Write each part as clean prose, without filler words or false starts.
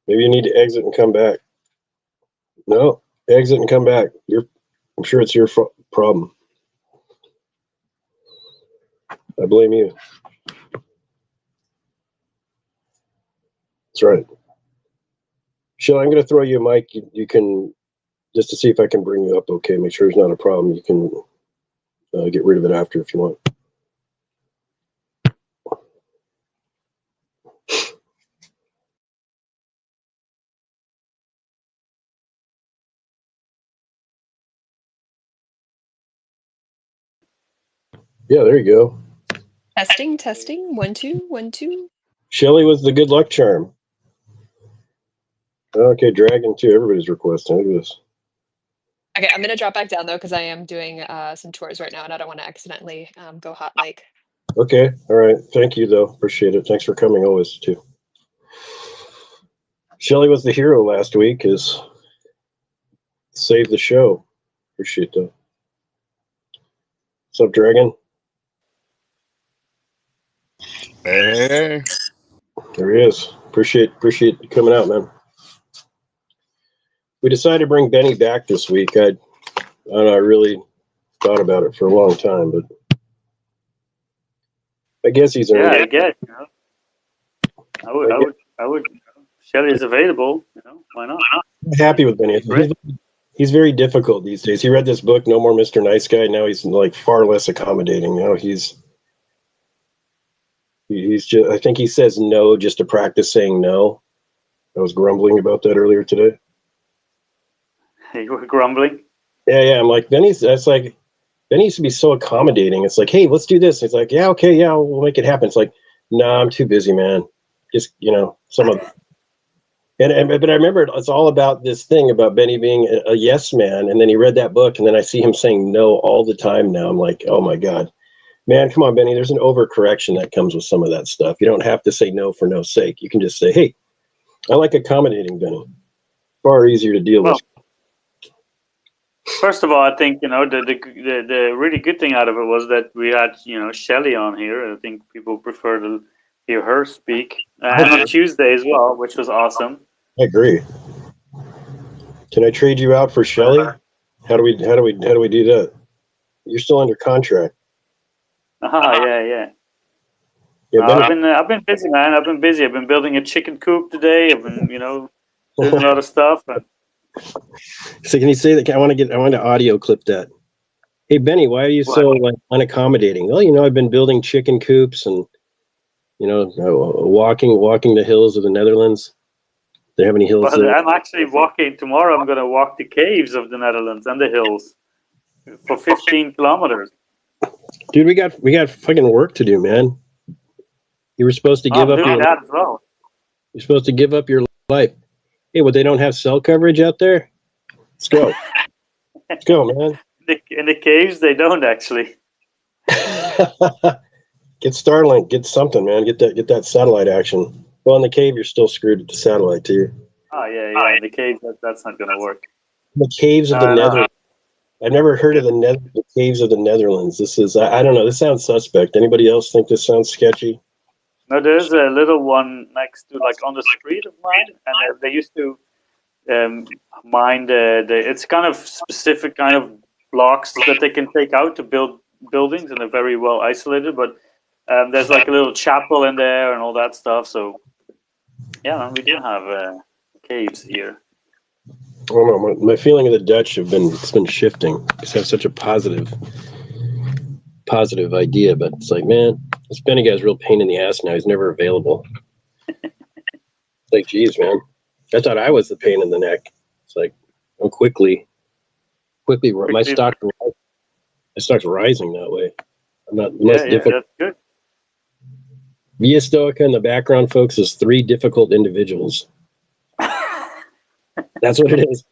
Maybe you need to exit and come back. No, exit and come back. I'm sure it's your problem. I blame you. That's right. Shelley, I'm going to throw you a mic. You can, just to see if I can bring you up, okay? Make sure it's not a problem. You can get rid of it after if you want. Yeah, there you go. Testing. 1, 2, 1, 2. Shelley was the good luck charm. Okay, Dragon too. Everybody's requesting. Look at this. Okay, I'm gonna drop back down though because I am doing some chores right now, and I don't want to accidentally go hot mic. Okay, all right. Thank you though. Appreciate it. Thanks for coming always too. Shelley was the hero last week. Is saved the show. Appreciate that. What's up, Dragon? Hey. There he is. Appreciate you coming out, man. We decided to bring Benny back this week. I really thought about it for a long time, but I guess he's earned I guess. I would. Shelley is available. Why not? I'm happy with Benny. He's very difficult these days. He read this book, No More Mr. Nice Guy. Now he's like far less accommodating. He's just. I think he says no just to practice saying no. I was grumbling about that earlier today. You were grumbling? Yeah. I'm like, Benny used to be so accommodating. It's like, hey, let's do this. It's like, yeah, okay, yeah, we'll make it happen. It's like, nah, I'm too busy, man. Just, some of but I remember it's all about this thing about Benny being a yes man. And then he read that book and then I see him saying no all the time now. I'm like, oh my God, man, come on, Benny. There's an overcorrection that comes with some of that stuff. You don't have to say no for no sake. You can just say, hey, I like accommodating, Benny. Far easier to deal with. First of all, I think the really good thing out of it was that we had Shelley on here. I think people prefer to hear her speak, and on Tuesday as well, which was awesome. I agree. Can I trade you out for Shelley? How do we do that? You're still under contract. Yeah. I've been busy, man. I've been busy. I've been building a chicken coop today. I've been doing a lot of stuff. So can you say that? I want to audio clip that. Hey Benny, why are you so unaccommodating? Well, I've been building chicken coops and walking the hills of the Netherlands. Do they have any hills? Well, I'm actually walking tomorrow. I'm going to walk the caves of the Netherlands and the hills for 15 kilometers. Dude, we got fucking work to do, man. You were supposed to give up your that as well. You're supposed to give up your life. Hey, they don't have cell coverage out there? Let's go. Let's go, man. In the caves, they don't actually. Get Starlink, get something, man. Get that satellite action. Well, in the cave, you're still screwed with the satellite, too. Oh, yeah. In the cave, that's not going to work. The caves of the Netherlands. I've never heard of the caves of the Netherlands. This is, I don't know, this sounds suspect. Anybody else think this sounds sketchy? No, there's a little one next to, on the street of mine, and they used to mine it's kind of specific kind of blocks that they can take out to build buildings, and they're very well isolated, but there's a little chapel in there and all that stuff. So yeah, we do have caves here. I don't know. My feeling of the Dutch it's been shifting. They have such a positive idea, but it's like, man, this Benny guy's a real pain in the ass now. He's never available. It's like, geez, man. I thought I was the pain in the neck. It's like, I'm quickly my stock's rising that way. I'm not the most difficult. That's good. ViaStoica in the background, folks, is 3 difficult individuals. That's what it is.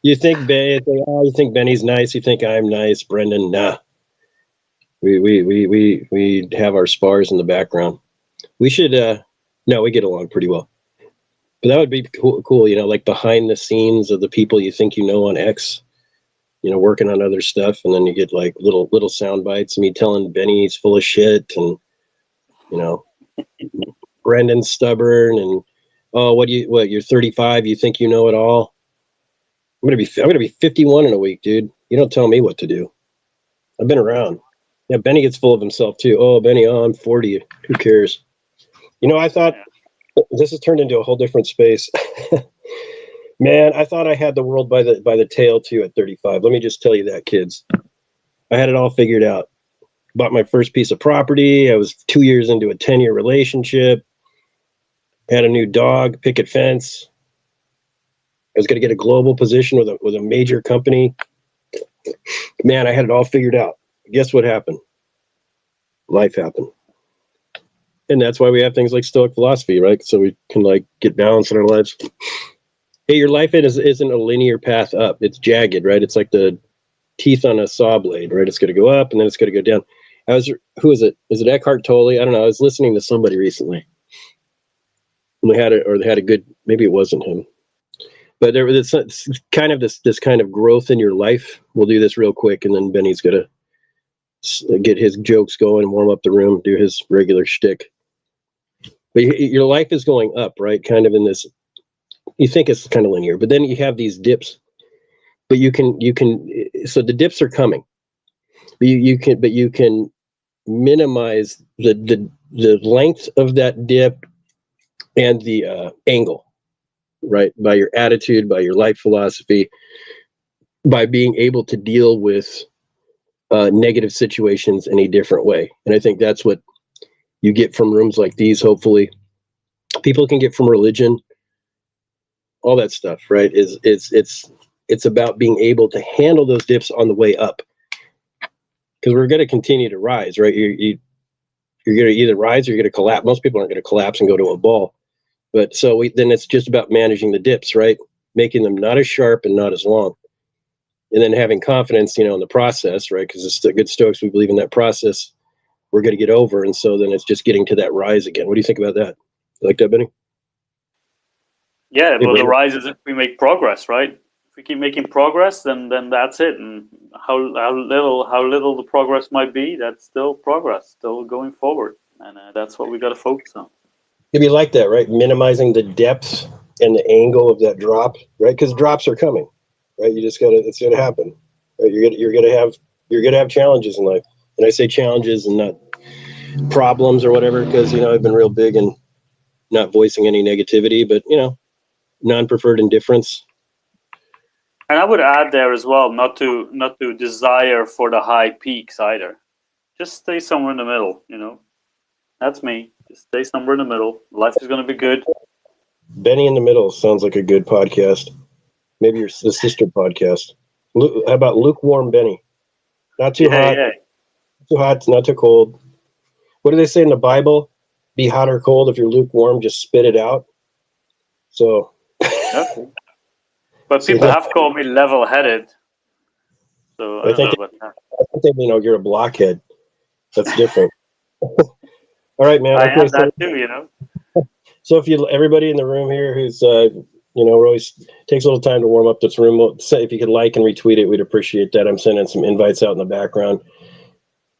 You think Benny's nice. You think I'm nice, Brendan. Nah. We have our spars in the background. We should. No, we get along pretty well. But that would be cool. Like behind the scenes of the people you think on X. Working on other stuff, and then you get like little sound bites of me telling Benny he's full of shit, and Brendan's stubborn, and oh, what you're 35, you think you know it all? I'm gonna be 51 in a week, dude. You don't tell me what to do. I've been around. Yeah, Benny gets full of himself too. Oh, Benny, oh, I'm 40. Who cares? You know, I thought this has turned into a whole different space. Man, I thought I had the world by the tail too at 35. Let me just tell you that, kids. I had it all figured out. Bought my first piece of property. I was 2 years into a 10-year relationship. Had a new dog, picket fence. I was going to get a global position with a major company. Man, I had it all figured out. Guess what happened? Life happened. And that's why we have things like Stoic philosophy, right? So we can like get balance in our lives. Hey, your life isn't a linear path up. It's jagged, right? It's like the teeth on a saw blade, right? It's going to go up and then it's going to go down. Who is it? Is it Eckhart Tolle? I don't know. I was listening to somebody recently. And they had a good, maybe it wasn't him. But there was this kind of growth in your life. We'll do this real quick, and then Benny's gonna get his jokes going, warm up the room, do his regular shtick. But your life is going up, right? Kind of in this. You think it's kind of linear, but then you have these dips. But you can. So the dips are coming. But you can minimize the length of that dip and the angle. Right, by your attitude, by your life philosophy, by being able to deal with negative situations in a different way. And I think that's what you get from rooms like these. Hopefully, people can get from religion, all that stuff. Right? It's about being able to handle those dips on the way up, because we're going to continue to rise. Right? You're going to either rise or you're going to collapse. Most people aren't going to collapse and go to a ball. But so then it's just about managing the dips, right? Making them not as sharp and not as long. And then having confidence, in the process, right? Because it's the good Stoics, we believe in that process. We're going to get over. And so then it's just getting to that rise again. What do you think about that? You like that, Benny? Yeah, well, the rise is if we make progress, right? If we keep making progress, then that's it. And how little the progress might be, that's still progress, still going forward. And that's what we got to focus on. It'd be like that, right? Minimizing the depth and the angle of that drop, right? Because drops are coming, right? It's gonna happen. Right? You're gonna have challenges in life, and I say challenges and not problems or whatever, because I've been real big in not voicing any negativity, but non-preferred indifference. And I would add there as well, not to desire for the high peaks either. Just stay somewhere in the middle. That's me. Just stay somewhere in the middle. Life is going to be good. Benny in the Middle sounds like a good podcast. Maybe the sister podcast. How about lukewarm Benny? Not too hot. Yeah. Too hot. Not too cold. What do they say in the Bible? Be hot or cold. If you're lukewarm, just spit it out. So. Okay. But people have called me level-headed. So I don't know about that. I think you're a blockhead. That's different. All right, man. I have that too, So if everybody in the room here who's always takes a little time to warm up this room, if you could like and retweet it, we'd appreciate that. I'm sending some invites out in the background.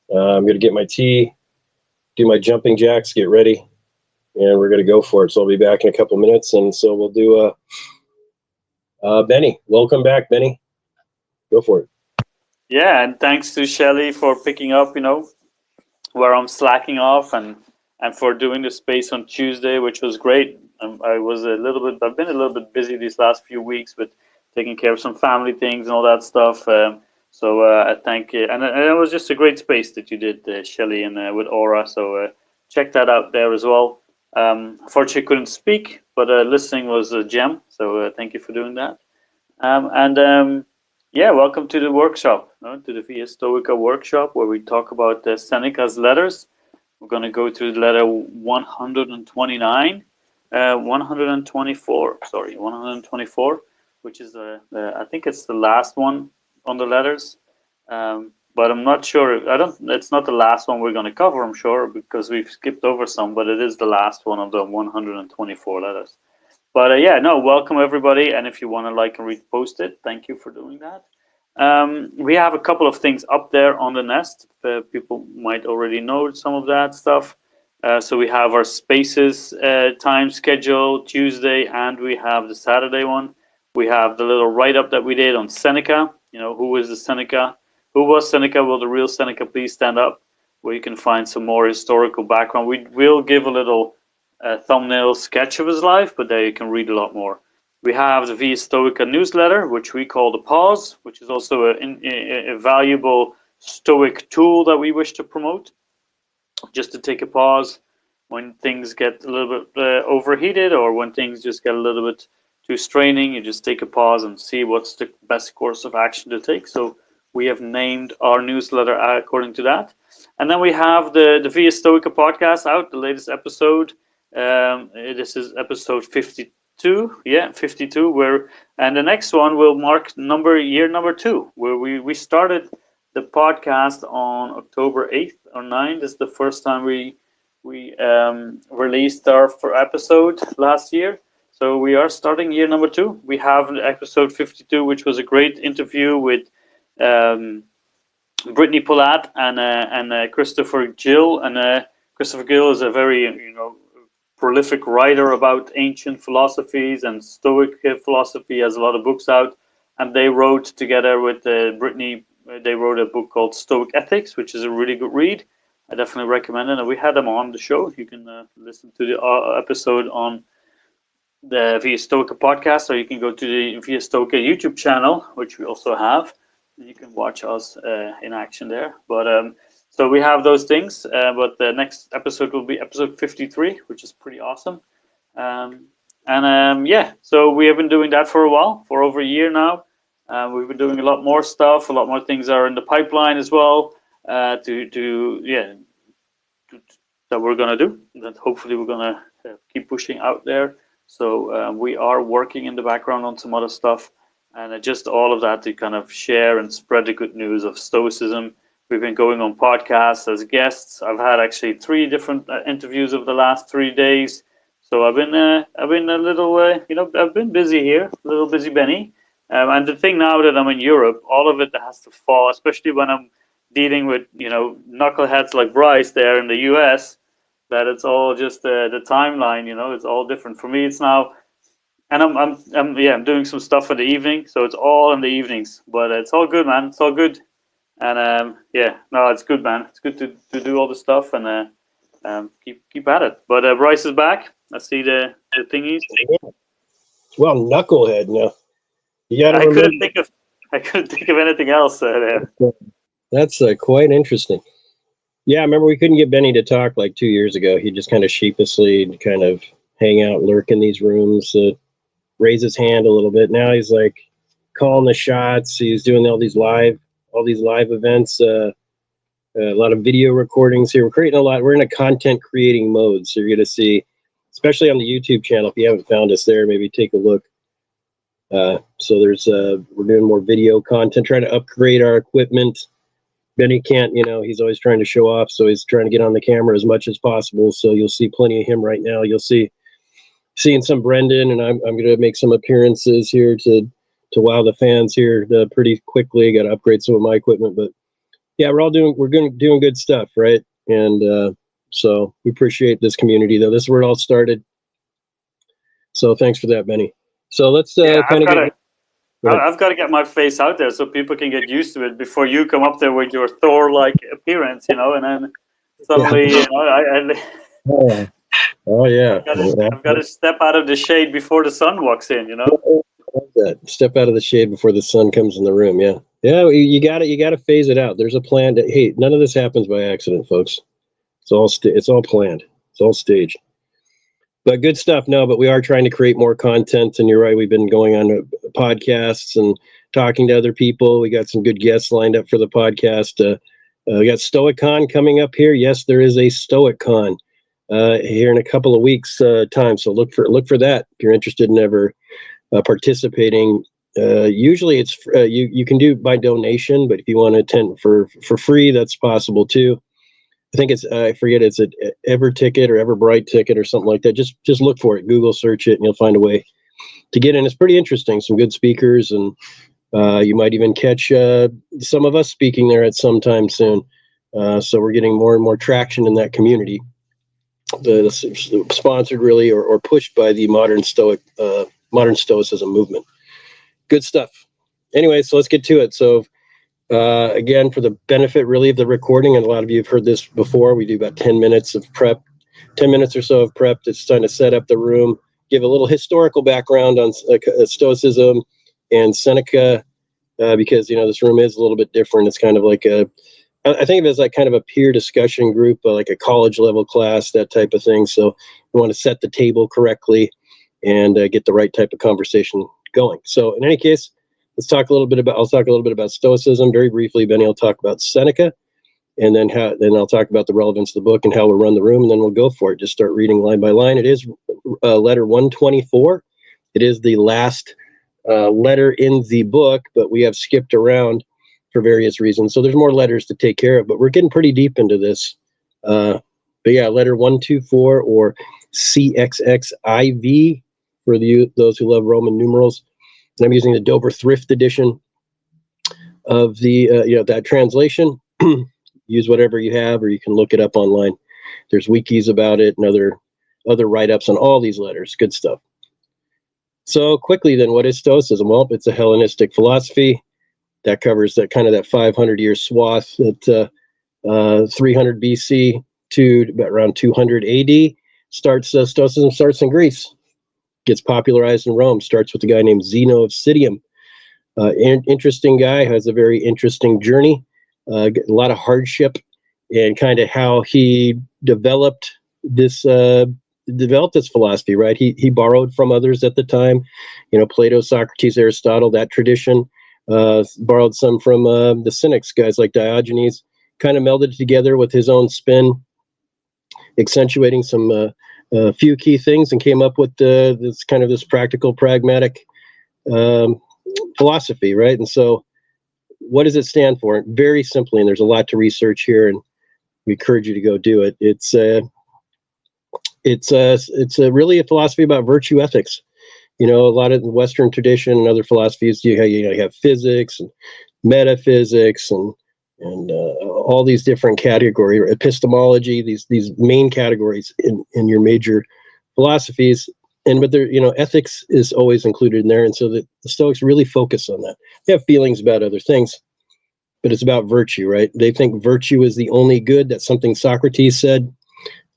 I'm gonna get my tea, do my jumping jacks, get ready, and we're gonna go for it. So I'll be back in a couple minutes, and so we'll do Benny. Welcome back, Benny. Go for it. Yeah, and thanks to Shelly for picking up, where I'm slacking off, and for doing the space on Tuesday, which was great. I've been a little bit busy these last few weeks with taking care of some family things and all that stuff. So I thank you, and it was just a great space that you did, Shelly, and with Aura. So check that out there as well. Unfortunately, couldn't speak, but listening was a gem. So thank you for doing that. Yeah, welcome to the workshop, to the ViaStoica workshop, where we talk about Seneca's letters. We're going to go through the letter 124, which is, I think it's the last one on the letters. But I'm not sure. It's not the last one we're going to cover, I'm sure, because we've skipped over some, but it is the last one of the 124 letters. But welcome everybody. And if you want to like and repost it, thank you for doing that. We have a couple of things up there on the nest. People might already know some of that stuff. So we have our Spaces time schedule Tuesday, and we have the Saturday one. We have the little write-up that we did on Seneca. Who is the Seneca? Who was Seneca? Will the real Seneca please stand up? Where you can find some more historical background. We will give a little thumbnail sketch of his life, but there you can read a lot more. We have the ViaStoica newsletter, which we call the Pause, which is also a valuable Stoic tool that we wish to promote. Just to take a pause when things get a little bit overheated, or when things just get a little bit too straining. You just take a pause and see what's the best course of action to take. So we have named our newsletter according to that. And then we have the ViaStoica podcast out, the latest episode. This is episode 52. Yeah, 52. And the next one will mark year number 2, where we started the podcast on October 8th or 9th. This is the first time we released our episode last year. So we are starting year number 2. We have episode 52, which was a great interview with Brittany Polat and Christopher Gill. And Christopher Gill is a very prolific writer about ancient philosophies and Stoic philosophy. He has a lot of books out, and they wrote together with Brittany. They wrote a book called Stoic Ethics, which is a really good read. I definitely recommend it. And we had them on the show. You can listen to the episode on the ViaStoica podcast, or you can go to the ViaStoica YouTube channel, which we also have. And you can watch us in action there. But so we have those things. But the next episode will be episode 53, which is pretty awesome. Yeah, so we have been doing that for a while, for over a year now. We've been doing a lot more stuff. A lot more things are in the pipeline as well. That we're gonna do. That hopefully we're gonna keep pushing out there. So we are working in the background on some other stuff, and just all of that to kind of share and spread the good news of Stoicism. We've been going on podcasts as guests. I've had actually 3 different interviews over the last 3 days. So I've been a little I've been busy here, a little busy Benny. And the thing now that I'm in Europe, all of it has to fall, especially when I'm dealing with knuckleheads like Bryce there in the US, that it's all just the timeline. It's all different for me. It's now, and I'm doing some stuff in the evening, so it's all in the evenings. But it's all good, man. It's all good, and it's good, man. It's good to do all the stuff and keep at it. But Bryce is back. I see the thingies. Well, knucklehead, no. I couldn't think of anything else there. That's quite interesting. Yeah, I remember we couldn't get Benny to talk like 2 years ago. He just kind of sheepishly kind of hang out, lurk in these rooms, raise his hand a little bit. Now he's like calling the shots. He's doing all these live events, a lot of video recordings here. We're creating a lot. We're in a content creating mode. So you're going to see, especially on the YouTube channel, if you haven't found us there, maybe take a look. So there's we're doing more video content, trying to upgrade our equipment. Benny can't, he's always trying to show off, so he's trying to get on the camera as much as possible. So you'll see plenty of him right now. You'll seeing some Brendan, and I'm going to make some appearances here to wow the fans here pretty quickly. Got to upgrade some of my equipment, but yeah, we're doing good stuff, right? And so we appreciate this community, though. This is where it all started. So thanks for that, Benny. So let's I've got to get my face out there so people can get used to it before you come up there with your Thor-like appearance, and then suddenly, Oh yeah. I've got to step out of the shade before the sun walks in, Step out of the shade before the sun comes in the room. Yeah. Yeah. You got to phase it out. There's a plan hey, none of this happens by accident, folks. It's all planned. It's all staged. But good stuff. No, but we are trying to create more content. And you're right. We've been going on podcasts and talking to other people. We got some good guests lined up for the podcast. We got StoicCon coming up here. Yes, there is a StoicCon here in a couple of weeks time. So look for that if you're interested in ever participating. Usually it's you can do by donation, but if you want to attend for free, that's possible too. I think it's I forget, it's an EverTicket or Everbright ticket or something like that. Just look for it, Google search it, and you'll find a way to get in. It's pretty interesting. Some good speakers, and you might even catch some of us speaking there at some time soon. So we're getting more and more traction in that community. sponsored really or pushed by the modern Stoicism movement. Good stuff. Anyway, so let's get to it. So again, for the benefit really of the recording, and a lot of you have heard this before, we do about 10 minutes of prep, 10 minutes or so of prep. It's time to set up the room, give a little historical background on Stoicism and Seneca, because, you know, this room is a little bit different. It's kind of like I think of it as like kind of a peer discussion group, like a college level class, that type of thing. So we want to set the table correctly and get the right type of conversation going. So in any case, let's talk a little bit about, I'll talk a little bit about Stoicism very briefly. Benny will talk about Seneca, and then I'll talk about the relevance of the book and how we'll run the room, and then we'll go for it. Just start reading line by line. It is letter 124. It is the last letter in the book, but we have skipped around for various reasons. So there's more letters to take care of, but we're getting pretty deep into this. But yeah, letter 124 or CXXIV for those who love Roman numerals. And I'm using the Dover Thrift edition of the that translation. Use whatever you have, or you can look it up online. There's wikis about it and other write-ups on all these letters. Good stuff. So quickly then, what is Stoicism? Well, it's a Hellenistic philosophy that covers that kind of that 500-year swath at 300 BC to about around 200 AD. Stoicism starts in Greece, gets popularized in Rome, starts with a guy named Zeno of Citium. Interesting guy, has a very interesting journey, a lot of hardship, and kind of how he developed this philosophy, right? He borrowed from others at the time, you know, Plato, Socrates, Aristotle, that tradition. Borrowed some from the Cynics, guys like Diogenes, kind of melded it together with his own spin, accentuating some few key things, and came up with this practical, pragmatic philosophy, right? And so what does it stand for? Very simply, and there's a lot to research here, and we encourage you to go do it. It's really a philosophy about virtue ethics. You know, a lot of the Western tradition and other philosophies, you have physics and metaphysics and all these different categories, epistemology, these main categories in your major philosophies. But there, ethics is always included in there, and so the Stoics really focus on that. They have feelings about other things, but it's about virtue, right? They think virtue is the only good. That's something Socrates said.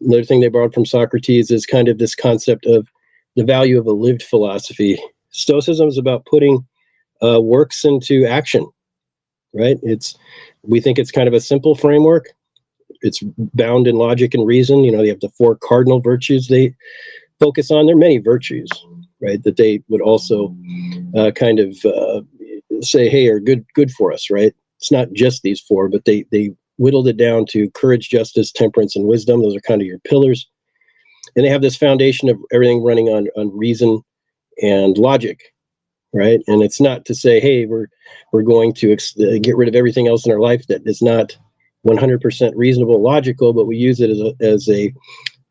Another thing they borrowed from Socrates is kind of this concept of the value of a lived philosophy. Stoicism is about putting works into action, right? We think it's kind of a simple framework. It's bound in logic and reason. You know, they have the 4 cardinal virtues they focus on. There are many virtues, right, that they would also say, hey, are good for us, right? It's not just these 4, but they whittled it down to courage, justice, temperance, and wisdom. Those are kind of your pillars. And they have this foundation of everything running on reason and logic, right? And it's not to say, hey, we're going to get rid of everything else in our life that is not 100% reasonable, logical, but we use it as a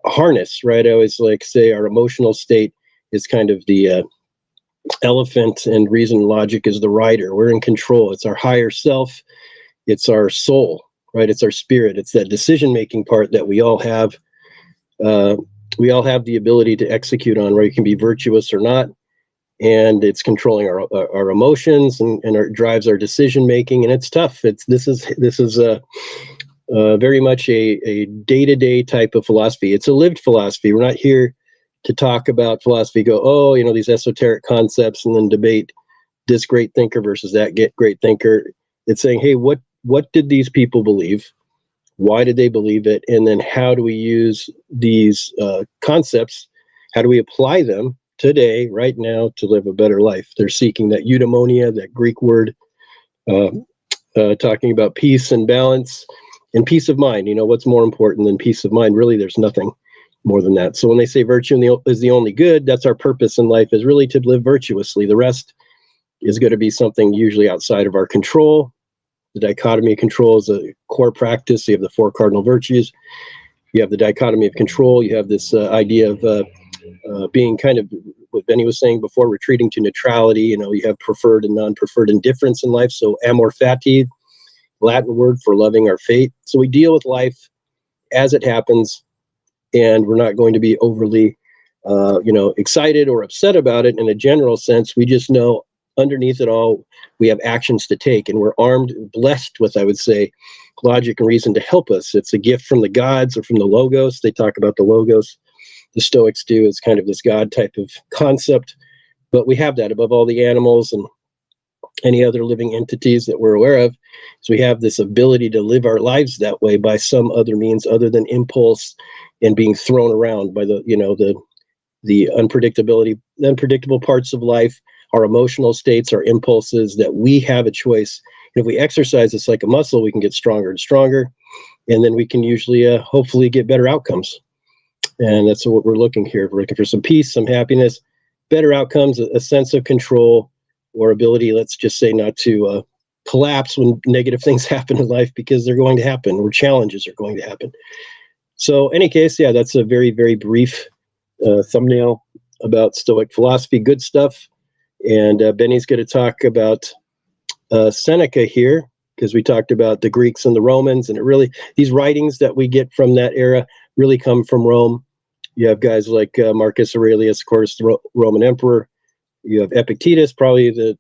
harness, right? I always like say our emotional state is kind of the elephant, and reason and logic is the rider. We're in control. It's our higher self. It's our soul, right? It's our spirit. It's that decision-making part that we all have. We all have the ability to execute on, where you can be virtuous or not, and it's controlling our emotions and drives our decision making, and it's tough. This is very much a day-to-day type of philosophy. It's a lived philosophy. We're not here to talk about philosophy, these esoteric concepts, and then debate this great thinker versus that great thinker. It's saying, hey, what did these people believe? Why did they believe it? And then how do we use these concepts? How do we apply them today, right now, to live a better life? They're seeking that eudaimonia, that Greek word, talking about peace and balance and peace of mind. You know, what's more important than peace of mind? Really, there's nothing more than that. So when they say virtue is the only good, that's our purpose in life, is really to live virtuously. The rest is going to be something usually outside of our control. The dichotomy of control is a core practice. You have the 4 cardinal virtues. You have the dichotomy of control. You have this idea of being kind of what Benny was saying before, retreating to neutrality. You know, you have preferred and non-preferred indifference in life. So amor fati, Latin word for loving our fate. So we deal with life as it happens, and we're not going to be overly, excited or upset about it in a general sense. We just know underneath it all, we have actions to take, and we're armed, blessed with, I would say, logic and reason to help us. It's a gift from the gods or from the logos. They talk about the logos. The Stoics do. It's kind of this God type of concept, but we have that above all the animals and any other living entities that we're aware of. So we have this ability to live our lives that way by some other means other than impulse and being thrown around by the unpredictable parts of life, our emotional states, our impulses, that we have a choice. And if we exercise this like a muscle, we can get stronger and stronger, and then we can usually hopefully get better outcomes. And that's what we're looking here. We're looking for some peace, some happiness, better outcomes, a sense of control, or ability, let's just say, not to collapse when negative things happen in life, because they're going to happen, or challenges are going to happen. So any case, yeah, that's a very, very brief thumbnail about Stoic philosophy. Good stuff. And Benny's going to talk about Seneca here, because we talked about the Greeks and the Romans, and it really, these writings that we get from that era really come from Rome. You have guys like Marcus Aurelius, of course, the Roman emperor. You have Epictetus, probably the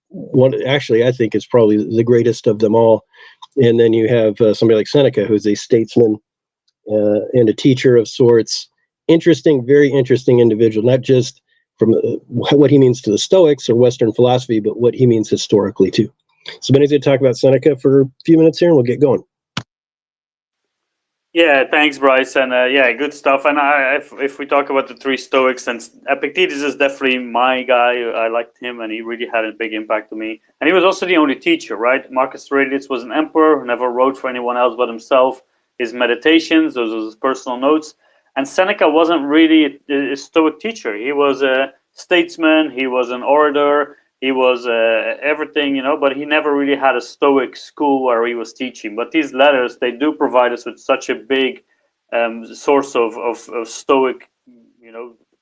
one, actually, I think is probably the greatest of them all. And then you have somebody like Seneca, who's a statesman and a teacher of sorts. Interesting, very interesting individual, not just from what he means to the Stoics or Western philosophy, but what he means historically too. So Benny's going to talk about Seneca for a few minutes here, and we'll get going. Yeah, thanks, Bryce, and yeah, good stuff. And if we talk about the three Stoics, and Epictetus is definitely my guy. I liked him, and he really had a big impact on me. And he was also the only teacher, right? Marcus Aurelius was an emperor who never wrote for anyone else but himself. His meditations, those were his personal notes. And Seneca wasn't really a Stoic teacher. He was a statesman. He was an orator. He was everything, but he never really had a Stoic school where he was teaching. But these letters, they do provide us with such a big source of Stoic,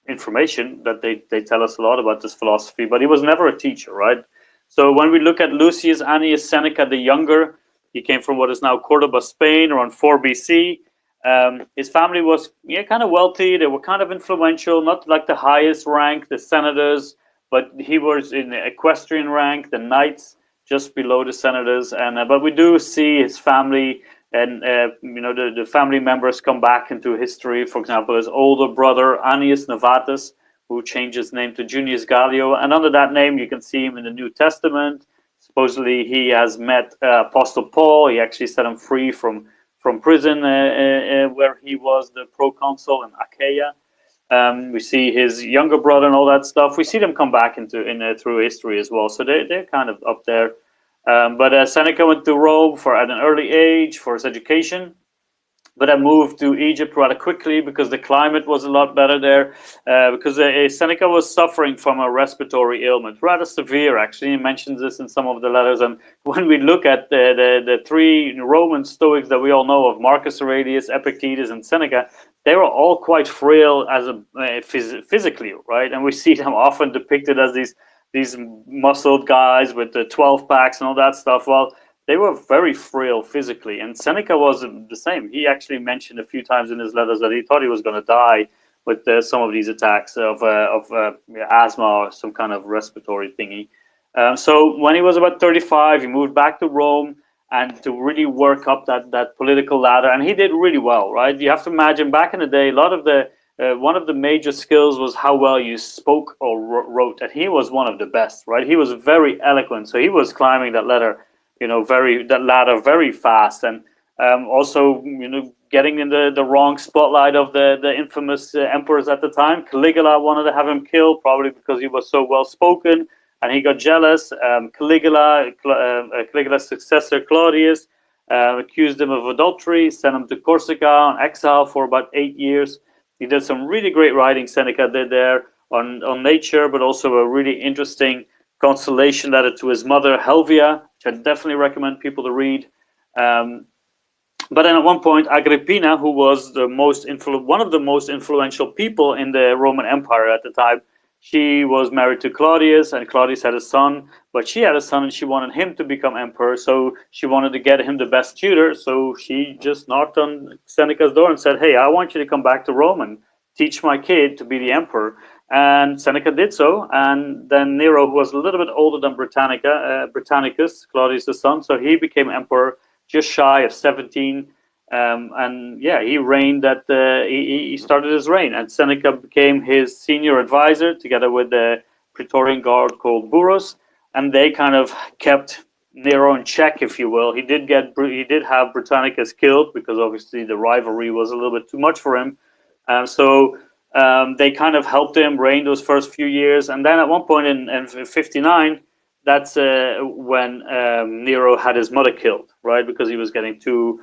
information, that they tell us a lot about this philosophy. But he was never a teacher, right? So when we look at Lucius Annius Seneca the Younger, he came from what is now Cordoba, Spain, around 4 BC. His family was kind of wealthy. They were kind of influential, not like the highest rank, the senators, but he was in the equestrian rank, the knights, just below the senators. And but we do see his family, and the family members come back into history. For example, his older brother Annius Novatus, who changed his name to Junius Gallio, and under that name you can see him in the New Testament. Supposedly he has met Apostle Paul. He actually set him free from prison where he was the proconsul in Achaia. We see his younger brother and all that stuff. We see them come back through history as well. So they're kind of up there. But Seneca went to Rome at an early age for his education, but I moved to Egypt rather quickly because the climate was a lot better there. Because Seneca was suffering from a respiratory ailment, rather severe actually. He mentions this in some of the letters. And when we look at the three Roman Stoics that we all know of, Marcus Aurelius, Epictetus, and Seneca, they were all quite frail physically, right? And we see them often depicted as these muscled guys with the 12 packs and all that stuff. Well, they were very frail physically, and Seneca was the same. He actually mentioned a few times in his letters that he thought he was going to die with some of these attacks of asthma or some kind of respiratory thingy. So when he was about 35, he moved back to Rome and to really work up that political ladder, and he did really well, right? You have to imagine back in the day, a lot of the one of the major skills was how well you spoke or wrote, and he was one of the best, right? He was very eloquent, so he was climbing that ladder. Very fast, and also getting in the wrong spotlight of the infamous emperors at the time. Caligula wanted to have him killed, probably because he was so well spoken, and he got jealous. Caligula's successor Claudius accused him of adultery, sent him to Corsica on exile for about 8 years. He did some really great writing. Seneca did there on nature, but also a really interesting consolation letter to his mother Helvia, which I definitely recommend people to read. But then at one point, Agrippina, who was one of the most influential people in the Roman Empire at the time, she was married to Claudius, and Claudius had a son, but she had a son and she wanted him to become emperor, so she wanted to get him the best tutor. So she just knocked on Seneca's door and said, hey, I want you to come back to Rome and teach my kid to be the emperor. And Seneca did so, and then Nero, who was a little bit older than Britannicus, Claudius' son, so he became emperor just shy of 17. And yeah, he reigned he started his reign, and Seneca became his senior advisor together with the Praetorian guard called Burrus, and they kind of kept Nero in check, if you will. He did have Britannicus killed because obviously the rivalry was a little bit too much for him. So they kind of helped him reign those first few years, and then at one point in 59, that's when Nero had his mother killed, right? Because he was getting too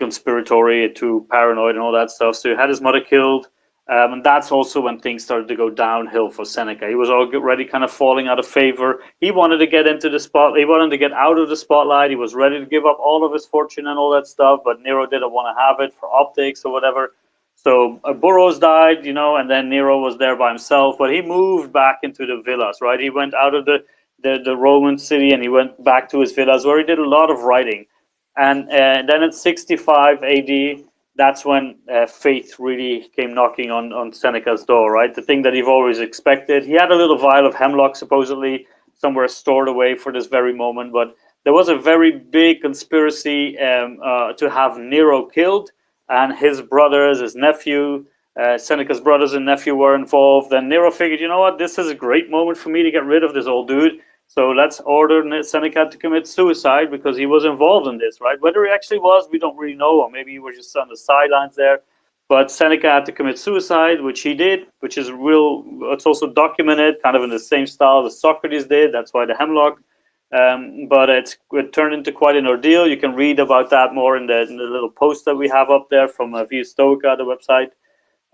conspiratory, too paranoid, and all that stuff. So he had his mother killed, and that's also when things started to go downhill for Seneca. He was already kind of falling out of favor. He wanted to get into the spot. He wanted to get out of the spotlight. He was ready to give up all of his fortune and all that stuff, but Nero didn't want to have it for optics or whatever. So Burrus died, and then Nero was there by himself. But he moved back into the villas, right? He went out of the Roman city and he went back to his villas where he did a lot of writing. And then in 65 AD, that's when faith really came knocking on Seneca's door, right? The thing that you've always expected. He had a little vial of hemlock supposedly somewhere stored away for this very moment, but there was a very big conspiracy to have Nero killed, and his brothers, his nephew, Seneca's brothers and nephew were involved. And Nero figured, you know what, this is a great moment for me to get rid of this old dude. So let's order Seneca to commit suicide because he was involved in this, right? Whether he actually was, we don't really know, or maybe he was just on the sidelines there. But Seneca had to commit suicide, which he did, which is real. It's also documented, kind of in the same style that Socrates did. That's why the hemlock. But it turned into quite an ordeal. You can read about that more in the little post that we have up there from ViaStoica, the website.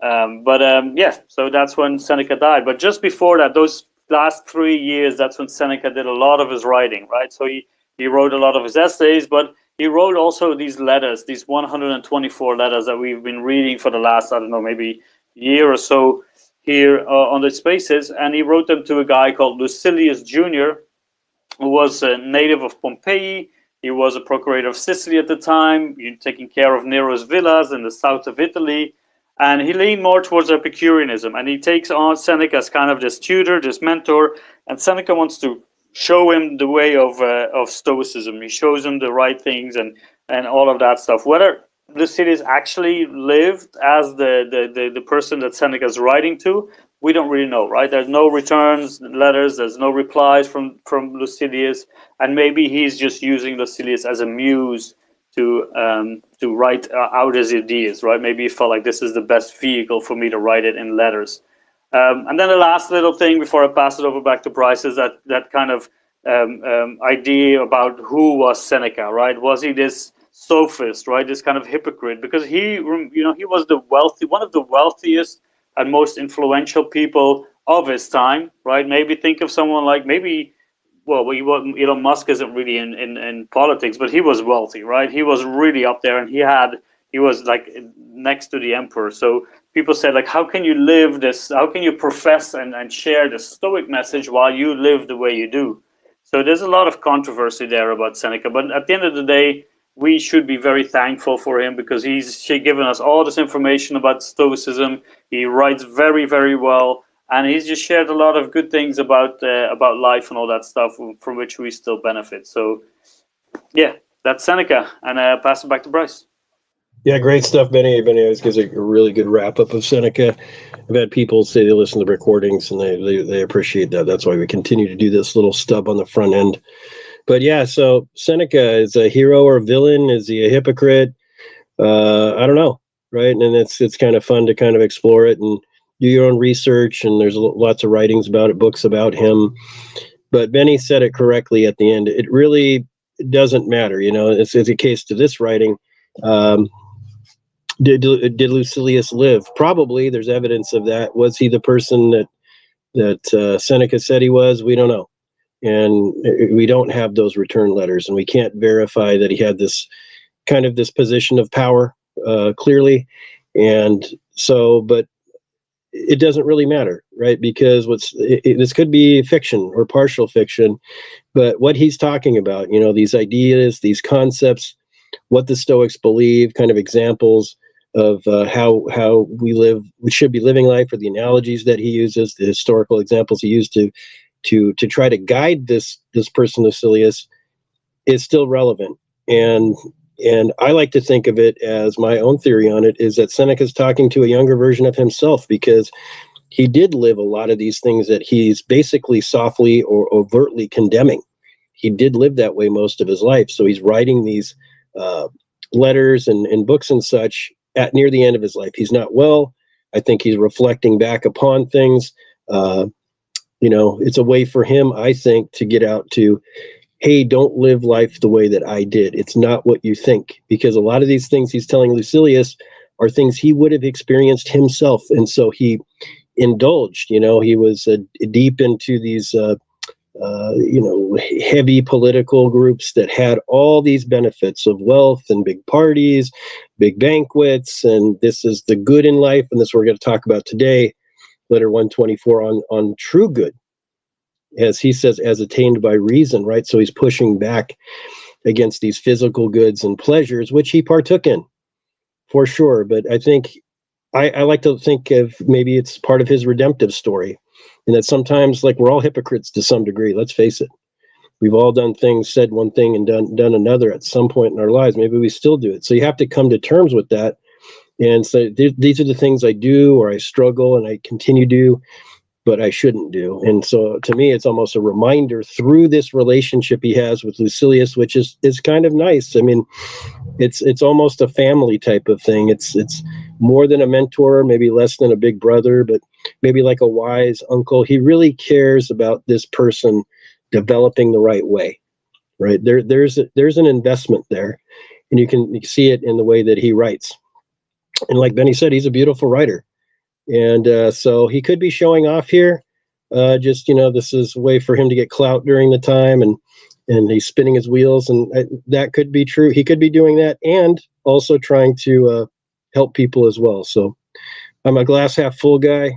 Yeah, so that's when Seneca died. But just before that, those last 3 years, that's when Seneca did a lot of his writing, right? So he wrote a lot of his essays, but he wrote also these letters, these 124 letters that we've been reading for the last, I don't know, maybe year or so here on the Spaces. And he wrote them to a guy called Lucilius Jr., who was a native of Pompeii. He was a procurator of Sicily at the time, taking care of Nero's villas in the south of Italy. And he leaned more towards Epicureanism, and he takes on Seneca as kind of this tutor, this mentor, and Seneca wants to show him the way of Stoicism. He shows him the right things and all of that stuff. Whether Lucilius actually lived as the person that Seneca's writing to, we don't really know, right? There's no returns letters, there's no replies from Lucilius, and maybe he's just using Lucilius as a muse to write out his ideas, right? Maybe he felt like this is the best vehicle for me to write it in letters. And then the last little thing before I pass it over back to Bryce is that kind of idea about who was Seneca, right? Was he this sophist, right? This kind of hypocrite? Because he was one of the wealthiest and most influential people of his time, right? Maybe think of someone like Elon Musk isn't really in politics, but he was wealthy, right? He was really up there, and he was like next to the emperor. So people said, like, how can you live this? How can you profess and share the Stoic message while you live the way you do? So there's a lot of controversy there about Seneca. But at the end of the day, we should be very thankful for him because he's given us all this information about Stoicism. He writes very, very well. And he's just shared a lot of good things about life and all that stuff from which we still benefit. So, yeah, that's Seneca. And pass it back to Bryce. Yeah, great stuff, Benny. Benny always gives a really good wrap-up of Seneca. I've had people say they listen to the recordings, and they appreciate that. That's why we continue to do this little stub on the front end. But yeah, so Seneca is a hero or a villain? Is he a hypocrite? I don't know, right? And it's kind of fun to kind of explore it and do your own research, and there's lots of writings about it, books about him. But Benny said it correctly at the end. It really doesn't matter, It's a case to this writing. Did Lucilius live? Probably. There's evidence of that. Was he the person that Seneca said he was? We don't know, and we don't have those return letters, and we can't verify that he had this position of power clearly. And so, but it doesn't really matter, right? Because this could be fiction or partial fiction, but what he's talking about, these ideas, these concepts, what the Stoics believe, kind of examples of how we should be living life, or the analogies that he uses, the historical examples he used to try to guide this person Lucilius, is still relevant. And I like to think of it as, my own theory on it is that Seneca's talking to a younger version of himself, because he did live a lot of these things that he's basically softly or overtly condemning. He did live that way most of his life. So he's writing these letters and books and such at near the end of his life. He's not well. I think he's reflecting back upon things. It's a way for him, I think, to get out to, hey, don't live life the way that I did. It's not what you think. Because a lot of these things he's telling Lucilius are things he would have experienced himself. And so he indulged, he was deep into these, heavy political groups that had all these benefits of wealth and big parties, big banquets. And this is the good in life. And this is what we're going to talk about today, letter 124 on true good. As he says, as attained by reason, right? So he's pushing back against these physical goods and pleasures, which he partook in, for sure. But I think, I like to think of maybe it's part of his redemptive story, and that sometimes, like, we're all hypocrites to some degree. Let's face it. We've all done things, said one thing and done another at some point in our lives. Maybe we still do it. So you have to come to terms with that and say, these are the things I do, or I struggle and I continue to do, but I shouldn't do. And so to me, it's almost a reminder through this relationship he has with Lucilius, which is kind of nice. I mean, it's almost a family type of thing. It's more than a mentor, maybe less than a big brother, but maybe like a wise uncle. He really cares about this person developing the right way, right? There's an investment there, and you can see it in the way that he writes. And like Benny said, he's a beautiful writer. And so he could be showing off here. This is a way for him to get clout during the time, and he's spinning his wheels, and that could be true. He could be doing that and also trying to help people as well. So I'm a glass half full guy.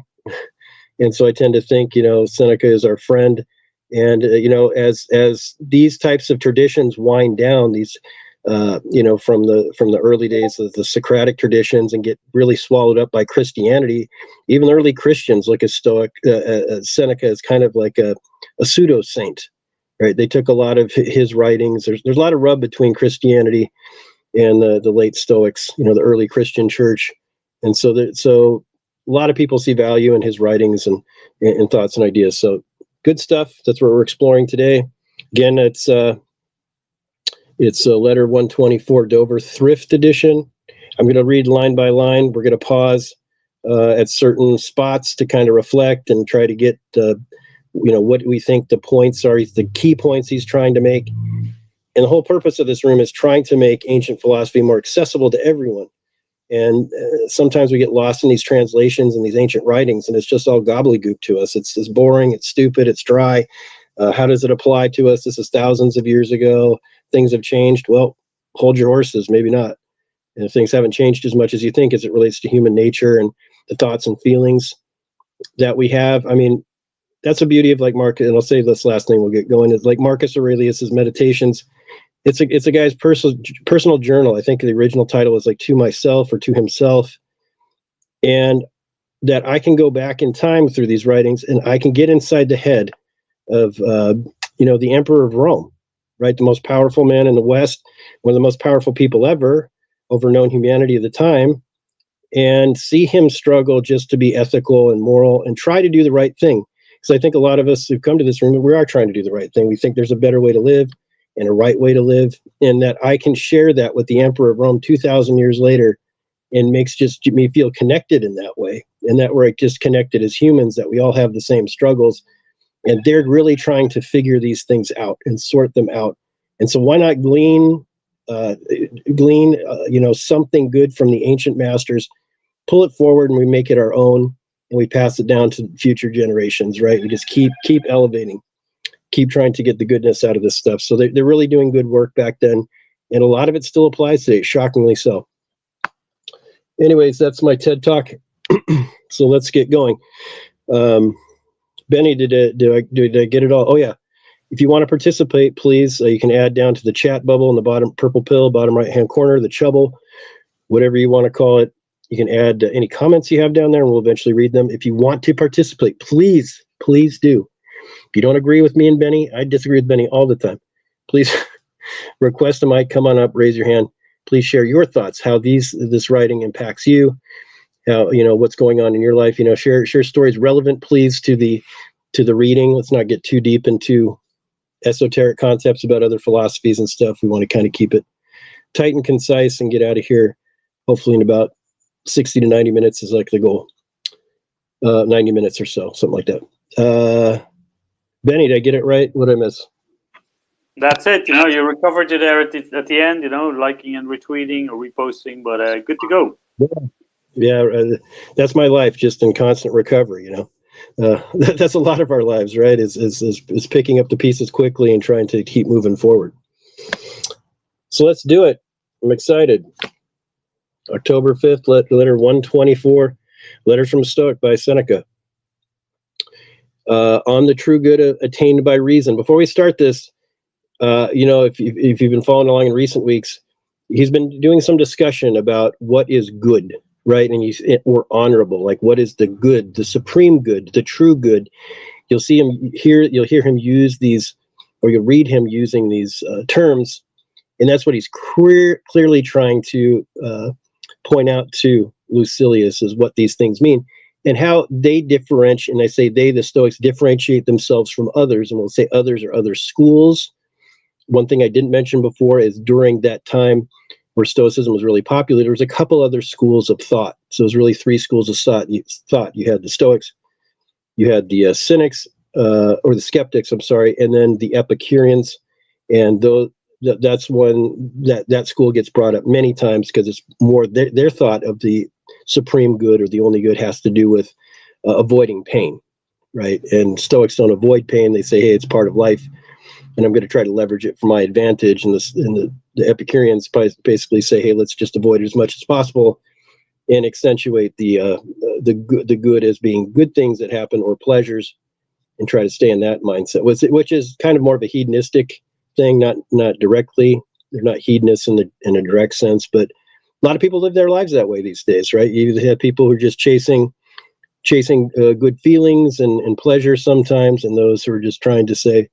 And so I tend to think, Seneca is our friend. And, as these types of traditions wind down, these, from the early days of the Socratic traditions, and get really swallowed up by Christianity, even early Christians look at Seneca as kind of like a pseudo saint, right? They took a lot of his writings. There's a lot of rub between Christianity and the late Stoics, the early Christian church. And so a lot of people see value in his writings and thoughts and ideas. So good stuff. That's what we're exploring today. Again, it's letter 124, Dover Thrift Edition. I'm going to read line by line. We're going to pause at certain spots to kind of reflect and try to get, what we think the points are, the key points he's trying to make. And the whole purpose of this room is trying to make ancient philosophy more accessible to everyone. And sometimes we get lost in these translations and these ancient writings, and it's just all gobbledygook to us. It's boring, it's stupid, it's dry. How does it apply to us? This is thousands of years ago. Things have changed. Well, hold your horses, maybe not. And if things haven't changed as much as you think as it relates to human nature and the thoughts and feelings that we have, I mean, that's the beauty of, like, Marcus, and I'll say this last thing, we'll get going, is like Marcus Aurelius's Meditations. It's a guy's personal journal. I think the original title is like To Myself or To Himself. And that I can go back in time through these writings, and I can get inside the head of, the Emperor of Rome, right? The most powerful man in the West, one of the most powerful people ever, over known humanity of the time, and see him struggle just to be ethical and moral and try to do the right thing. Because I think a lot of us who come to this room, we are trying to do the right thing. We think there's a better way to live and a right way to live, and that I can share that with the Emperor of Rome 2,000 years later, and makes just me feel connected in that way. And that we're just connected as humans, that we all have the same struggles, and they're really trying to figure these things out and sort them out. And so why not glean something good from the ancient masters, pull it forward, and we make it our own, and we pass it down to future generations, right? We just keep elevating, keep trying to get the goodness out of this stuff. So they're really doing good work back then, and a lot of it still applies today, shockingly so. Anyways, that's my TED Talk. So let's get going. Benny, did I get it all? Oh yeah. If you want to participate, please, you can add down to the chat bubble in the bottom purple pill, bottom right-hand corner, the chubble, whatever you want to call it. You can add any comments you have down there, and we'll eventually read them. If you want to participate, please do. If you don't agree with me and Benny, I disagree with Benny all the time. Please request a mic, come on up, raise your hand. Please share your thoughts, how this writing impacts you, how, what's going on in your life. Share stories relevant, please, to the reading. Let's not get too deep into esoteric concepts about other philosophies and stuff. We want to kind of keep it tight and concise and get out of here hopefully in about 60 to 90 minutes is like the goal. 90 minutes or so, something like that. Benny, did I get it right? What did I miss? That's it. You recovered it there at the end, liking and retweeting or reposting, but good to go. Yeah, that's my life, just in constant recovery, that's a lot of our lives, right? Is picking up the pieces quickly and trying to keep moving forward. So let's do it. I'm excited. October 5th, letter 124, Letters from a Stoic by Seneca. On the true good attained by reason. Before we start this, if you've been following along in recent weeks, he's been doing some discussion about what is good, right? And or honorable, like what is the good, the supreme good, the true good. You'll hear him use these, or you'll read him using these terms, and that's what he's clearly trying to point out to Lucilius, is what these things mean and how they differentiate. And I say they, the Stoics, differentiate themselves from others, and we'll say others are other schools. One thing I didn't mention before is during that time where Stoicism was really popular, there was a couple other schools of thought. So it was really three schools of thought. You had the Stoics, you had the Cynics, or the Skeptics, I'm sorry, and then the Epicureans. And that's when that school gets brought up many times, because it's more their thought of the supreme good, or the only good, has to do with avoiding pain, right? And Stoics don't avoid pain. They say, hey, it's part of life, and I'm going to try to leverage it for my advantage. And the Epicureans basically say, hey, let's just avoid it as much as possible and accentuate the good as being good things that happen, or pleasures, and try to stay in that mindset, which is kind of more of a hedonistic thing, not directly. They're not hedonists in a direct sense, but a lot of people live their lives that way these days, right? You have people who are just chasing good feelings and pleasure sometimes, and those who are just trying to say,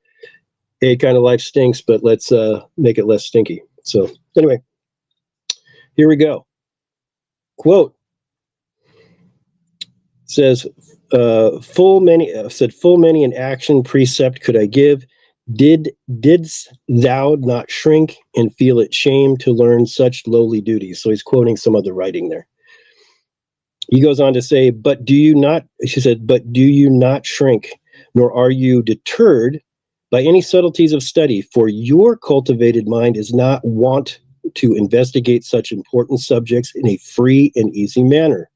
hey, kind of life stinks, but let's make it less stinky. So anyway, here we go. Quote says, full many an action precept could I give. Didst thou not shrink and feel it shame to learn such lowly duties? So he's quoting some other writing there. He goes on to say, but do you not shrink, nor are you deterred by any subtleties of study, for your cultivated mind is not wont to investigate such important subjects in a free and easy manner.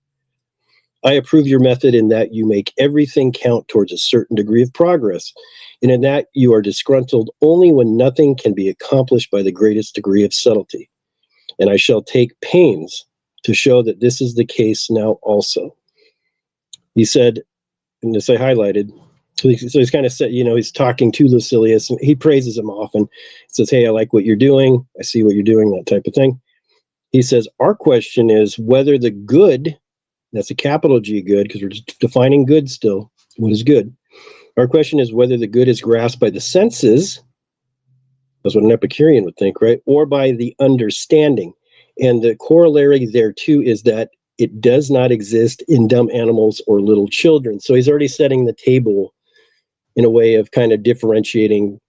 I approve your method in that you make everything count towards a certain degree of progress, and in that you are disgruntled only when nothing can be accomplished by the greatest degree of subtlety. And I shall take pains to show that this is the case now also. He said, and this I highlighted, so he's kind of said, he's talking to Lucilius, and he praises him often. He says, hey, I like what you're doing. I see what you're doing, that type of thing. He says, our question is whether the good, that's a capital G good, because we're just defining good still, what is good. Our question is whether the good is grasped by the senses, that's what an Epicurean would think, right? Or by the understanding. And the corollary there too is that it does not exist in dumb animals or little children. So he's already setting the table in a way of kind of differentiating,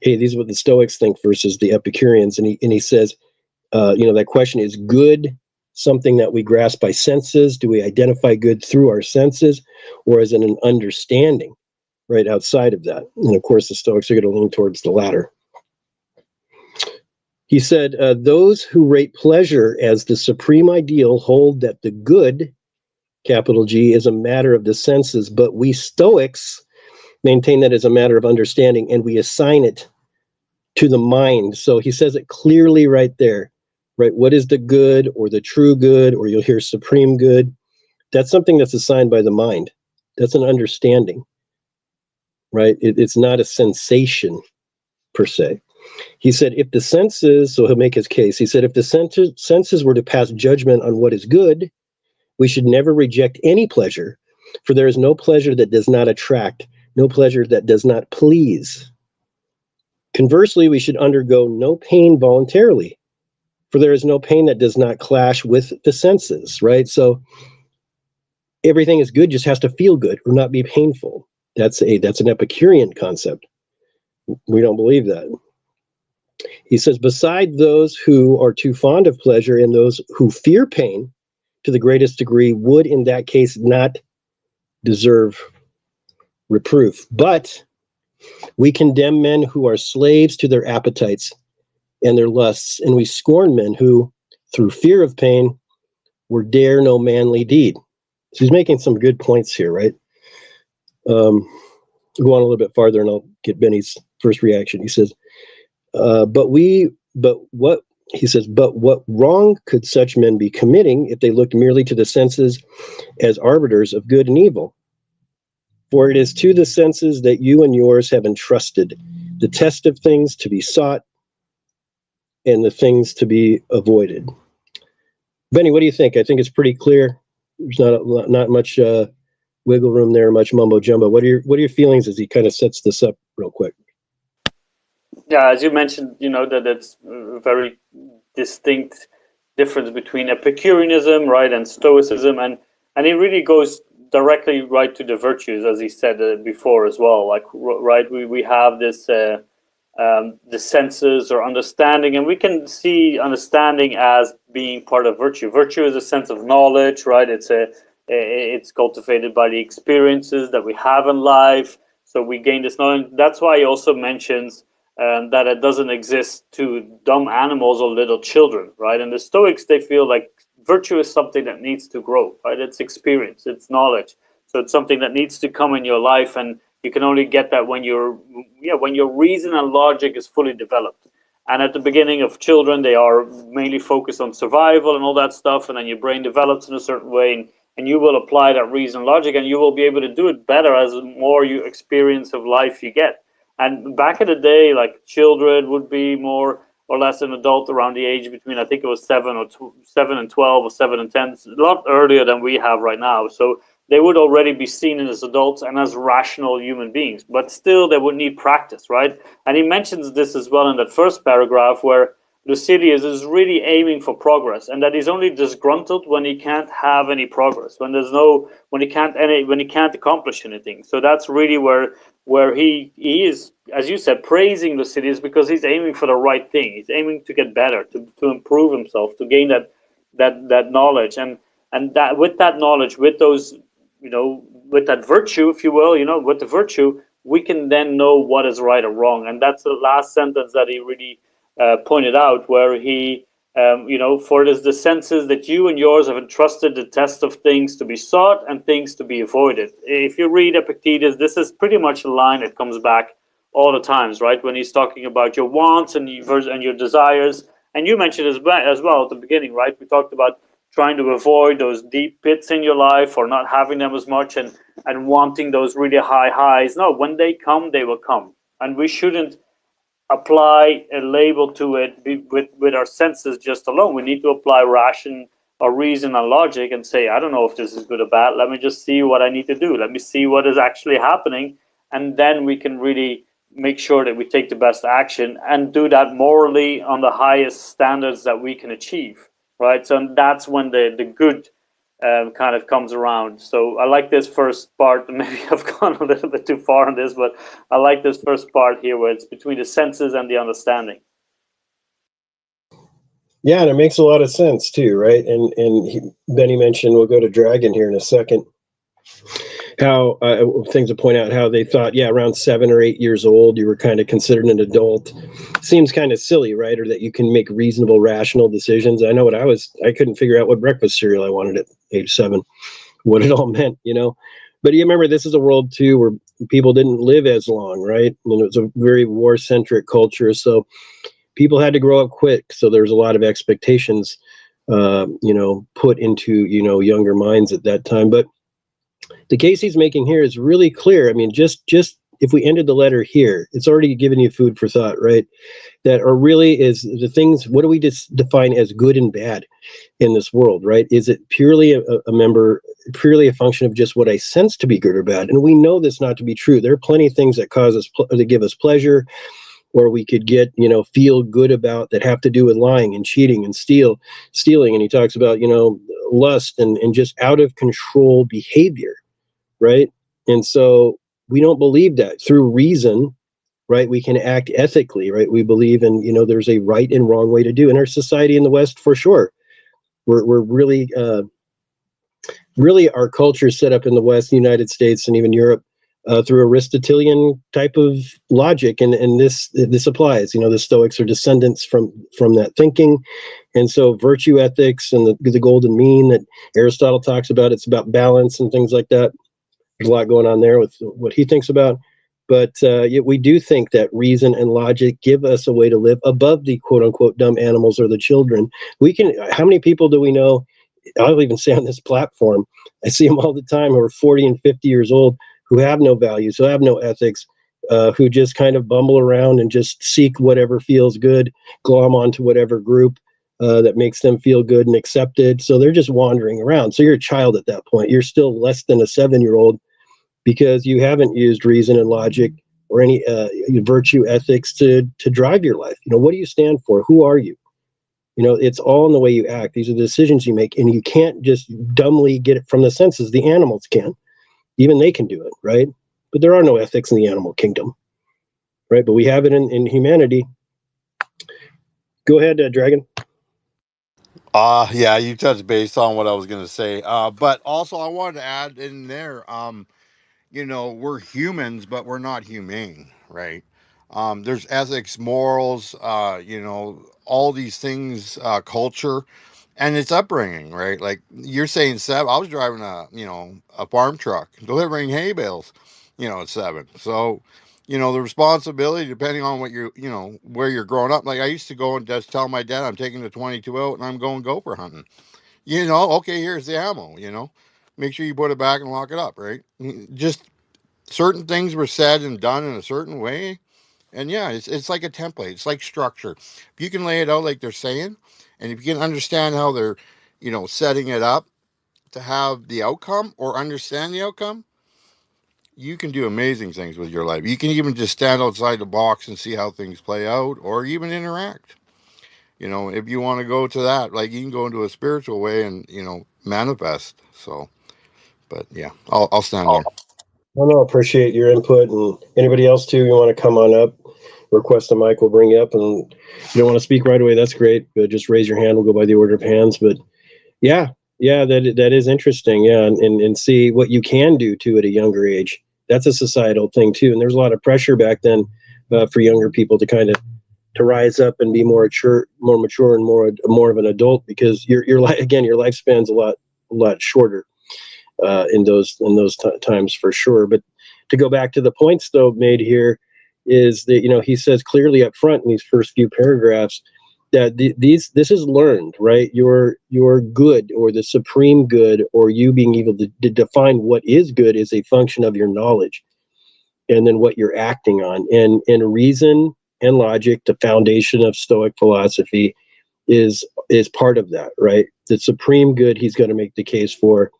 hey, these are what the Stoics think versus the Epicureans. And he says, that question, is good something that we grasp by senses? Do we identify good through our senses, or is it an understanding right outside of that? And of course, the Stoics are going to lean towards the latter. He said, those who rate pleasure as the supreme ideal hold that the good, capital G, is a matter of the senses, but we Stoics maintain that as a matter of understanding, and we assign it to the mind. So he says it clearly right there, right? What is the good, or the true good, or you'll hear supreme good? that's something that's assigned by the mind. That's an understanding, right? It's not a sensation per se. He said, if the senses, so he'll make his case, he said, if the senses were to pass judgment on what is good, we should never reject any pleasure, for there is no pleasure that does not attract, no pleasure that does not please. Conversely, we should undergo no pain voluntarily, for there is no pain that does not clash with the senses, right? So everything is good, just has to feel good or not be painful. That's an Epicurean concept. We don't believe that. He says, beside those who are too fond of pleasure and those who fear pain to the greatest degree would in that case not deserve reproof. But we condemn men who are slaves to their appetites and their lusts, and we scorn men who, through fear of pain, would dare no manly deed. So he's making some good points here, right? Go on a little bit farther and I'll get Benny's first reaction. He says, but what wrong could such men be committing if they looked merely to the senses as arbiters of good and evil? For it is to the senses that you and yours have entrusted the test of things to be sought and the things to be avoided. Benny, what do you think? I think it's pretty clear. There's not much wiggle room there, much mumbo jumbo. What are your feelings as he kind of sets this up real quick? Yeah, as you mentioned, that it's a very distinct difference between Epicureanism, right, and Stoicism, and it really goes directly right to the virtues, as he said before as well. Like, right, we have this the senses or understanding, and we can see understanding as being part of virtue. Virtue is a sense of knowledge, right? It's cultivated by the experiences that we have in life. So we gain this knowledge. That's why he also mentions that it doesn't exist to dumb animals or little children, right? And the Stoics, they feel like virtue is something that needs to grow, right? It's experience, it's knowledge. So it's something that needs to come in your life, and you can only get that when your reason and logic is fully developed. And at the beginning of children, they are mainly focused on survival and all that stuff, and then your brain develops in a certain way, and you will apply that reason and logic, and you will be able to do it better as the more you experience of life you get. And back in the day, like, children would be more or less an adult around the age between, I think it was 7 and 12 or 7 and 10, a lot earlier than we have right now. So they would already be seen as adults and as rational human beings, but still they would need practice, right? And he mentions this as well in that first paragraph, where Lucilius is really aiming for progress, and that he's only disgruntled when he can't have any progress, when he can't accomplish anything. So that's really where he is, as you said, praising Lucilius, because he's aiming for the right thing. He's aiming to get better, to improve himself, to gain that knowledge, and that with that knowledge, with those, with that virtue, if you will, with the virtue, we can then know what is right or wrong. And that's the last sentence that he really pointed out, where he, for it is the senses that you and yours have entrusted the test of things to be sought and things to be avoided. If you read Epictetus, this is pretty much a line that comes back all the times, right? When he's talking about your wants and your desires. And you mentioned as well at the beginning, right? We talked about trying to avoid those deep pits in your life, or not having them as much, and wanting those really high highs. No, when they come, they will come. And we shouldn't apply a label to it with our senses just alone. We need to apply ration or reason and logic and say, I don't know if this is good or bad. Let me just see what I need to do. Let me see what is actually happening. And then we can really make sure that we take the best action and do that morally on the highest standards that we can achieve, right? So that's when the good kind of comes around. So I like this first part. Maybe I've gone a little bit too far on this, but I like this first part here, where it's between the senses and the understanding. Yeah, and it makes a lot of sense too, right? And Benny mentioned, we'll go to Dragon here in a second, how things to point out how they thought, around 7 or 8 years old, you were kind of considered an adult. Seems kind of silly, right? Or that you can make reasonable, rational decisions. I know I couldn't figure out what breakfast cereal I wanted at age 7, what it all meant, But you remember, this is a world too where people didn't live as long, right? And it was a very war-centric culture, so people had to grow up quick. So there's a lot of expectations put into, younger minds at that time. But the case he's making here is really clear. I mean, just if we ended the letter here, it's already given you food for thought, right? That are really is the things, what do we define as good and bad in this world, right? Is it purely purely a function of just what I sense to be good or bad? And we know this not to be true. There are plenty of things that cause us to give us pleasure, or we could get, feel good about, that have to do with lying and cheating and stealing. And he talks about, lust and just out of control behavior, right? And so we don't believe that through reason, right? We can act ethically, right? We believe in, there's a right and wrong way to do in our society in the West, for sure. We're really, really our culture is set up in the West, the United States, and even Europe through Aristotelian type of logic, and this applies. The Stoics are descendants from that thinking, and so virtue ethics and the golden mean that Aristotle talks about, it's about balance and things like that. There's a lot going on there with what he thinks about, but yet we do think that reason and logic give us a way to live above the quote unquote dumb animals or the children. How many people do we know? I'll even say on this platform, I see them all the time who are 40 and 50 years old, who have no values, who have no ethics, who just kind of bumble around and just seek whatever feels good, glom onto whatever group that makes them feel good and accepted. So they're just wandering around. So you're a child at that point. You're still less than a 7-year-old because you haven't used reason and logic or any virtue ethics to drive your life. What do you stand for? Who are you? It's all in the way you act. These are the decisions you make, and you can't just dumbly get it from the senses. The animals can. Even they can do it, right? But there are no ethics in the animal kingdom, right? But we have it in humanity. Go ahead, Dragon. Yeah, you touched base on what I was going to say. But also I wanted to add in there, we're humans, but we're not humane, right? There's ethics, morals, all these things, culture, and it's upbringing, right? Like you're saying, Seb, I was driving a farm truck delivering hay bales, at 7. So, the responsibility, depending on what where you're growing up. Like I used to go and just tell my dad I'm taking the 22 out and I'm going gopher hunting. Okay, here's the ammo, make sure you put it back and lock it up, right? Just certain things were said and done in a certain way. And yeah, it's like a template. It's like structure. If you can lay it out like they're saying, and if you can understand how they're, setting it up to have the outcome or understand the outcome, you can do amazing things with your life. You can even just stand outside the box and see how things play out or even interact. If you want to go to that, like you can go into a spiritual way and, manifest. So, but yeah, I'll stand there. I appreciate your input, and anybody else too, you want to come on up, request a mic, we'll bring you up, and if you don't want to speak right away, that's great, but just raise your hand, we'll go by the order of hands. But yeah, that is interesting. Yeah, and see what you can do too at a younger age. That's a societal thing too, and there's a lot of pressure back then for younger people to kind of to rise up and be more mature and more of an adult, because your lifespan's a lot shorter in those times for sure. But to go back to the points though made here is that he says clearly up front in these first few paragraphs that this is learned, right? Your good, or the supreme good, or you being able to define what is good, is a function of your knowledge, and then what you're acting on, and reason and logic, the foundation of Stoic philosophy, is part of that, right? The supreme good he's going to make the case for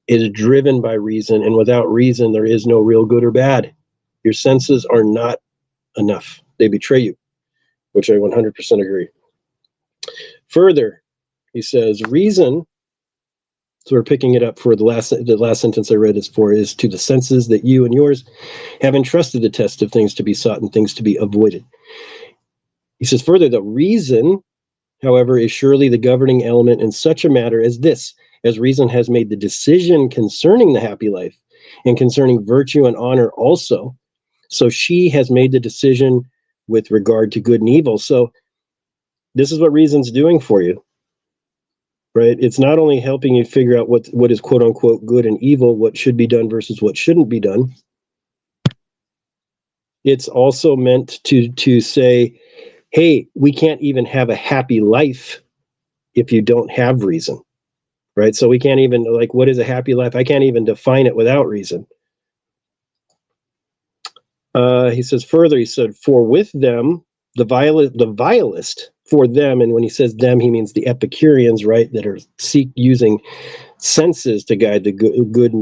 is driven by reason, and without reason there is no real good or bad. Your senses are not enough. They betray you, which I 100% agree. Further, he says reason, so we're picking it up for the last sentence I read is to the senses that you and yours have entrusted the test of things to be sought and things to be avoided. He says further that reason, however, is surely the governing element in such a matter as this, as reason has made the decision concerning the happy life and concerning virtue and honor also. So she has made the decision with regard to good and evil. So this is what reason's doing for you, right? It's not only helping you figure out what is quote unquote good and evil, what should be done versus what shouldn't be done. It's also meant to say, hey, we can't even have a happy life if you don't have reason, right? So we can't even, like, what is a happy life? I can't even define it without reason. He says further, he said, for with them, the vilest for them, and when he says them, he means the Epicureans, right, that are using senses to guide the good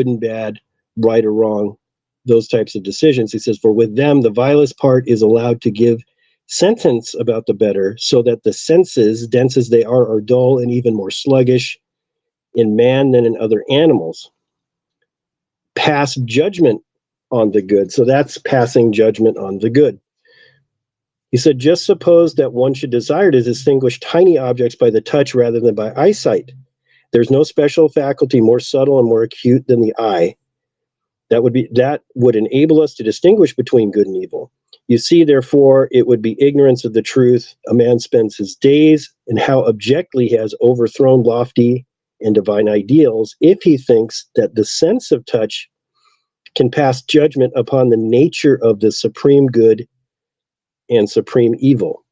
and bad, right or wrong, those types of decisions. He says, for with them, the vilest part is allowed to give sentence about the better, so that the senses, dense as they are dull and even more sluggish in man than in other animals. Pass judgment on the good. So that's passing judgment on the good. He said, just suppose that one should desire to distinguish tiny objects by the touch rather than by eyesight. There's no special faculty more subtle and more acute than the eye. That would enable us to distinguish between good and evil. You see, therefore, it would be ignorance of the truth a man spends his days, and how abjectly he has overthrown lofty and divine ideals if he thinks that the sense of touch can pass judgment upon the nature of the supreme good and supreme evil.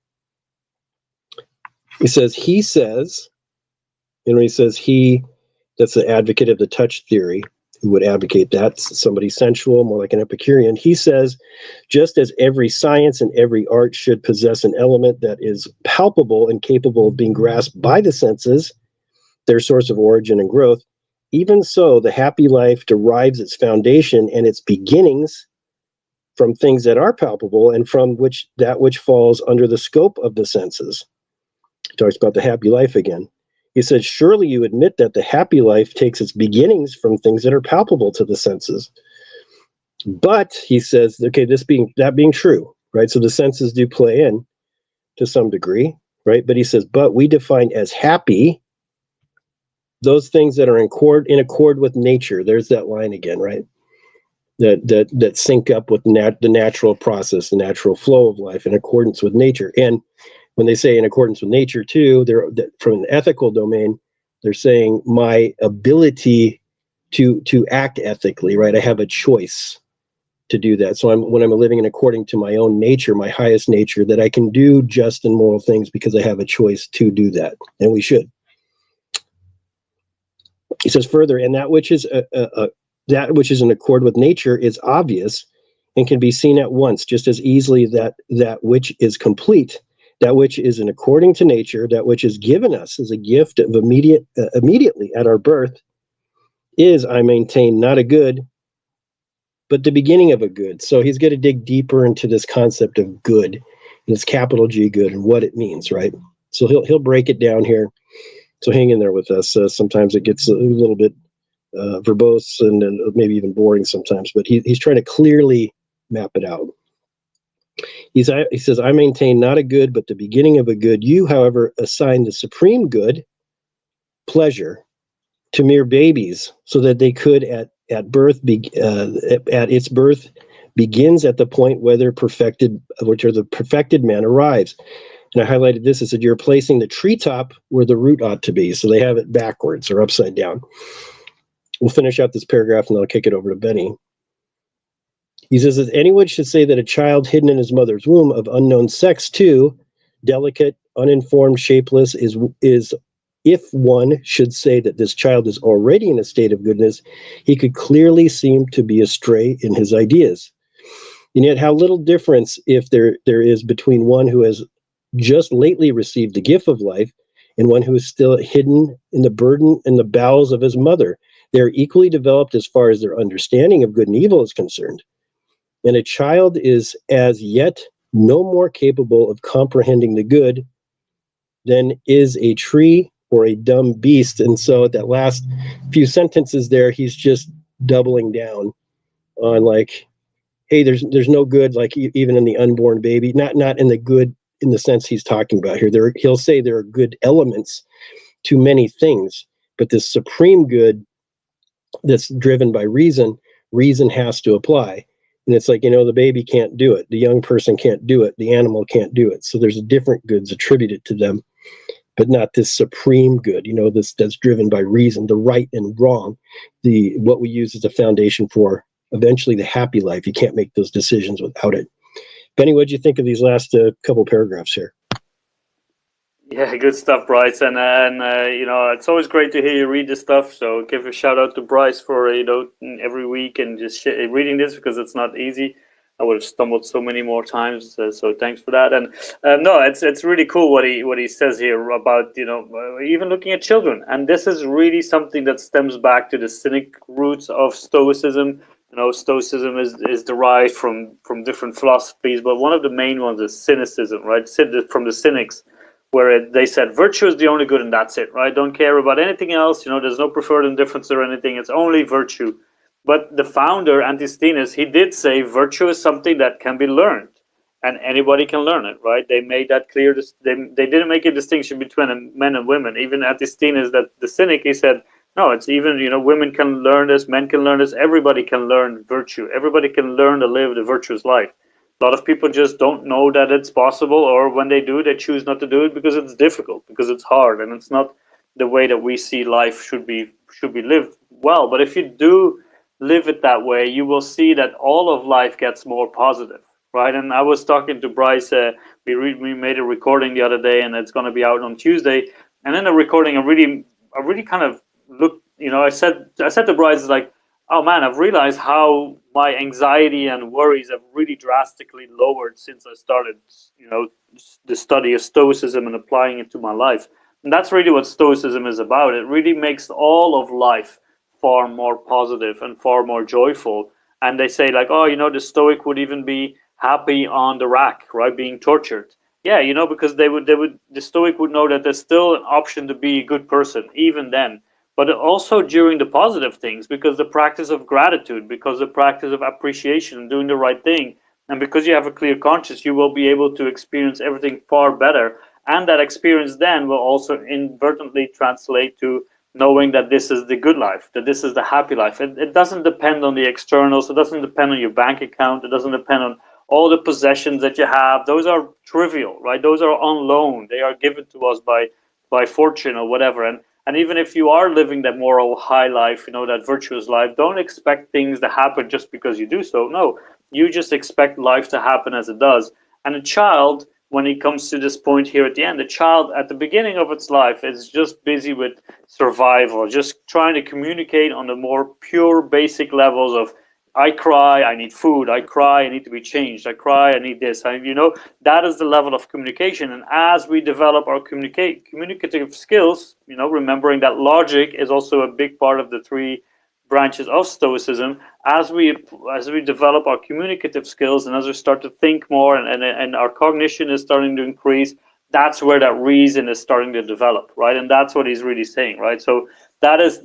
He says, and when he says he, that's the advocate of the touch theory, who would advocate that, somebody sensual, more like an Epicurean. He says, just as every science and every art should possess an element that is palpable and capable of being grasped by the senses, their source of origin and growth, even so, the happy life derives its foundation and its beginnings from things that are palpable and from which falls under the scope of the senses. He talks about the happy life again. He says, surely you admit that the happy life takes its beginnings from things that are palpable to the senses. But he says, okay, that being true, right? So the senses do play in to some degree, right? But he says, but we define as happy those things that are in accord with nature. There's that line again, right? That sync up with the natural process, the natural flow of life in accordance with nature. And when they say in accordance with nature too, they're from an ethical domain, they're saying my ability to act ethically, right? I have a choice to do that. So when I'm living in according to my own nature, my highest nature, that I can do just and moral things because I have a choice to do that. And we should. He says further, and that which is in accord with nature is obvious and can be seen at once, just as easily that which is complete, that which is in according to nature, that which is given us as a gift of immediately at our birth, is, I maintain, not a good, but the beginning of a good. So he's going to dig deeper into this concept of good, and it's capital G good, and what it means, right? So he'll break it down here. So hang in there with us. Sometimes it gets a little bit verbose and maybe even boring sometimes, but he's trying to clearly map it out. He says, I maintain not a good, but the beginning of a good. You, however, assign the supreme good, pleasure, to mere babies, so that they could at its birth begins at the point where the perfected man arrives. And I highlighted this. I said, you're placing the treetop where the root ought to be. So they have it backwards or upside down. We'll finish out this paragraph and then I'll kick it over to Benny. He says, if anyone should say that a child hidden in his mother's womb of unknown sex too, delicate, uninformed, shapeless, is if one should say that this child is already in a state of goodness, he could clearly seem to be astray in his ideas. And yet how little difference if there is between one who has just lately received the gift of life and one who is still hidden in the burden in the bowels of his mother. They are equally developed as far as their understanding of good and evil is concerned. And a child is as yet no more capable of comprehending the good than is a tree or a dumb beast. And so at that last few sentences there, he's just doubling down on like, hey, there's no good, like even in the unborn baby, not in the good in the sense he's talking about here. He'll say there are good elements to many things, but this supreme good that's driven by reason has to apply. And it's like, the baby can't do it. The young person can't do it. The animal can't do it. So there's different goods attributed to them, but not this supreme good, that's driven by reason, the right and wrong, what we use as a foundation for eventually the happy life. You can't make those decisions without it. Benny, what did you think of these last couple paragraphs here? Yeah, good stuff, Bryce. And you know, it's always great to hear you read this stuff. So give a shout out to Bryce for every week and just reading this, because it's not easy. I would have stumbled so many more times. So thanks for that. And no, it's really cool what he says here about even looking at children. And this is really something that stems back to the cynic roots of Stoicism. You know, Stoicism is derived from different philosophies, but one of the main ones is cynicism, right? From the cynics, where they said virtue is the only good and that's it, right? Don't care about anything else. You know, there's no preferred indifference or anything. It's only virtue. But the founder, Antisthenes, he did say virtue is something that can be learned, and anybody can learn it, right? They made that clear. They didn't make a distinction between men and women. Even Antisthenes, that the cynic, he said, no, it's even, women can learn this, men can learn this, everybody can learn virtue. Everybody can learn to live the virtuous life. A lot of people just don't know that it's possible, or when they do, they choose not to do it because it's difficult, because it's hard, and it's not the way that we see life should be lived well. But if you do live it that way, you will see that all of life gets more positive, right? And I was talking to Bryce. We made a recording the other day, and it's going to be out on Tuesday. And in the recording, I really kind of looked. I said to Bryce, like, oh man, I've realized how my anxiety and worries have really drastically lowered since I started, the study of Stoicism and applying it to my life. And that's really what Stoicism is about. It really makes all of life far more positive and far more joyful. And they say, like, oh, the Stoic would even be happy on the rack, right, being tortured. Yeah, because the Stoic would know that there's still an option to be a good person even then. But also during the positive things, because the practice of gratitude, because the practice of appreciation and doing the right thing, and because you have a clear conscience, you will be able to experience everything far better. And that experience then will also inadvertently translate to knowing that this is the good life, that this is the happy life. It doesn't depend on the externals. It doesn't depend on your bank account. It doesn't depend on all the possessions that you have. Those are trivial, right? Those are on loan. They are given to us by fortune or whatever. And even if you are living that moral high life, that virtuous life, don't expect things to happen just because you do so. No, you just expect life to happen as it does. And a child, when it comes to this point here at the end, the child at the beginning of its life is just busy with survival, just trying to communicate on the more pure, basic levels of, I cry, I need food. I cry, I need to be changed. I cry, I need this. That is the level of communication. And as we develop our communicative skills, remembering that logic is also a big part of the three branches of Stoicism. As we develop our communicative skills, and as we start to think more, and our cognition is starting to increase, that's where that reason is starting to develop, right? And that's what he's really saying, right? So that is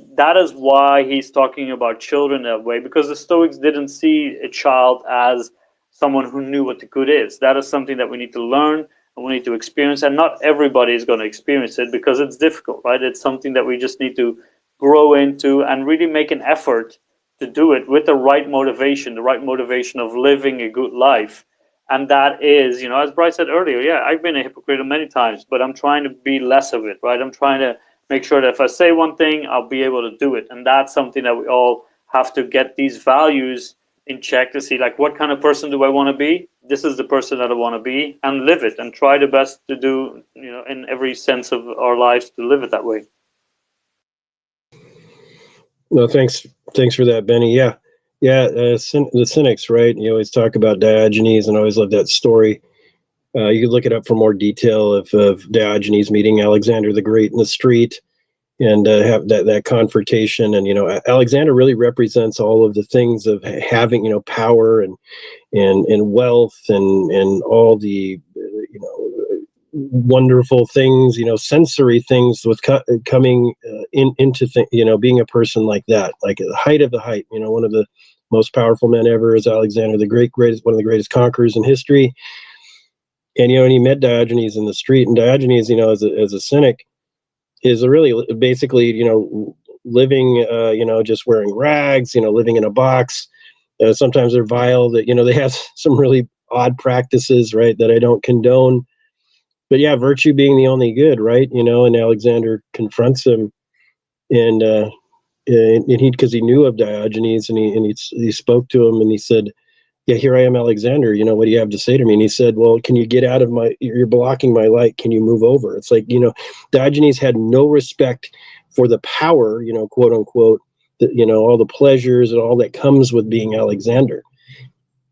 why he's talking about children that way, because the Stoics didn't see a child as someone who knew what the good is. That is something that we need to learn and we need to experience, and not everybody is going to experience it because it's difficult, right? It's something that we just need to grow into and really make an effort to do it with the right motivation of living a good life. And that is, as Bryce said earlier, yeah, I've been a hypocrite many times, but I'm trying to be less of it, right? I'm trying to make sure that if I say one thing, I'll be able to do it. And that's something that we all have to get these values in check to see, like, what kind of person do I want to be? This is the person that I want to be, and live it and try the best to do, in every sense of our lives, to live it that way. No, thanks for that, Benny. Yeah. The cynics, right? You always talk about Diogenes, and I always love that story. You could look it up for more detail of Diogenes meeting Alexander the Great in the street, and have that confrontation. And Alexander really represents all of the things of having power and wealth and all the wonderful things, sensory things with coming into being a person like that, like the height of the height. One of the most powerful men ever is Alexander the Great, one of the greatest conquerors in history. And and he met Diogenes in the street, and Diogenes, as a cynic, is really basically living, just wearing rags, living in a box. Sometimes they're vile. That they have some really odd practices, right, that I don't condone. But yeah, virtue being the only good, right? And Alexander confronts him, and he, because he knew of Diogenes, and he spoke to him, and he said, yeah, here I am, Alexander, you know, what do you have to say to me? And he said, well, can you get out of you're blocking my light. Can you move over? It's like, you know, Diogenes had no respect for the power, you know, quote unquote, you know, all the pleasures and all that comes with being Alexander.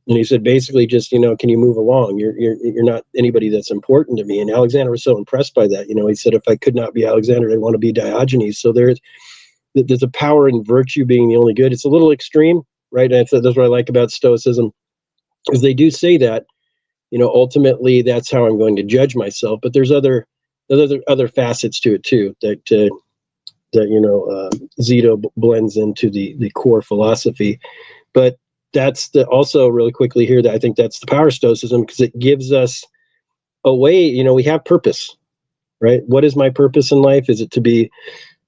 And he said, basically, just, you know, can you move along? You're not anybody that's important to me. And Alexander was so impressed by that. You know, he said, if I could not be Alexander, I'd want to be Diogenes. So there's a power in virtue being the only good. It's a little extreme, right? And that's what I like about Stoicism, is they do say that, you know, ultimately that's how I'm going to judge myself. But there's other facets to it too that you know, Zito blends into the core philosophy. But that's also really quickly here that I think that's the power of Stoicism, because it gives us a way, you know, we have purpose, right? What is my purpose in life? Is it to be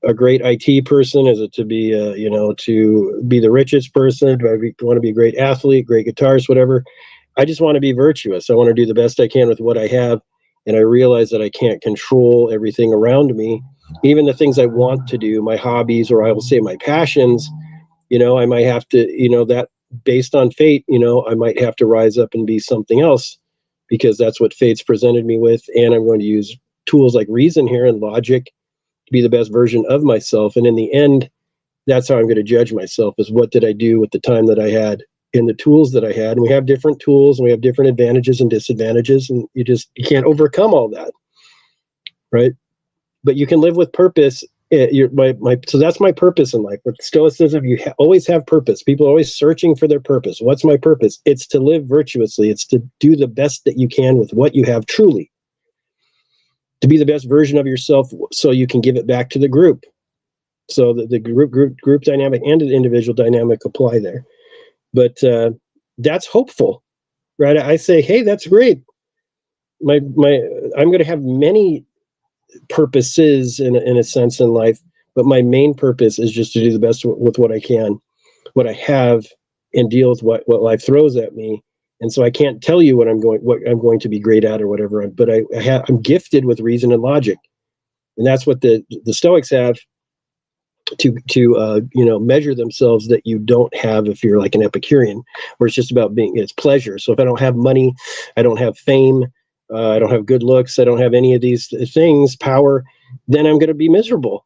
a great IT person? Is it to be, you know, to be the richest person? Do I want to be a great athlete, great guitarist, whatever? I just want to be virtuous. I want to do the best I can with what I have. And I realize that I can't control everything around me, even the things I want to do, my hobbies, or I will say my passions. You know, I might have to, you know, that based on fate, you know, I might have to rise up and be something else, because that's what fate's presented me with. And I'm going to use tools like reason here and logic to be the best version of myself. And in the end, that's how I'm going to judge myself, is what did I do with the time that I had and the tools that I had. And we have different tools and we have different advantages and disadvantages, and you can't overcome all that, right? But you can live with purpose. So that's my purpose in life. With Stoicism, you always have purpose. People are always searching for their purpose. What's my purpose? It's to live virtuously. It's to do the best that you can with what you have, truly. To be the best version of yourself so you can give it back to the group. So the group dynamic and the individual dynamic apply there. But that's hopeful, right? I say, hey, that's great. I'm going to have many purposes in a sense in life, but my main purpose is just to do the best with what I can, what I have, and deal with what life throws at me. And so I can't tell you what I'm going to be great at or whatever, but I'm gifted with reason and logic, and that's what the Stoics have to you know, measure themselves, that you don't have if you're like an Epicurean, where it's just about it's pleasure. So if I don't have money, I don't have fame, I don't have good looks, I don't have any of these things, power, then I'm going to be miserable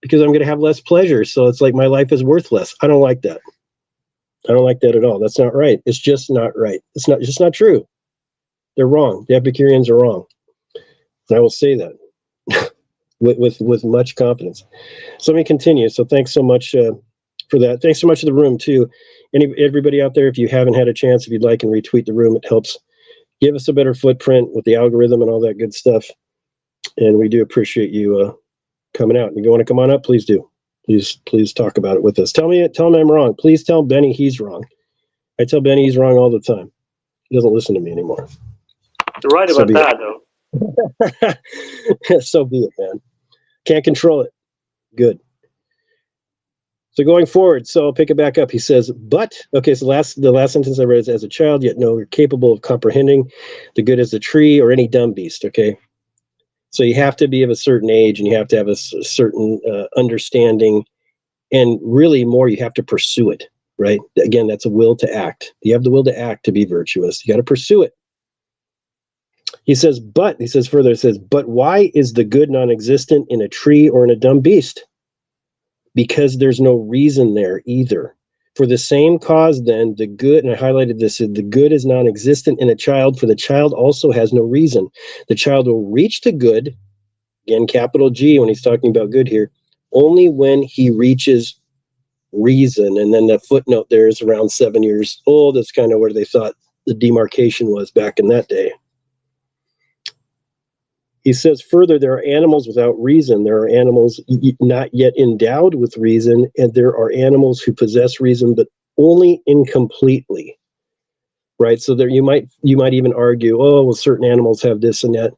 because I'm going to have less pleasure. So it's like my life is worthless. I don't like that. I don't like that at all. That's not right. It's just not right. It's just not true. They're wrong. The Epicureans are wrong. And I will say that with much confidence. So let me continue. So thanks so much for that. Thanks so much to the room too. Everybody out there, if you haven't had a chance, if you'd like, and retweet the room, it helps give us a better footprint with the algorithm and all that good stuff. And we do appreciate you coming out. If you want to come on up, please do. Please talk about it with us. Tell me I'm wrong. Please tell Benny he's wrong. I tell Benny he's wrong all the time. He doesn't listen to me anymore. You're right about that, though. So be it, man. Can't control it. Good. So going forward, so I'll pick it back up. He says, but, okay, so the last sentence I read is, as a child, yet no, you're capable of comprehending the good as a tree or any dumb beast, okay? So you have to be of a certain age, and you have to have a certain understanding, and really more, you have to pursue it, right? Again, that's a will to act. You have the will to act to be virtuous. You got to pursue it. He says, but why is the good non-existent in a tree or in a dumb beast? Because there's no reason there either. For the same cause, then, the good, and I highlighted this, the good is non-existent in a child, for the child also has no reason. The child will reach the good, again, capital G, when he's talking about good here, only when he reaches reason. And then the footnote there is around 7 years old. That's kind of where they thought the demarcation was back in that day. He says further, there are animals without reason. There are animals not yet endowed with reason, and there are animals who possess reason, but only incompletely. Right? So there you might even argue, oh, well, certain animals have this and that.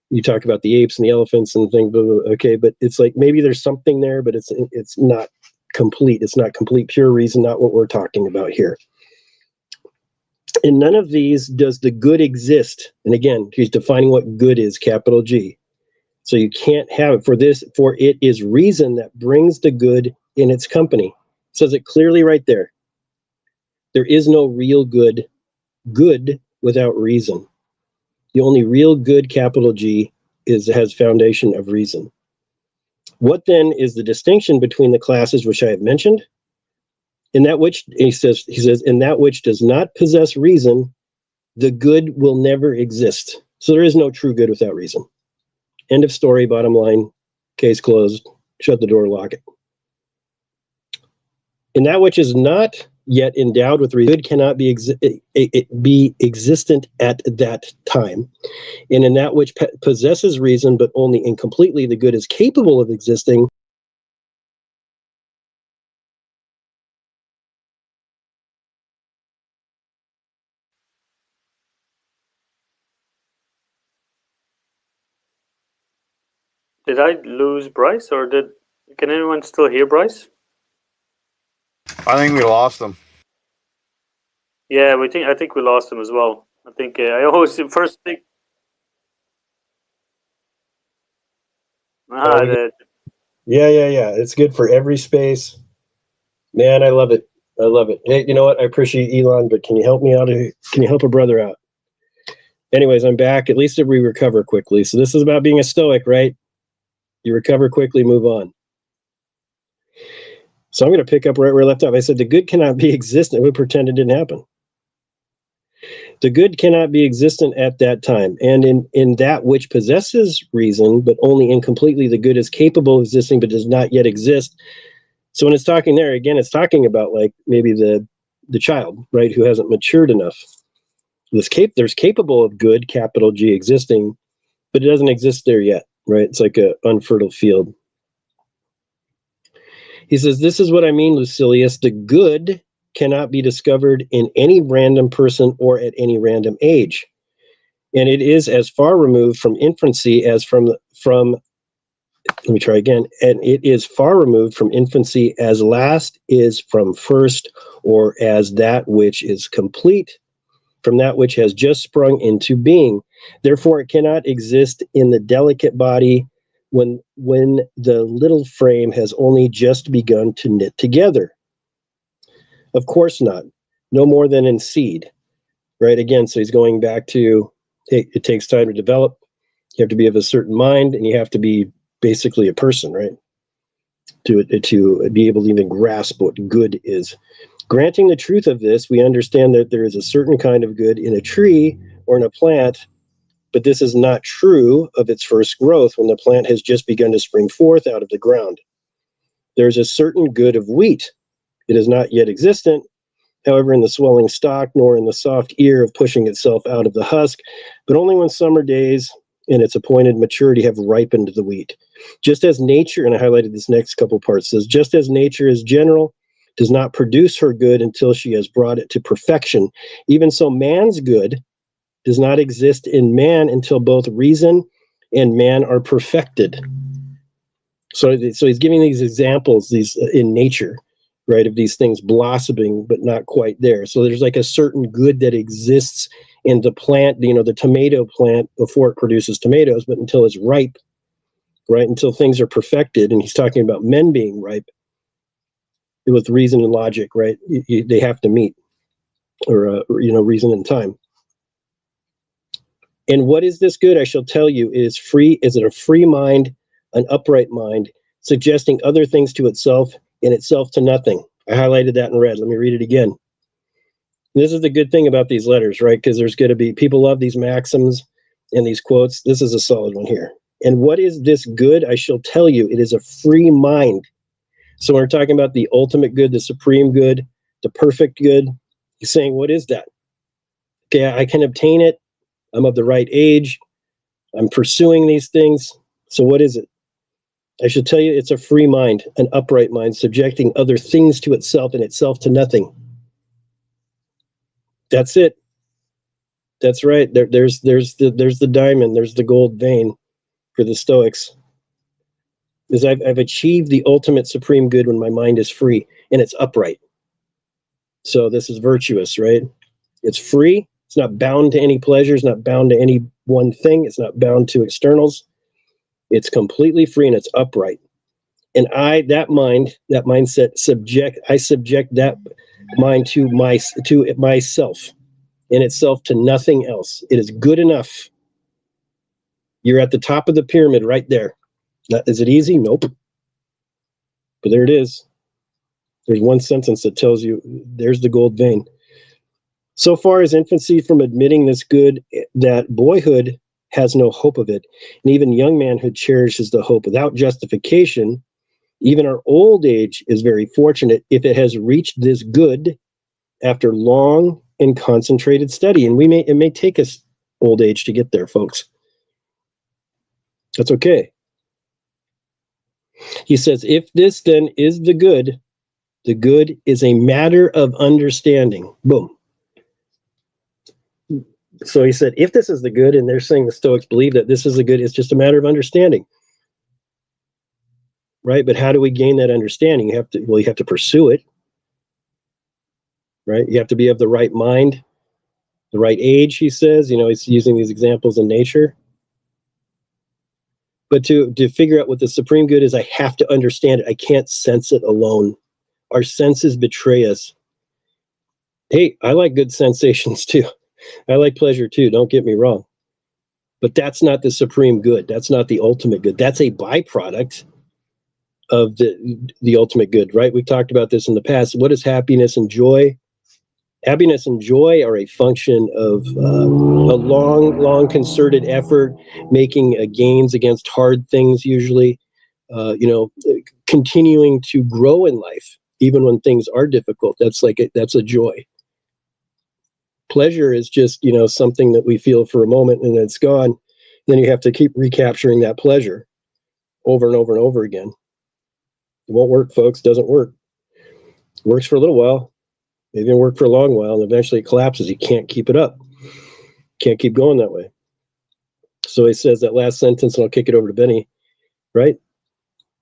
You talk about the apes and the elephants and things, okay, but it's like maybe there's something there, but it's not complete. It's not complete pure reason, not what we're talking about here. In none of these does the good exist. And again, he's defining what good is, capital G. So you can't have it. For it is reason that brings the good in its company. It says it clearly right there. There is no real good good without reason. The only real good, capital G, has foundation of reason. What then is the distinction between the classes which I have mentioned? In that which, he says, in that which does not possess reason, the good will never exist. So there is no true good without reason. End of story, bottom line, case closed, shut the door, lock it. In that which is not yet endowed with reason, good cannot be existent at that time. And in that which possesses reason, but only incompletely, the good is capable of existing. Did I lose Bryce, or can anyone still hear Bryce? I think we lost them. Yeah, I think we lost him as well. I think I always first think. Yeah. It's good for every space. Man, I love it. I love it. Hey, you know what? I appreciate Elon, but can you help me out? Can you help a brother out? Anyways, I'm back. At least we recover quickly. So this is about being a Stoic, right? You recover quickly, move on. So I'm going to pick up right where I left off. I said the good cannot be existent. We pretend it didn't happen. The good cannot be existent at that time. And in that which possesses reason, but only incompletely, the good is capable of existing, but does not yet exist. So when it's talking there, again, it's talking about like maybe the child, right, who hasn't matured enough. There's capable of good, capital G, existing, but it doesn't exist there yet, right? It's like an unfertile field. He says, this is what I mean, Lucilius. The good cannot be discovered in any random person or at any random age. And it is as far removed from infancy as from let me try again. And it is far removed from infancy as last is from first, or as that which is complete from that which has just sprung into being. Therefore, it cannot exist in the delicate body when the little frame has only just begun to knit together. Of course not. No more than in seed, right? Again, so he's going back to, hey, it takes time to develop. You have to be of a certain mind, and you have to be basically a person, right? To be able to even grasp what good is. Granting the truth of this, we understand that there is a certain kind of good in a tree or in a plant, but this is not true of its first growth when the plant has just begun to spring forth out of the ground. There is a certain good of wheat. It is not yet existent, however, in the swelling stalk, nor in the soft ear of pushing itself out of the husk, but only when summer days and its appointed maturity have ripened the wheat. Just as nature, and I highlighted this next couple parts, says, just as nature is general, does not produce her good until she has brought it to perfection, even so man's good does not exist in man until both reason and man are perfected. So he's giving these examples, these in nature, right, of these things blossoming but not quite there. So there's like a certain good that exists in the plant, the tomato plant before it produces tomatoes, but until it's ripe, right, until things are perfected. And he's talking about men being ripe with reason and logic, right? They have to meet, or reason and time. And what is this good? I shall tell you, is it a free mind, an upright mind, suggesting other things to itself and itself to nothing. I highlighted that in red. Let me read it again. This is the good thing about these letters, right? Because there's going to be, people love these maxims and these quotes. This is a solid one here. And what is this good? I shall tell you, it is a free mind. So when we're talking about the ultimate good, the supreme good, the perfect good, he's saying, what is that? Okay, I can obtain it. I'm of the right age. I'm pursuing these things. So what is it? I should tell you, it's a free mind, an upright mind, subjecting other things to itself and itself to nothing. That's it. That's right. There's the diamond. There's the gold vein for the Stoics. Is I've achieved the ultimate supreme good when my mind is free and it's upright. So this is virtuous, right? It's free. It's not bound to any pleasure. It's not bound to any one thing. It's not bound to externals. It's completely free and it's upright. And that mindset, I subject that mind to myself. in itself to nothing else. It is good enough. You're at the top of the pyramid right there. Is it easy? Nope. But there it is. There's one sentence that tells you there's the gold vein. So far as infancy from admitting this good, that boyhood has no hope of it, and even young manhood cherishes the hope without justification. Even our old age is very fortunate if it has reached this good after long and concentrated study. And it may take us old age to get there, folks. That's okay. He says, if this then is the good is a matter of understanding. Boom. So he said, if this is the good, and they're saying the Stoics believe that this is the good, it's just a matter of understanding. Right? But how do we gain that understanding? You have to pursue it. Right? You have to be of the right mind, the right age, he says. He's using these examples in nature. But to figure out what the supreme good is, I have to understand it. I can't sense it alone. Our senses betray us. Hey, I like good sensations too. I like pleasure too, don't get me wrong. But that's not the supreme good. That's not the ultimate good. That's a byproduct of the ultimate good, right? We've talked about this in the past. What is happiness and joy? Happiness and joy are a function of a long concerted effort, making gains against hard things usually, continuing to grow in life, even when things are difficult. That's a joy. Pleasure is just, something that we feel for a moment and then it's gone. Then you have to keep recapturing that pleasure over and over and over again. It won't work, folks. Doesn't work. It works for a little while. Maybe it'll work for a long while, and eventually it collapses. You can't keep it up. Can't keep going that way. So he says that last sentence, and I'll kick it over to Benny, right?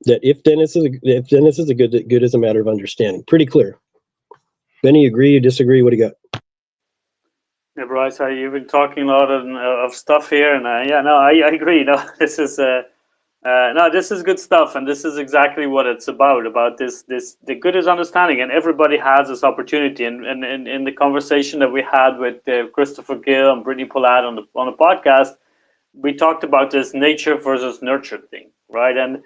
That if then this is a good, that good is a matter of understanding. Pretty clear. Benny, agree, you disagree? What do you got? Yeah, Bryce, you've been talking a lot of stuff here, and I agree. This is this is good stuff, and this is exactly what it's about. About this, the good is understanding, and everybody has this opportunity. And in the conversation that we had with Christopher Gill and Brittany Pollard on the podcast, we talked about this nature versus nurture thing, right? And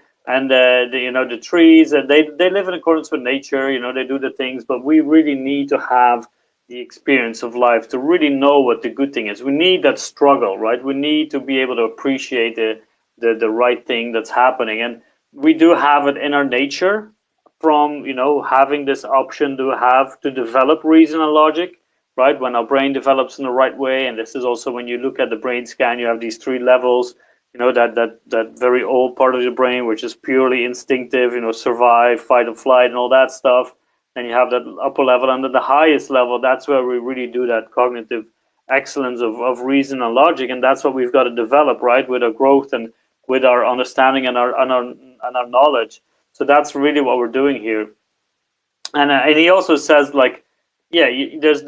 the trees, they live in accordance with nature. They do the things, but we really need to have the experience of life to really know what the good thing is. We need that struggle, right? We need to be able to appreciate the right thing that's happening, and we do have it in our nature from having this option to develop reason and logic, right? When our brain develops in the right way. And this is also when you look at the brain scan, you have these 3 levels, that very old part of your brain, which is purely instinctive, survive, fight or flight and all that stuff. And you have that upper level, and then the highest level, that's where we really do that cognitive excellence of reason and logic. And that's what we've got to develop, right, with our growth and with our understanding and our knowledge. So that's really what we're doing here. And he also says, like, there's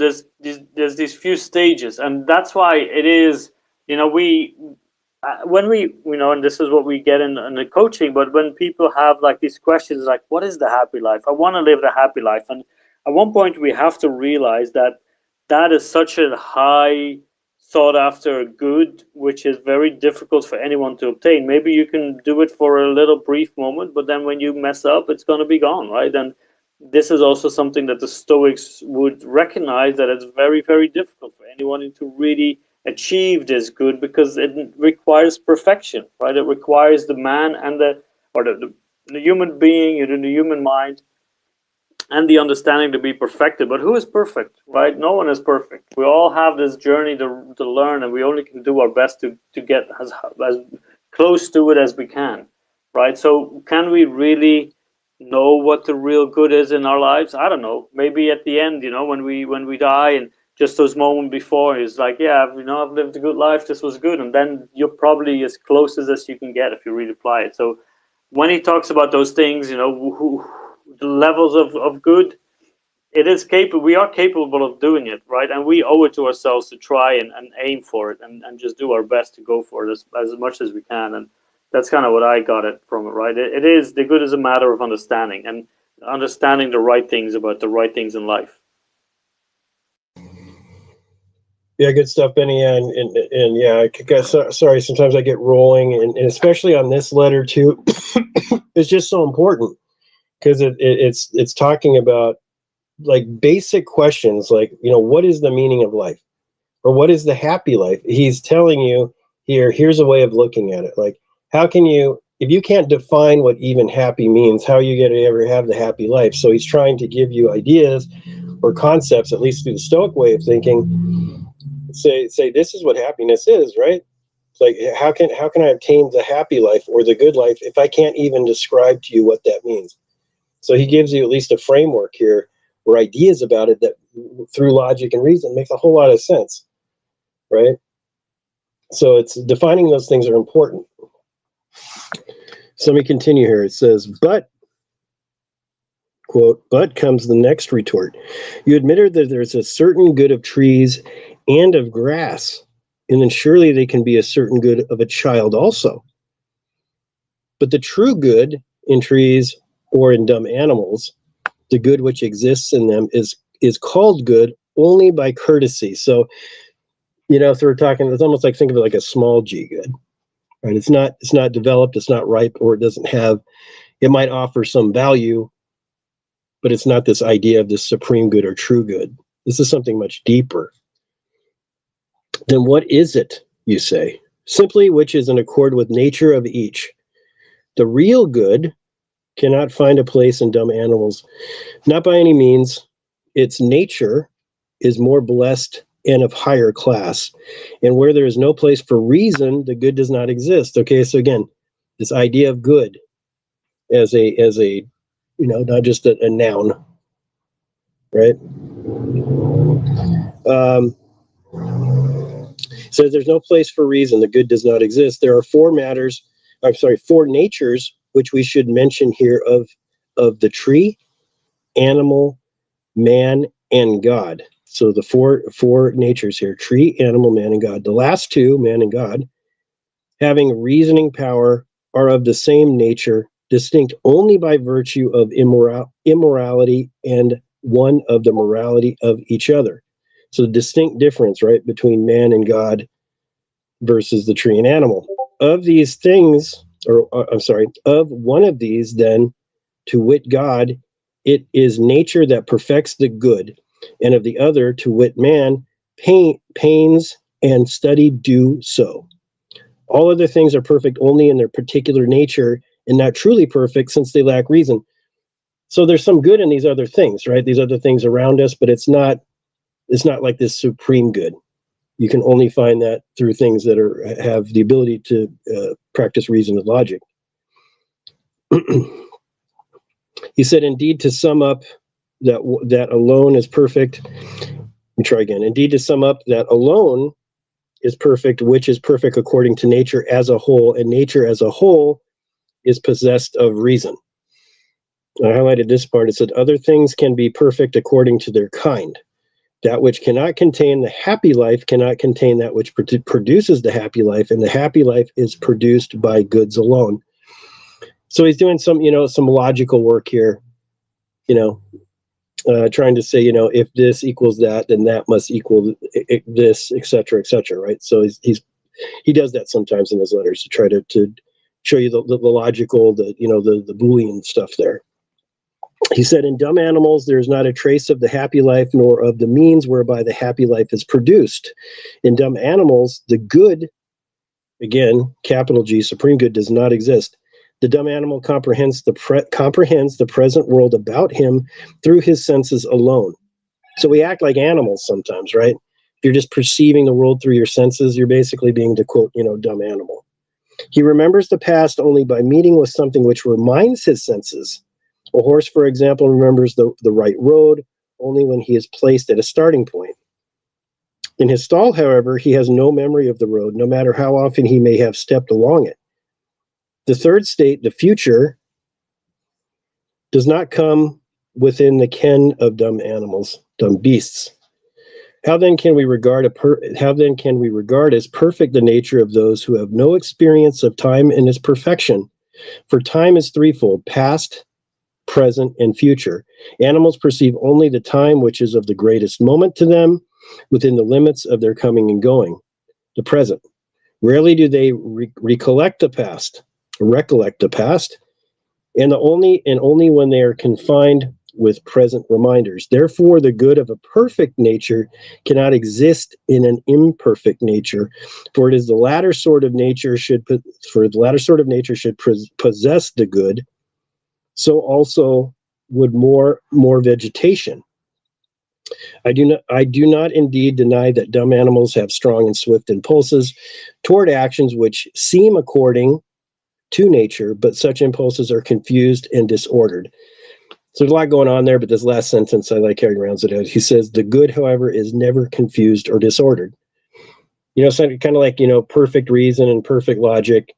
these few stages, and that's why it is, when we, and this is what we get in the coaching, but when people have like these questions, like, what is the happy life? I want to live the happy life. And at one point we have to realize that is such a high sought after good, which is very difficult for anyone to obtain. Maybe you can do it for a little brief moment, but then when you mess up, it's going to be gone, right? And this is also something that the Stoics would recognize, that it's very, very difficult for anyone to really achieve this good, because it requires perfection, right? It requires the man and the human being, the human mind, and the understanding to be perfected. But who is perfect, right? No one is perfect. We all have this journey to learn, and we only can do our best to get as close to it as we can, right? So can we really know what the real good is in our lives? I don't know. Maybe at the end, when we die, and just those moments before, is like, yeah, I've lived a good life, this was good. And then you're probably as close as you can get if you really apply it. So when he talks about those things, the levels of good, we are capable of doing it, right? And we owe it to ourselves to try and aim for it, and just do our best to go for it as much as we can. And that's kind of what I got it from it, right? It is, the good is a matter of understanding, and understanding the right things about the right things in life. Yeah, good stuff, Benny. And yeah, sorry, sometimes I get rolling, and especially on this letter too. It's just so important because it's talking about like basic questions, like, you know, what is the meaning of life, or what is the happy life? He's telling you here's a way of looking at it. Like, how can you, if you can't define what even happy means, how are you going to ever have the happy life? So he's trying to give you ideas or concepts, at least through the Stoic way of thinking. Say this is what happiness is, right? It's like, how can I obtain the happy life or the good life if I can't even describe to you what that means? So he gives you at least a framework here, or ideas about it that through logic and reason makes a whole lot of sense, right? So it's defining those things are important. So let me continue here. It says, but, quote, but comes the next retort. You admitted that there's a certain good of trees and of grass, and then surely they can be a certain good of a child also. But the true good in trees or in dumb animals, the good which exists in them is called good only by courtesy. So, you know, if we're talking, it's almost like, think of it like a small g good, right? It's not developed, it's not ripe, or it doesn't have, it might offer some value, but it's not this idea of this supreme good or true good. This is something much deeper. Then what is it, you say? Simply which is in accord with nature of each. The real good cannot find a place in dumb animals, not by any means. Its nature is more blessed and of higher class. And where there is no place for reason, the good does not exist. Okay, so again, this idea of good as a you know, not just a noun, right? Says there's no place for reason, the good does not exist. There are four natures which we should mention here of the tree, animal, man, and God. So the four natures here: tree, animal, man, and God. The last two, man and God, having reasoning power, are of the same nature, distinct only by virtue of immorality and one of the morality of each other. So the distinct difference, right, between man and God versus the tree and animal. Of these things, of one of these, then, to wit God, it is nature that perfects the good, and of the other, to wit man, pains and study do so. All other things are perfect only in their particular nature, and not truly perfect since they lack reason. So there's some good in these other things, right? These other things around us, but it's not like this supreme good. You can only find that through things that have the ability to practice reason and logic. He said, indeed, to sum up, that alone is perfect. Let me try again. Indeed, to sum up, that alone is perfect, which is perfect according to nature as a whole, and nature as a whole is possessed of reason. I highlighted this part. It said, other things can be perfect according to their kind. That which cannot contain the happy life cannot contain that which produces the happy life, and the happy life is produced by goods alone. So he's doing some logical work here, trying to say, if this equals that, then that must equal this, et cetera, right? So he does that sometimes in his letters to try to show you the logical, the Boolean stuff there. He said, in dumb animals, there is not a trace of the happy life, nor of the means whereby the happy life is produced. In dumb animals, the good, again, capital G, supreme good, does not exist. The dumb animal comprehends the present world about him through his senses alone. So we act like animals sometimes, right? If you're just perceiving the world through your senses, you're basically being, to quote, dumb animal. He remembers the past only by meeting with something which reminds his senses. A horse, for example, remembers the right road only when he is placed at a starting point. In his stall, however, he has no memory of the road, no matter how often he may have stepped along it. The third state, the future, does not come within the ken of dumb animals, dumb beasts. How then can we regard as perfect the nature of those who have no experience of time in its perfection? For time is threefold: past, present, and future. Animals perceive only the time which is of the greatest moment to them, within the limits of their coming and going, the present. Rarely do they recollect the past, and only when they are confined with present reminders. Therefore, the good of a perfect nature cannot exist in an imperfect nature, for it is the latter sort of nature should possess the good. So also would more vegetation. I do not indeed deny that dumb animals have strong and swift impulses toward actions which seem according to nature, but such impulses are confused and disordered. So there's a lot going on there, but this last sentence I like how he rounds it out. He says, the good, however, is never confused or disordered. So kind of like, perfect reason and perfect logic,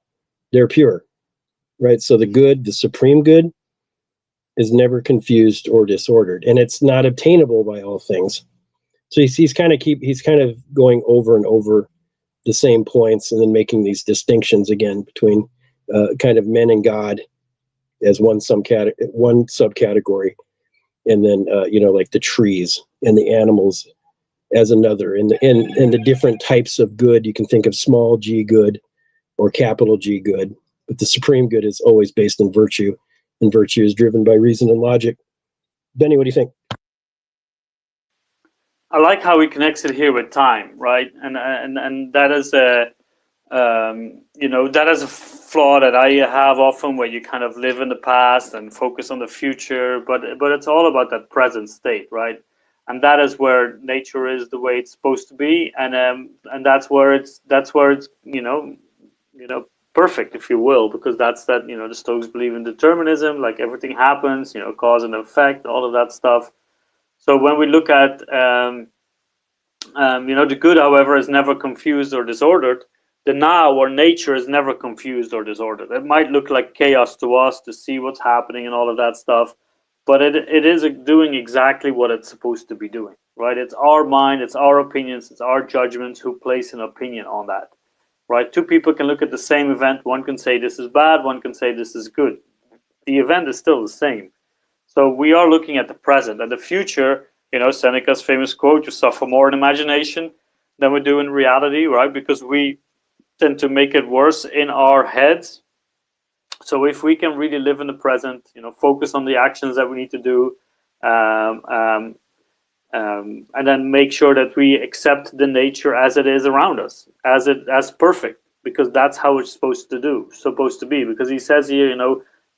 they're pure, right? So the good, the supreme good, is never confused or disordered, and it's not obtainable by all things. So he's kind of going over and over the same points, and then making these distinctions again between kind of men and God as one subcategory, and then like the trees and the animals as another, and the different types of good. You can think of small g good or capital G good, but the supreme good is always based in virtue, and virtue is driven by reason and logic. Benny, what do you think? I like how he connects it here with time, right? And that is that is a flaw that I have often, where you kind of live in the past and focus on the future, but it's all about that present state, right? And that is where nature is the way it's supposed to be, and that's where it's perfect, if you will, because that's that the Stoics believe in determinism, like everything happens, cause and effect, all of that stuff. So when we look at the good, however, is never confused or disordered. The now, or nature, is never confused or disordered. It might look like chaos to us to see what's happening and all of that stuff, but it is doing exactly what it's supposed to be doing, right? It's our mind, it's our opinions, it's our judgments who place an opinion on that, right? Two people can look at the same event. One can say this is bad, one can say this is good. The event is still the same. So we are looking at the present and the future. Seneca's famous quote, you suffer more in imagination than we do in reality, right? Because we tend to make it worse in our heads. So if we can really live in the present, focus on the actions that we need to do, and then make sure that we accept the nature as it is around us, as perfect, because that's how it's supposed to be. Because he says here,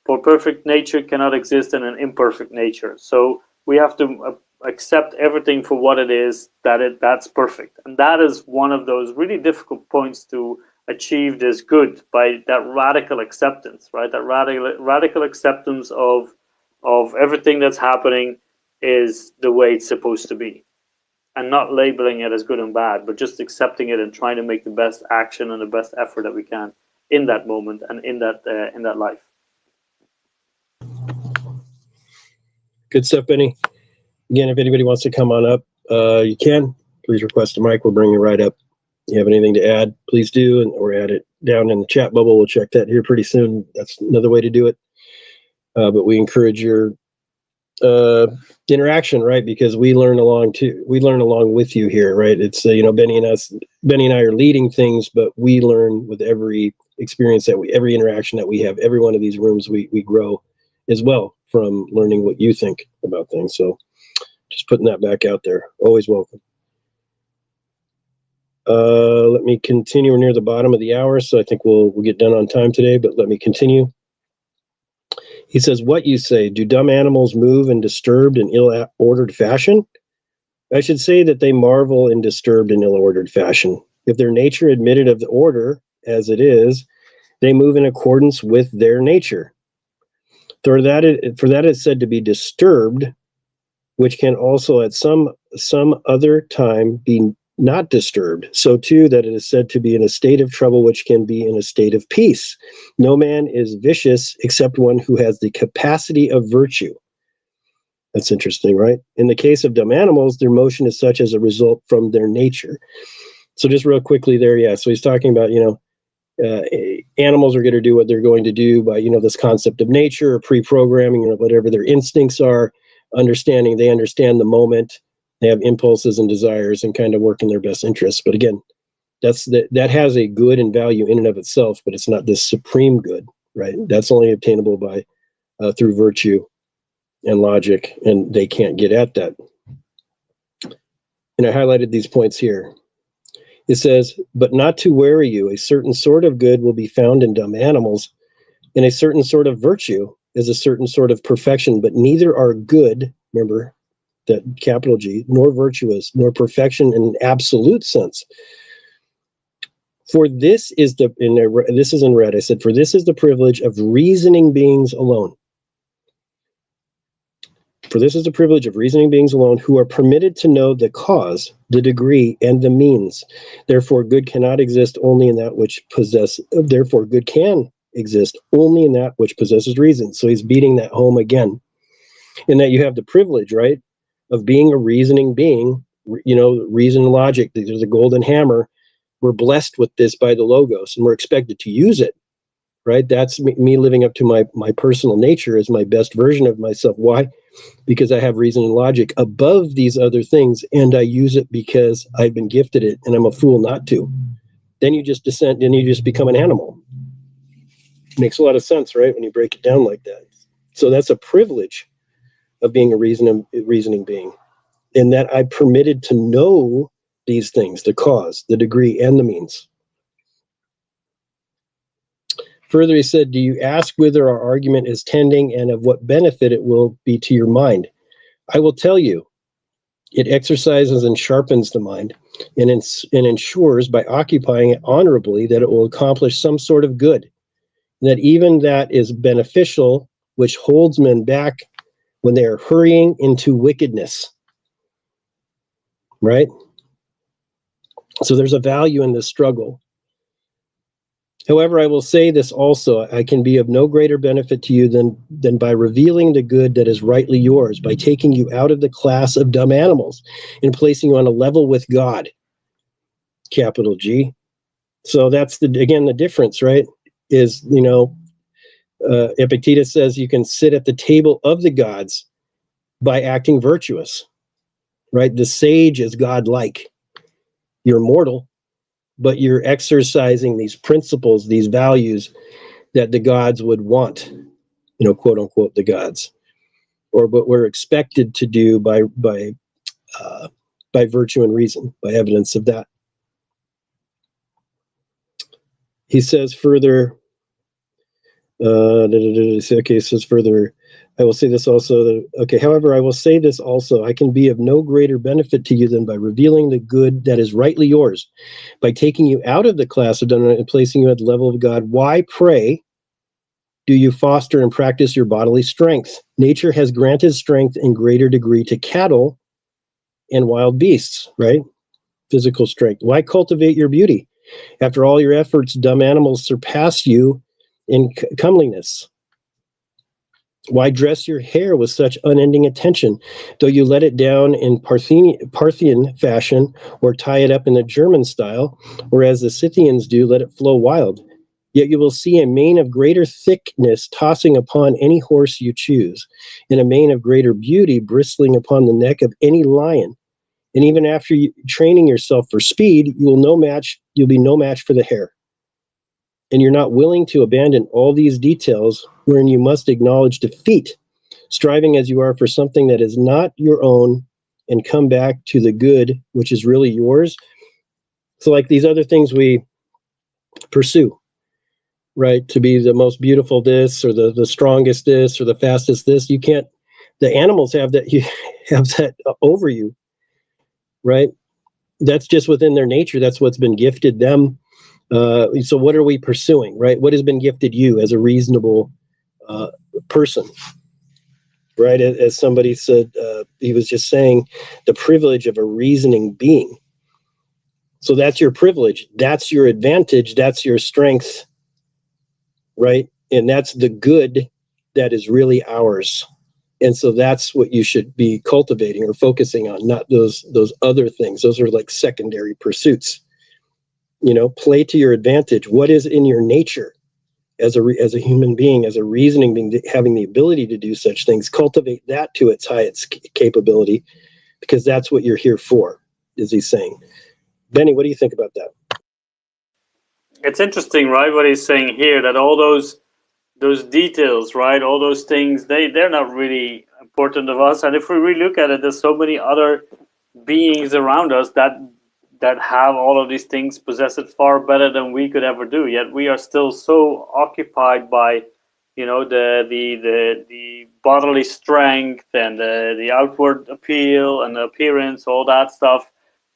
for perfect nature cannot exist in an imperfect nature. So we have to accept everything for what it is, that's perfect. And that is one of those really difficult points to achieve this good, by that radical acceptance, right? That radical acceptance of everything that's happening is the way it's supposed to be, and not labeling it as good and bad, but just accepting it and trying to make the best action and the best effort that we can in that moment and in that life. Good stuff, Benny. Again, if anybody wants to come on up, you can. Please request a mic. We'll bring you right up. If you have anything to add, please do, or add it down in the chat bubble. We'll check that here pretty soon. That's another way to do it. But we encourage your interaction, right? Because we learn along too. We learn along with you here, right? It's Benny and I are leading things, but we learn with every experience every interaction that we have. Every one of these rooms, we grow as well from learning what you think about things. So just putting that back out there. Always welcome. Let me continue. We're near the bottom of the hour, so I think we'll get done on time today, but let me continue. He says, what you say, do dumb animals move in disturbed and ill-ordered fashion? I should say that they marvel in disturbed and ill-ordered fashion. If their nature admitted of the order as it is, they move in accordance with their nature. For that is said to be disturbed, which can also at some other time be not disturbed. So too that it is said to be in a state of trouble, which can be in a state of peace. No man is vicious except one who has the capacity of virtue. That's interesting, right? In the case of dumb animals, their motion is such as a result from their nature. So just real quickly there, yeah. So he's talking about, animals are going to do what they're going to do by, this concept of nature or pre-programming, whatever their instincts are, they understand the moment. They have impulses and desires and kind of work in their best interests. But again, that has a good and value in and of itself, but it's not this supreme good, right? That's only obtainable by through virtue and logic, and they can't get at that. And I highlighted these points here. It says, but not to weary you, a certain sort of good will be found in dumb animals, and a certain sort of virtue is a certain sort of perfection, but neither are good, remember that capital G, nor virtuous, nor perfection in an absolute sense. For this is this is in red, I said, for this is the privilege of reasoning beings alone. For this is the privilege of reasoning beings alone who are permitted to know the cause, the degree, and the means. Therefore, good cannot exist only in that which therefore, good can exist only in that which possesses reason. So he's beating that home again. In that you have the privilege, right, of being a reasoning being, reason and logic. There's a golden hammer. We're blessed with this by the Logos, and we're expected to use it, right? That's me living up to my personal nature as my best version of myself. Why? Because I have reason and logic above these other things, and I use it because I've been gifted it, and I'm a fool not to. Then you just descend, and you just become an animal. Makes a lot of sense, right, when you break it down like that. So that's a privilege of being a reasoning being, in that I'm permitted to know these things, the cause, the degree, and the means. Further, he said, do you ask whither our argument is tending and of what benefit it will be to your mind? I will tell you, it exercises and sharpens the mind and ensures by occupying it honorably that it will accomplish some sort of good, and that even that is beneficial, which holds men back when they are hurrying into wickedness, right? So there's a value in this struggle. However, I will say this also, I can be of no greater benefit to you than by revealing the good that is rightly yours, by taking you out of the class of dumb animals and placing you on a level with God, capital G. So that's again the difference, right? Is, Epictetus says you can sit at the table of the gods by acting virtuous, right? The sage is godlike. You're mortal, but you're exercising these principles, these values that the gods would want, quote unquote, the gods, or what we're expected to do by virtue and reason, by evidence of that. He says further, says further, I will say this also, however, I will say this also, I can be of no greater benefit to you than by revealing the good that is rightly yours, by taking you out of the class of dumb and placing you at the level of God. Why, pray, do you foster and practice your bodily strength? Nature has granted strength in greater degree to cattle and wild beasts, right? Physical strength. Why cultivate your beauty? After all your efforts, dumb animals surpass you in comeliness. Why dress your hair with such unending attention, though you let it down in Parthian fashion, or tie it up in the German style, or as the Scythians do, let it flow wild? Yet you will see a mane of greater thickness tossing upon any horse you choose, and a mane of greater beauty bristling upon the neck of any lion. And even after training yourself for speed, you'll be no match for the hare. And you're not willing to abandon all these details wherein you must acknowledge defeat, striving as you are for something that is not your own, and come back to the good which is really yours. So like these other things we pursue, right? To be the most beautiful this, or the strongest this, or the fastest this. You can't, the animals have that, you have that over you, right? That's just within their nature. That's what's been gifted them. So what are we pursuing, right? What has been gifted you as a reasonable person, right? As somebody said, he was just saying the privilege of a reasoning being. So that's your privilege. That's your advantage. That's your strength, right? And that's the good that is really ours. And so that's what you should be cultivating or focusing on, not those other things. Those are like secondary pursuits. Play to your advantage. What is in your nature as a human being, as a reasoning being, having the ability to do such things? Cultivate that to its highest capability, because that's what you're here for, is he's saying. Benny, what do you think about that? It's interesting, right? What he's saying here, that all those details, right? All those things, they're not really important of us. And if we really look at it, there's so many other beings around us that have all of these things, possess it far better than we could ever do. Yet we are still so occupied by, you know, the bodily strength and the outward appeal and the appearance, all that stuff.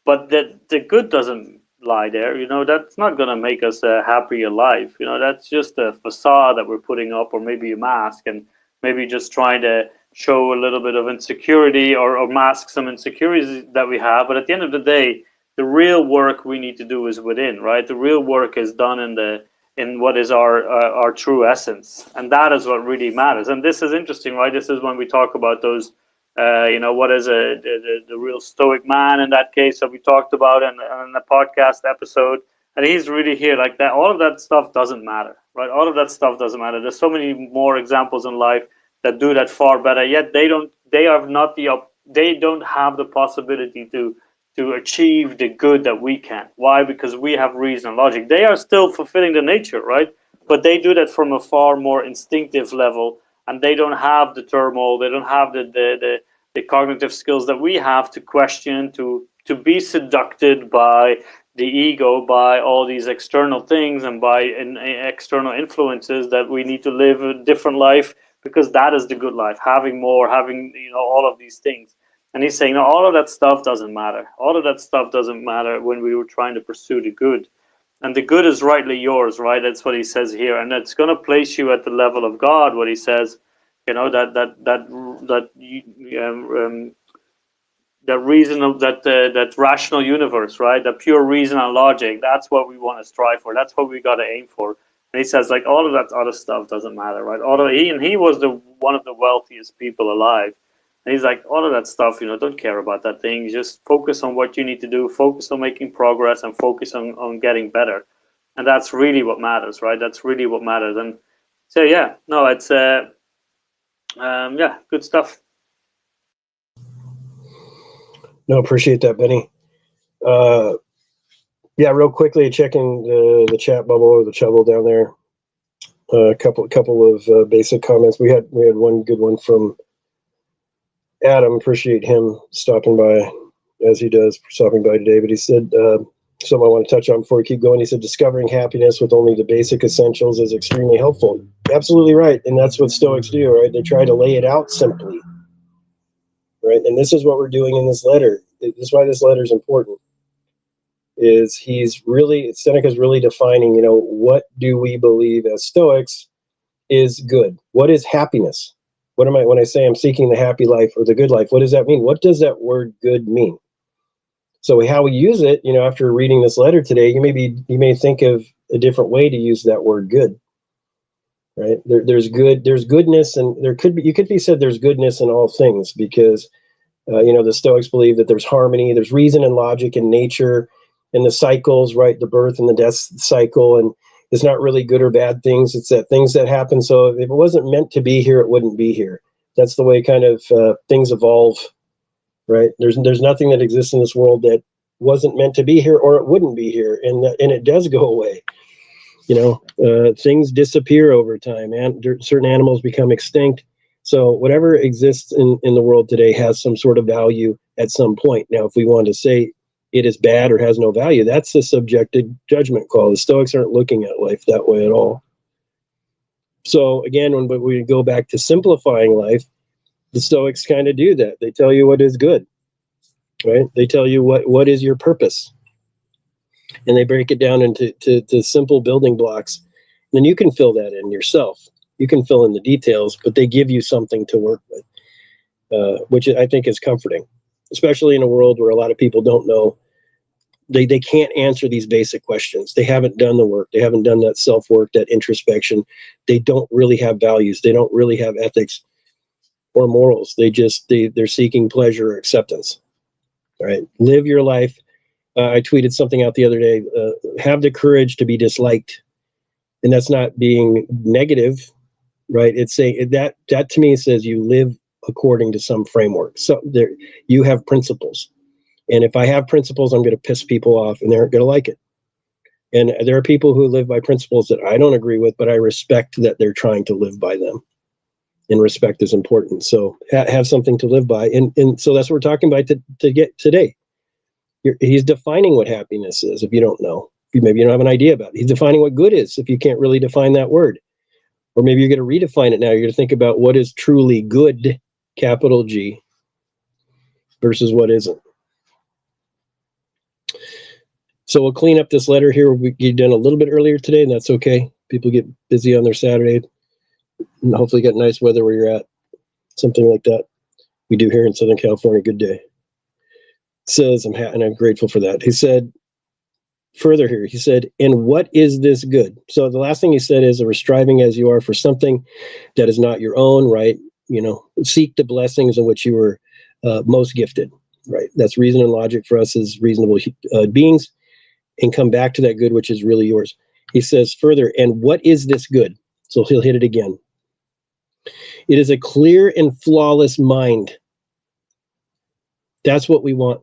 But the good doesn't lie there. You know, that's not going to make us happy alive. You know, that's just a facade that we're putting up, or maybe a mask, and maybe just trying to show a little bit of insecurity, or mask some insecurities that we have. But at the end of the day, the real work we need to do is within, right? The real work is done in what is our true essence, and that is what really matters. And this is interesting, right? This is when we talk about those, you know, what is the real stoic man in that case that we talked about in the podcast episode. And he's really here like that. All of that stuff doesn't matter, right? All of that stuff doesn't matter. There's so many more examples in life that do that far better. Yet they don't have the possibility to achieve the good that we can. Why? Because we have reason and logic. They are still fulfilling the nature, right? But they do that from a far more instinctive level, and they don't have the turmoil. They don't have the cognitive skills that we have to question, to be seduced by the ego, by all these external things, and by external influences that we need to live a different life, because that is the good life. Having more, having, you know, all of these things. And he's saying, no, all of that stuff doesn't matter. All of that stuff doesn't matter when we were trying to pursue the good. And the good is rightly yours, right? That's what he says here. And it's going to place you at the level of God, what he says, you know, that reason of that rational universe, right? The pure reason and logic. That's what we want to strive for. That's what we got to aim for. And he says, like, all of that other stuff doesn't matter, right? He was one of the wealthiest people alive. And he's like, all of that stuff, you know, don't care about that thing. You just focus on what you need to do, focus on making progress, and focus on getting better. And that's really what matters, right? That's really what matters. And so, yeah, no, it's, yeah, good stuff. No, appreciate that, Benny. Yeah, real quickly, checking the chat bubble or the chubble down there. A couple of basic comments. We had one good one from Adam. Appreciate him stopping by, as he does, stopping by today. But he said something I want to touch on before we keep going. He said discovering happiness with only the basic essentials is extremely helpful. Absolutely right, and that's what Stoics do, right? They try to lay it out simply, right? And this is what we're doing in this letter. This is why this letter is important. Seneca's really defining, you know, what do we believe as Stoics is good? What is happiness? When I say I'm seeking the happy life or the good life, what does that mean? What does that word good mean? So how we use it, you know, after reading this letter today, you may think of a different way to use that word good, right? There's goodness, and you could be said there's goodness in all things, because you know, the Stoics believe that there's harmony, there's reason and logic in nature, and the cycles, right? The birth and the death cycle, and it's not really good or bad things. It's that things that happen. So if it wasn't meant to be here, it wouldn't be here. That's the way kind of things evolve, right? There's nothing that exists in this world that wasn't meant to be here, or it wouldn't be here, and it does go away. You know, things disappear over time, and certain animals become extinct. So whatever exists in the world today has some sort of value at some point. Now, if we want to say it is bad or has no value, that's a subjective judgment call. The Stoics aren't looking at life that way at all. So again, when we go back to simplifying life, the Stoics kind of do that. They tell you what is good, right? They tell you what is your purpose, and they break it down into simple building blocks. And then you can fill that in yourself. You can fill in the details, but they give you something to work with, which I think is comforting, especially in a world where a lot of people don't know. They can't answer these basic questions. They haven't done the work. They haven't done that self-work, that introspection. They don't really have values. They don't really have ethics or morals. They're seeking pleasure or acceptance. All right, live your life. I tweeted something out the other day. Have the courage to be disliked, and that's not being negative, right? It's saying that to me says you live according to some framework. So there, you have principles. And if I have principles, I'm going to piss people off and they aren't going to like it. And there are people who live by principles that I don't agree with, but I respect that they're trying to live by them. And respect is important. So have something to live by. And so that's what we're talking about to get today. He's defining what happiness is, if you don't know. Maybe you don't have an idea about it. He's defining what good is, if you can't really define that word. Or maybe you're going to redefine it now. You're going to think about what is truly good, capital G, versus what isn't. So we'll clean up this letter here. We get done a little bit earlier today, and that's okay. People get busy on their Saturday, and hopefully get nice weather where you're at. Something like that. We do here in Southern California. Good day. Says, and I'm grateful for that. He said, further here, he said, and what is this good? So the last thing he said is, we're striving as you are for something that is not your own, right? You know, seek the blessings in which you were most gifted, right? That's reason and logic for us as reasonable beings, and come back to that good which is really yours. He says further, and what is this good? So he'll hit it again. It is a clear and flawless mind. That's what we want.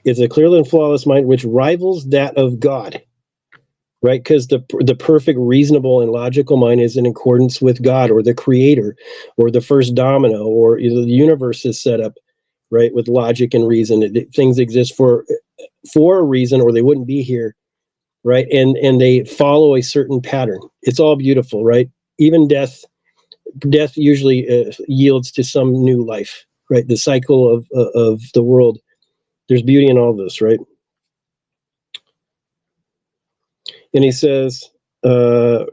It's a clear and flawless mind which rivals that of God, right? Because the perfect, reasonable, and logical mind is in accordance with God, or the Creator, or the first domino, or the universe is set up, right, with logic and reason. Things exist for a reason, or they wouldn't be here, right? And they follow a certain pattern. It's all beautiful, right? Even death usually yields to some new life, right? The cycle of the world. There's beauty in all this, right? And he says, so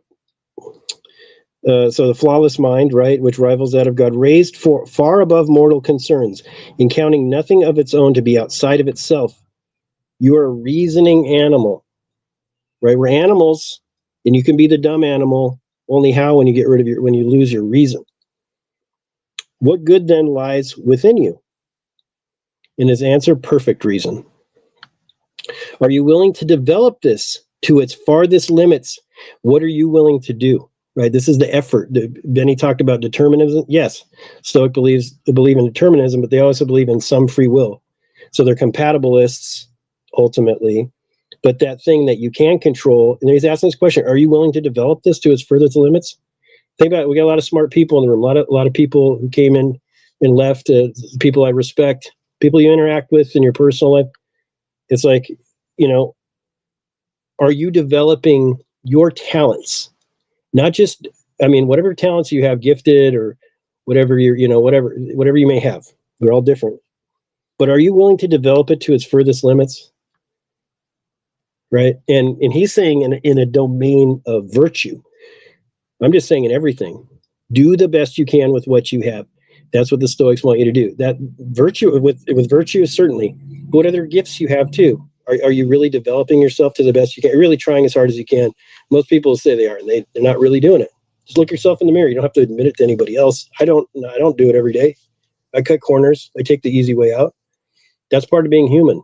the flawless mind, right, which rivals that of God, raised far above mortal concerns, in counting nothing of its own to be outside of itself. You are a reasoning animal, right? We're animals, and you can be the dumb animal. Only how? When you lose your reason. What good then lies within you? In his answer, perfect reason. Are you willing to develop this to its farthest limits? What are you willing to do? Right? This is the effort. Benny talked about determinism. Yes, Stoic believe in determinism, but they also believe in some free will. So they're compatibilists ultimately. But that thing that you can control, and he's asking this question: are you willing to develop this to its furthest limits? Think about it. We got a lot of smart people in the room. A lot of people who came in and left. People I respect. People you interact with in your personal life. It's like, you know, are you developing your talents? Not just, I mean, whatever talents you have, gifted or whatever you're, you know, whatever you may have. They're all different. But are you willing to develop it to its furthest limits? Right? And he's saying in a domain of virtue. I'm just saying in everything. Do the best you can with what you have. That's what the Stoics want you to do. That virtue, with virtue, certainly. What other gifts you have too? Are you really developing yourself to the best you can? You're really trying as hard as you can. Most people say they are, and they're not really doing it. Just look yourself in the mirror. You don't have to admit it to anybody else. I don't do it every day. I cut corners. I take the easy way out. That's part of being human.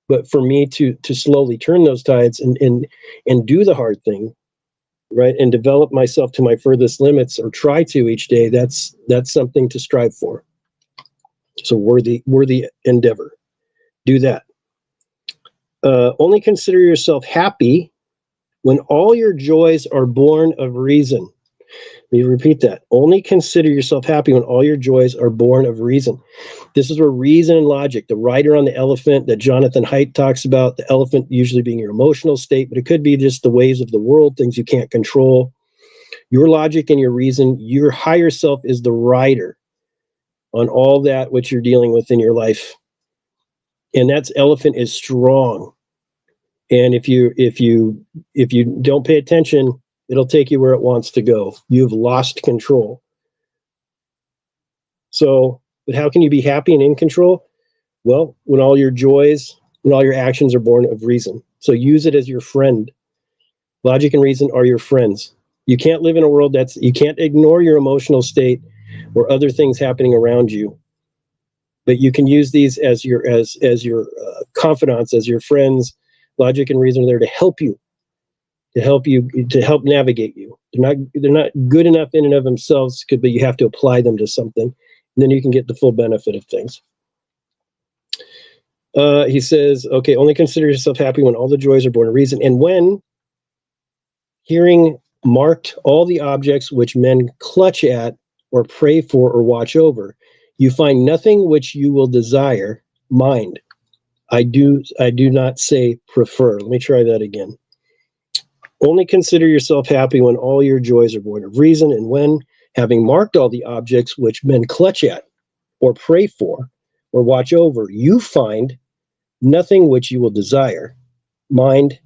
But for me to slowly turn those tides and do the hard thing, right, and develop myself to my furthest limits, or try to each day, that's something to strive for. So worthy endeavor. Do that. Only consider yourself happy when all your joys are born of reason. Let me repeat that. Only consider yourself happy when all your joys are born of reason. This is where reason and logic, the rider on the elephant that Jonathan Haidt talks about, the elephant usually being your emotional state, but it could be just the ways of the world, things you can't control. Your logic and your reason, your higher self is the rider on all that which you're dealing with in your life. And that elephant is strong. And if you don't pay attention, it'll take you where it wants to go. You've lost control. So, but how can you be happy and in control? Well, when all your joys, when all your actions are born of reason. So use it as your friend. Logic and reason are your friends. You can't live in a world you can't ignore your emotional state or other things happening around you. But you can use these as your confidants, as your friends. Logic and reason are there to help you, to help navigate you. They're not good enough in and of themselves, but you have to apply them to something, and then you can get the full benefit of things. He says, okay, only consider yourself happy when all the joys are born of reason, and when hearing marked all the objects which men clutch at or pray for or watch over, you find nothing which you will desire. Mind. I do not say prefer. Let me try that again. Only consider yourself happy when all your joys are born of reason, and when, having marked all the objects which men clutch at, or pray for, or watch over, you find nothing which you will desire. Mind.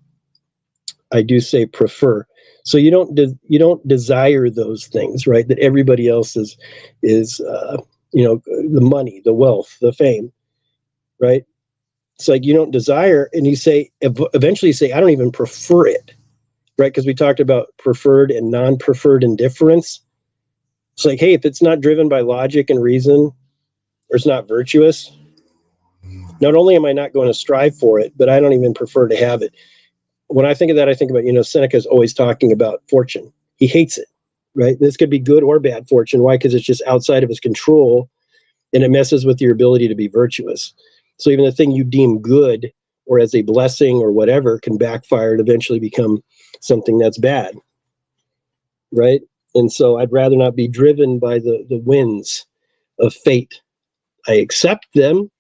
I do say prefer. So you don't desire those things, right? That everybody else is the money, the wealth, the fame, right? It's like you don't desire, and you say eventually you say I don't even prefer it, right? Because we talked about preferred and non-preferred indifference. It's like, hey, if it's not driven by logic and reason, or it's not virtuous, not only am I not going to strive for it, but I don't even prefer to have it. When I think of that, I think about, Seneca's always talking about fortune. He hates it, right? This could be good or bad fortune. Why? Because it's just outside of his control, and it messes with your ability to be virtuous. So even the thing you deem good or as a blessing or whatever can backfire and eventually become something that's bad, right? And so I'd rather not be driven by the winds of fate. I accept them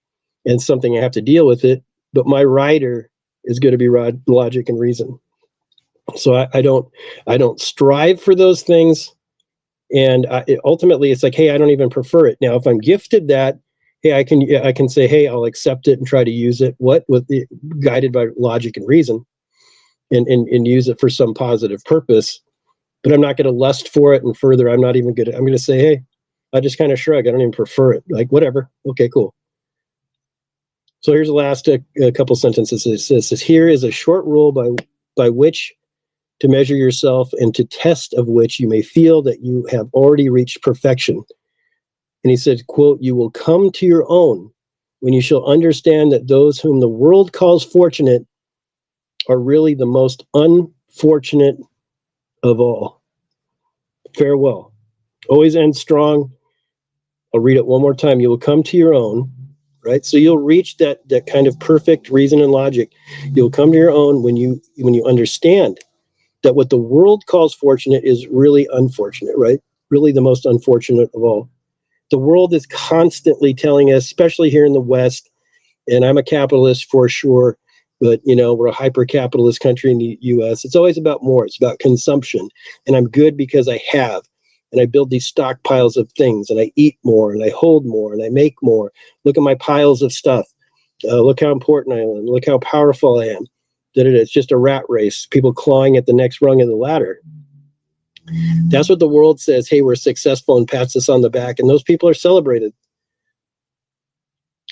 and something I have to deal with it, but my rider is going to be logic and reason. So I don't strive for those things, and ultimately it's like, hey, I don't even prefer it. Now, if I'm gifted that, hey, I can say, hey, I'll accept it and try to use it. Guided by logic and reason, and use it for some positive purpose. But I'm not going to lust for it, and further, I'm not even good. I'm going to say, hey, I just kind of shrug. I don't even prefer it. Like whatever. Okay, cool. So here's the last couple sentences. It says, here is a short rule by which to measure yourself and to test of which you may feel that you have already reached perfection. And he said, quote, you will come to your own when you shall understand that those whom the world calls fortunate are really the most unfortunate of all. Farewell. Always end strong. I'll read it one more time. You will come to your own, right? So you'll reach that kind of perfect reason and logic. You'll come to your own when you understand that what the world calls fortunate is really unfortunate, right? Really the most unfortunate of all. The world is constantly telling us, especially here in the West, and I'm a capitalist for sure, but we're a hyper-capitalist country in the US. It's always about more. It's about consumption. And I'm good because I have. And I build these stockpiles of things, and I eat more, and I hold more, and I make more. Look at my piles of stuff. Look how important I am. Look how powerful I am. It's just a rat race, people clawing at the next rung of the ladder. That's what the world says, hey, we're successful, and pats us on the back, and those people are celebrated.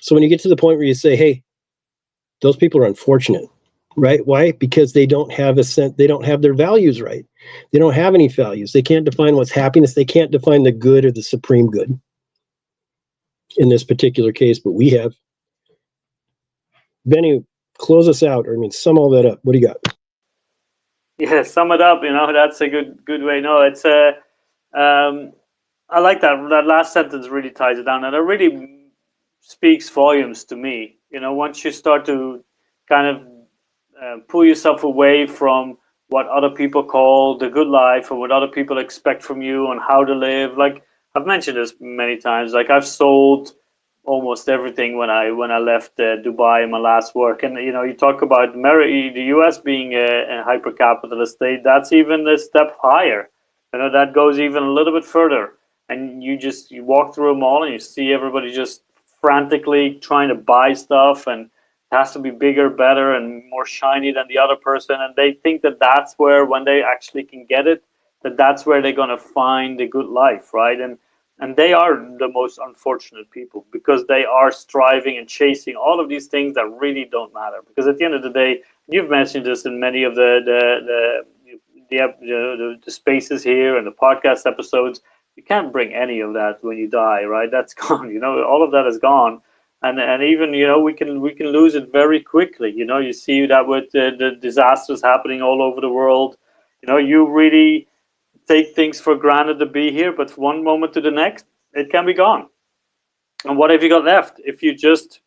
So when you get to the point where you say, hey, those people are unfortunate, right? Why? Because they don't have they don't have their values right. They don't have any values. They can't define what's happiness. They can't define the good or the supreme good in this particular case, but we have. Benny, close us out, or sum all that up. What do you got? Yeah, sum it up. That's a good way. No, it's I like that. That last sentence really ties it down, and it really speaks volumes to me. Once you start to kind of pull yourself away from what other people call the good life or what other people expect from you on how to live. Like I've mentioned this many times. Like I've sold almost everything when I left Dubai in my last work. And you talk about the US being a hyper capitalist state. That's even a step higher. That goes even a little bit further. And you walk through a mall and you see everybody just frantically trying to buy stuff, and it has to be bigger, better, and more shiny than the other person. And they think that that's where, when they actually can get it, that's where they're going to find a good life, right? And they are the most unfortunate people, because they are striving and chasing all of these things that really don't matter. Because at the end of the day, you've mentioned this in many of the spaces here and the podcast episodes, you can't bring any of that when you die, right? That's gone. All of that is gone. And even we can lose it very quickly. You see that with the disasters happening all over the world. You really take things for granted to be here, but from one moment to the next, it can be gone. And what have you got left? If you just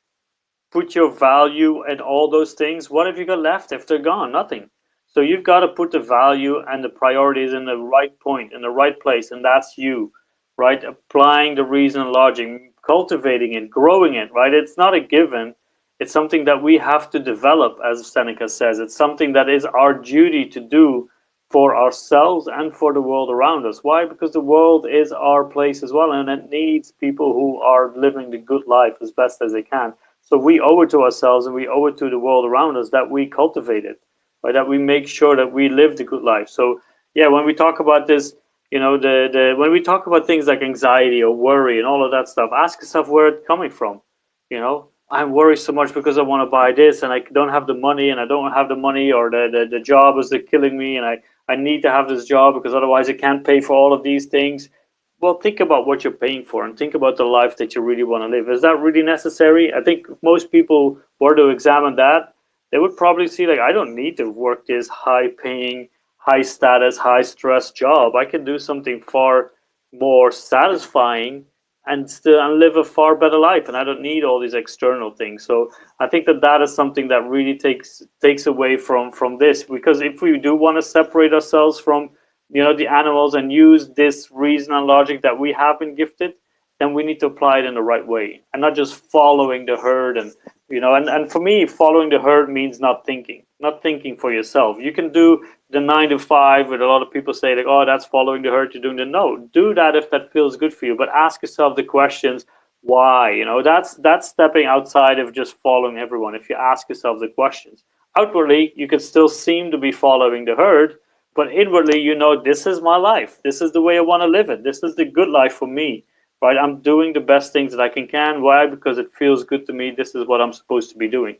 put your value and all those things, what have you got left if they're gone? Nothing. So you've got to put the value and the priorities in the right point, in the right place, and that's you, right? Applying the reason and logic, cultivating it, growing it, right? It's not a given. It's something that we have to develop, as Seneca says. It's something that is our duty to do for ourselves and for the world around us. Why? Because the world is our place as well, and it needs people who are living the good life as best as they can. So we owe it to ourselves, and we owe it to the world around us that we cultivate it, right? That we make sure that we live the good life. So yeah, when we talk about this, you know, when we talk about things like anxiety or worry and all of that stuff, ask yourself where it's coming from. You know, I'm worried so much because I want to buy this and I don't have the money, and I don't have the money, or the job is killing me, and I need to have this job because otherwise I can't pay for all of these things. Well, think about what you're paying for, and think about the life that you really want to live. Is that really necessary? I think if most people were to examine that, they would probably see, like, I don't need to work this high paying, high status, high stress job. I can do something far more satisfying and still live a far better life, and I don't need all these external things. So I think that is something that really takes away from this, because if we do want to separate ourselves from, you know, the animals and use this reason and logic that we have been gifted, then we need to apply it in the right way and not just following the herd. And you know, and for me, following the herd means not thinking for yourself. You can do the 9 to 5, where a lot of people say, like, oh, that's following the herd, you're doing the no. Do that if that feels good for you, but ask yourself the questions why. You know, that's stepping outside of just following everyone. If you ask yourself the questions, outwardly you can still seem to be following the herd, but inwardly, you know, this is my life. This is the way I want to live it. This is the good life for me, right? I'm doing the best things that I can. Why? Because it feels good to me. This is what I'm supposed to be doing.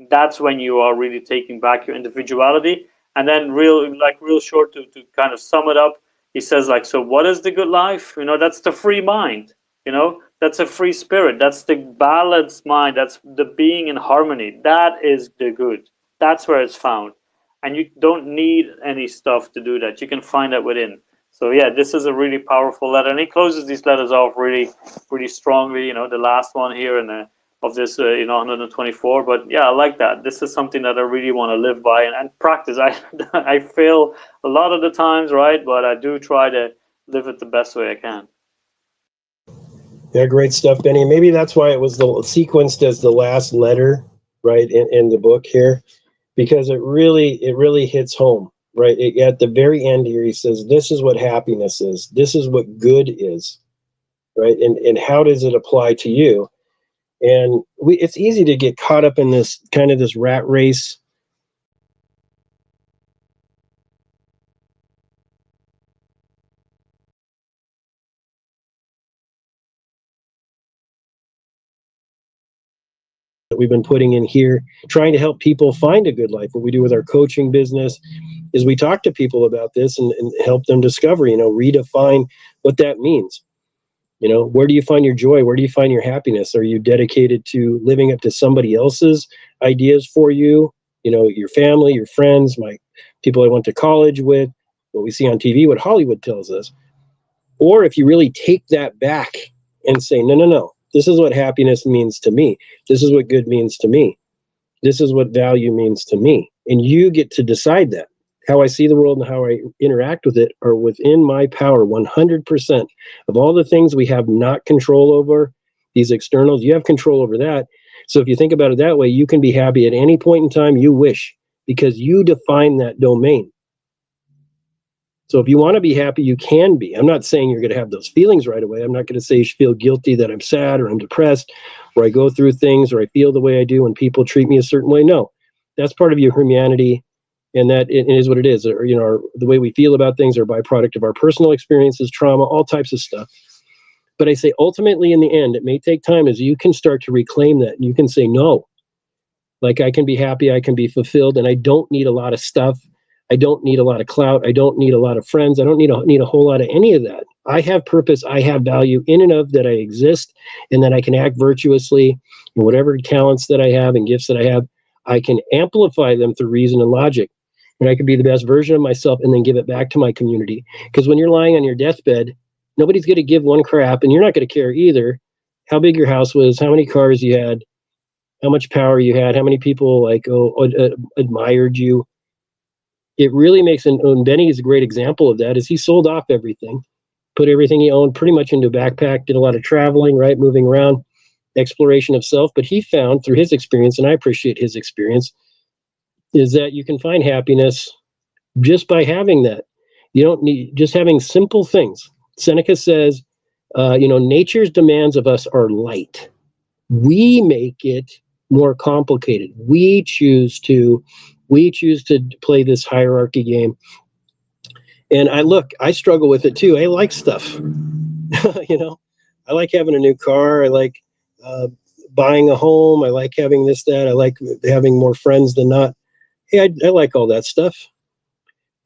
That's when you are really taking back your individuality. And then real short to kind of sum it up, he says, like, so what is the good life? You know, that's the free mind. You know, that's a free spirit. That's the balanced mind. That's the being in harmony. That is the good. That's where it's found. And you don't need any stuff to do that. You can find that within. So yeah, this is a really powerful letter, and he closes these letters off really, really strongly. You know, the last one here and of this, 124. But yeah, I like that. This is something that I really want to live by and practice. I fail a lot of the times, right? But I do try to live it the best way I can. Yeah, great stuff, Benny. Maybe that's why it was sequenced as the last letter, right, in the book here. Because it really hits home, right? At the very end here, he says, this is what happiness is. This is what good is, right? And how does it apply to you? And it's easy to get caught up in this kind of this rat race. That we've been putting in here, trying to help people find a good life. What we do with our coaching business is we talk to people about this and help them discover, redefine what that means. Where do you find your joy? Where do you find your happiness? Are you dedicated to living up to somebody else's ideas for you? Your family, your friends, people I went to college with, what we see on TV, what Hollywood tells us. Or if you really take that back and say, no, this is what happiness means to me. This is what good means to me. This is what value means to me. And you get to decide that. How I see the world and how I interact with it are within my power. 100% of all the things we have not control over, these externals, you have control over that. So if you think about it that way, you can be happy at any point in time you wish, because you define that domain. So if you want to be happy, you can be. I'm not saying you're going to have those feelings right away. I'm not going to say you should feel guilty that I'm sad or I'm depressed or I go through things or I feel the way I do when people treat me a certain way. No, that's part of your humanity, and that it is what it is. Or, the way we feel about things are a byproduct of our personal experiences, trauma, all types of stuff. But I say ultimately in the end, it may take time as you can start to reclaim that. And you can say, no, like I can be happy, I can be fulfilled, and I don't need a lot of stuff. I don't need a lot of clout. I don't need a lot of friends. I don't need a whole lot of any of that. I have purpose. I have value in and of that I exist, and that I can act virtuously, and whatever talents that I have and gifts that I have, I can amplify them through reason and logic. and I could be the best version of myself and then give it back to my community. Because when you're lying on your deathbed, nobody's going to give one crap, and you're not going to care either how big your house was, how many cars you had, how much power you had, how many people admired you. It really makes, and Benny is a great example of that, is he sold off everything, put everything he owned pretty much into a backpack, did a lot of traveling, right, moving around, exploration of self. But he found through his experience, and I appreciate his experience, is that you can find happiness just by having that. You don't need, just having simple things. Seneca says, nature's demands of us are light. We make it more complicated. We choose to play this hierarchy game. And I struggle with it too. I like stuff. I like having a new car. I like buying a home. I like having this, that. I like having more friends than not. Hey, I like all that stuff.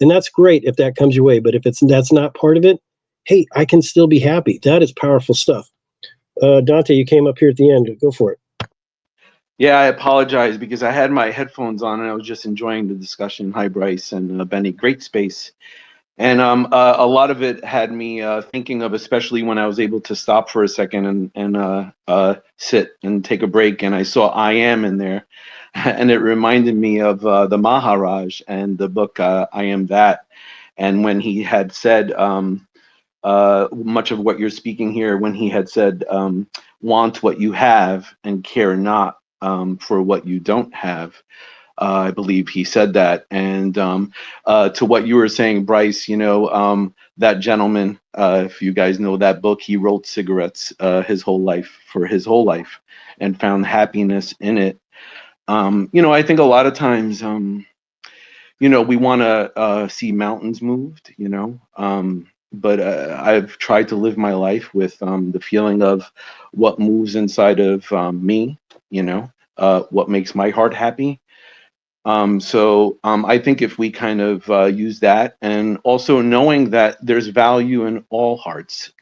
And that's great if that comes your way. But if that's not part of it, hey, I can still be happy. That is powerful stuff. Dante, you came up here at the end. Go for it. Yeah, I apologize because I had my headphones on and I was just enjoying the discussion. Hi, Bryce and Benny. Great space. And a lot of it had me thinking of, especially when I was able to stop for a second and sit and take a break, and I saw I Am in there. And it reminded me of the Maharaj and the book I Am That. And when he had said much of what you're speaking here, when he had said, want what you have and care not for what you don't have. I believe he said that. And to what you were saying, Bryce, that gentleman, if you guys know that book, he wrote cigarettes his whole life and found happiness in it. I think a lot of times, we want to see mountains moved, but I've tried to live my life with the feeling of what moves inside of me, what makes my heart happy. So I think if we kind of use that, and also knowing that there's value in all hearts,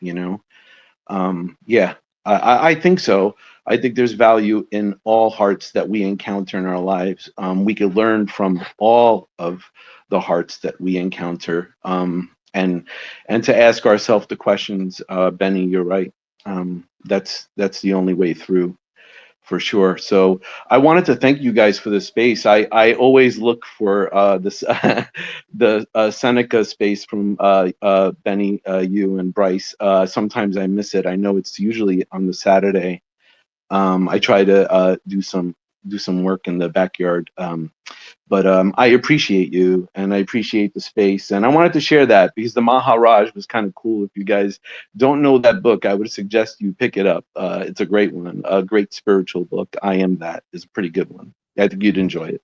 I think so. I think there's value in all hearts that we encounter in our lives. We could learn from all of the hearts that we encounter, and to ask ourselves the questions. Benny, you're right. That's the only way through, for sure. So I wanted to thank you guys for the space. I always look for this the Seneca space from Benny, you and Bryce. Sometimes I miss it. I know it's usually on the Saturday. I try to do some work in the backyard. But I appreciate you, and I appreciate the space, and I wanted to share that because the Maharaj was kind of cool. If you guys don't know that book, I would suggest you pick it up. It's a great one, a great spiritual book. I Am That is a pretty good one. I think you'd enjoy it.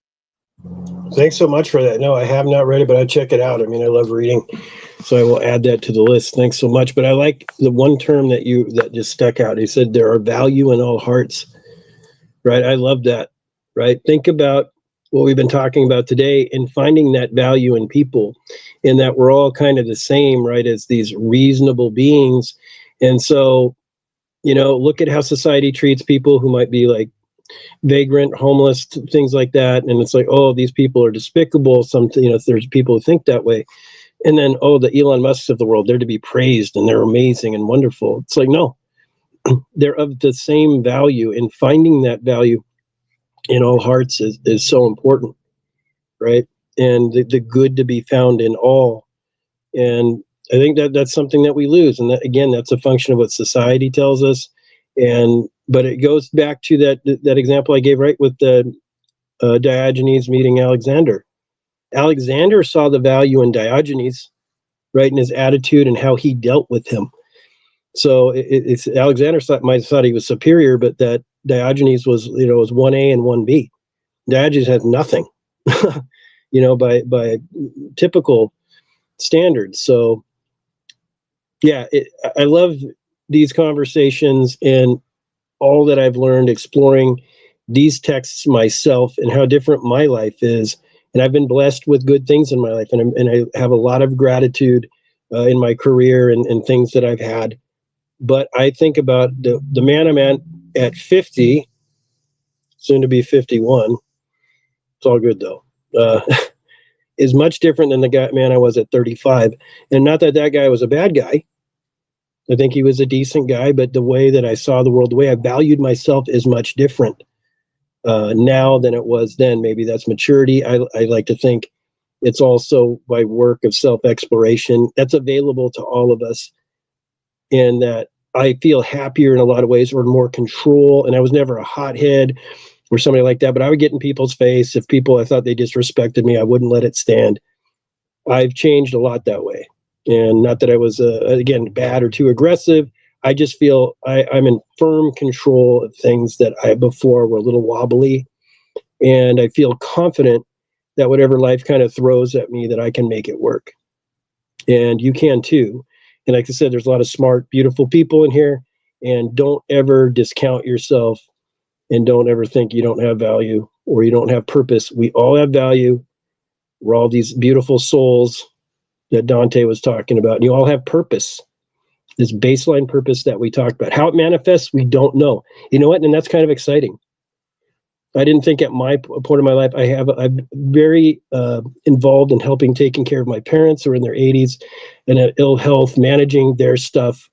Thanks so much for that. No, I have not read it, but I'll check it out. I mean, I love reading, so I will add that to the list. Thanks so much. But I like the one term that just stuck out. He said there are value in all hearts. Right? I love that. Right? Think about what we've been talking about today and finding that value in people, and that we're all kind of the same, right, as these reasonable beings. And so, look at how society treats people who might be like vagrant, homeless, things like that. And it's like, oh, these people are despicable. There's people who think that way. And then, oh, the Elon Musks of the world, they're to be praised and they're amazing and wonderful. It's like, no, they're of the same value, and finding that value in all hearts is so important, right? And the good to be found in all. And I think that's something that we lose. And that, again, that's a function of what society tells us. But it goes back to that example I gave, right, with the Diogenes meeting Alexander. Alexander saw the value in Diogenes, right, in his attitude and how he dealt with him. So Alexander might have thought he was superior, but that Diogenes was 1A and 1B. Diogenes had nothing, by typical standards. So, yeah, I love these conversations and all that I've learned exploring these texts myself and how different my life is. And I've been blessed with good things in my life, and I have a lot of gratitude in my career and things that I've had. But I think about the man I'm at 50, soon to be 51. It's all good though. is much different than the man I was at 35. And not that that guy was a bad guy. I think he was a decent guy, but the way that I saw the world, the way I valued myself is much different now than it was then. Maybe that's maturity. I like to think it's also by work of self-exploration that's available to all of us, and that I feel happier in a lot of ways, or more control. And I was never a hothead or somebody like that, but I would get in people's face. If people, I thought they disrespected me, I wouldn't let it stand. I've changed a lot that way. And not that I was, again, bad or too aggressive. I just feel I'm in firm control of things that I before were a little wobbly. And I feel confident that whatever life kind of throws at me, that I can make it work. And you can too. And like I said, there's a lot of smart, beautiful people in here. And don't ever discount yourself, and don't ever think you don't have value or you don't have purpose. We all have value. We're all these beautiful souls that Dante was talking about. And you all have purpose, this baseline purpose that we talked about. How it manifests, we don't know. You know what? And that's kind of exciting. I didn't think at my point of my life, I'm very involved in helping taking care of my parents who are in their 80s and have ill health, managing their stuff,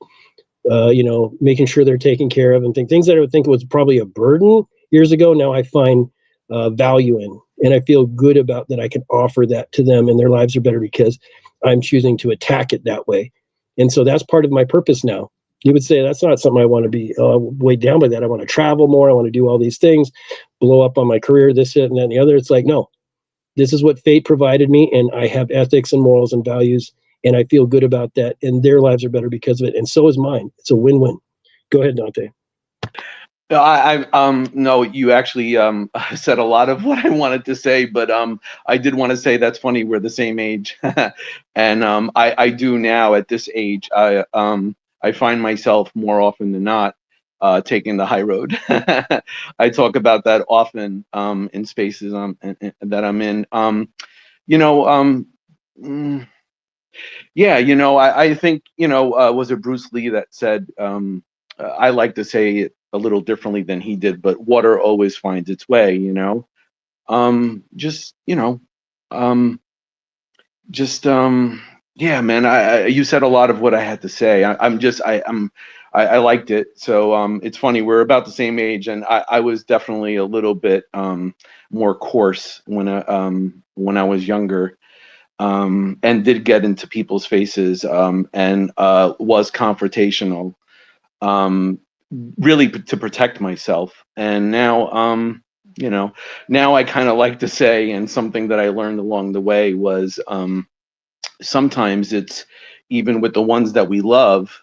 making sure they're taken care of, and things that I would think was probably a burden years ago. Now I find value in, and I feel good about that I can offer that to them, and their lives are better because I'm choosing to attack it that way. And so that's part of my purpose now. You would say that's not something I want to be weighed down by that. I want to travel more. I want to do all these things, blow up on my career, this, it, and that, and the other. It's like, no, this is what fate provided me, and I have ethics and morals and values, and I feel good about that, and their lives are better because of it, and so is mine. It's a win-win. Go ahead, Dante. No, you actually said a lot of what I wanted to say, but I did want to say that's funny. We're the same age, and I do now at this age. I find myself more often than not taking the high road. I talk about that often in spaces that I'm in. Yeah, I think, was it Bruce Lee that said, I like to say it a little differently than he did, but water always finds its way, just, just, yeah, man, you said a lot of what I had to say. I liked it. So, it's funny, we're about the same age, and I was definitely a little bit, more coarse when I was younger. And did get into people's faces, and was confrontational, really to protect myself. And now, now I kind of like to say, and something that I learned along the way was, sometimes it's even with the ones that we love,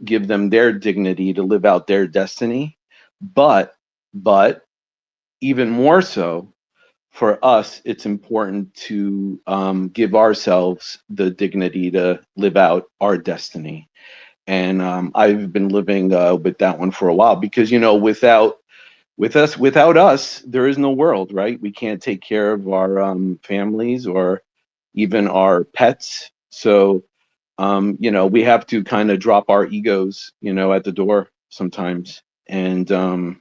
give them their dignity to live out their destiny, but even more so, for us, it's important to give ourselves the dignity to live out our destiny. And I've been living with that one for a while, because without us, there is no world, right? We can't take care of our families or even our pets. So we have to kind of drop our egos, at the door sometimes. And so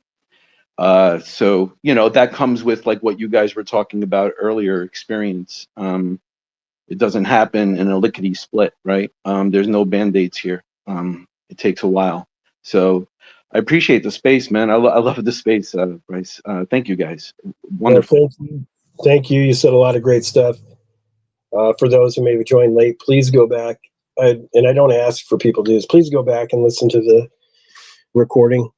that comes with, like, what you guys were talking about earlier, experience. It doesn't happen in a lickety split, right? There's no band-aids here. It takes a while. So I appreciate the space, man. I love the space, Bryce. Thank you, guys. Wonderful. Well, thank you. You said a lot of great stuff. For those who maybe joined late, please go back. And I don't ask for people to do this. Please go back and listen to the recording.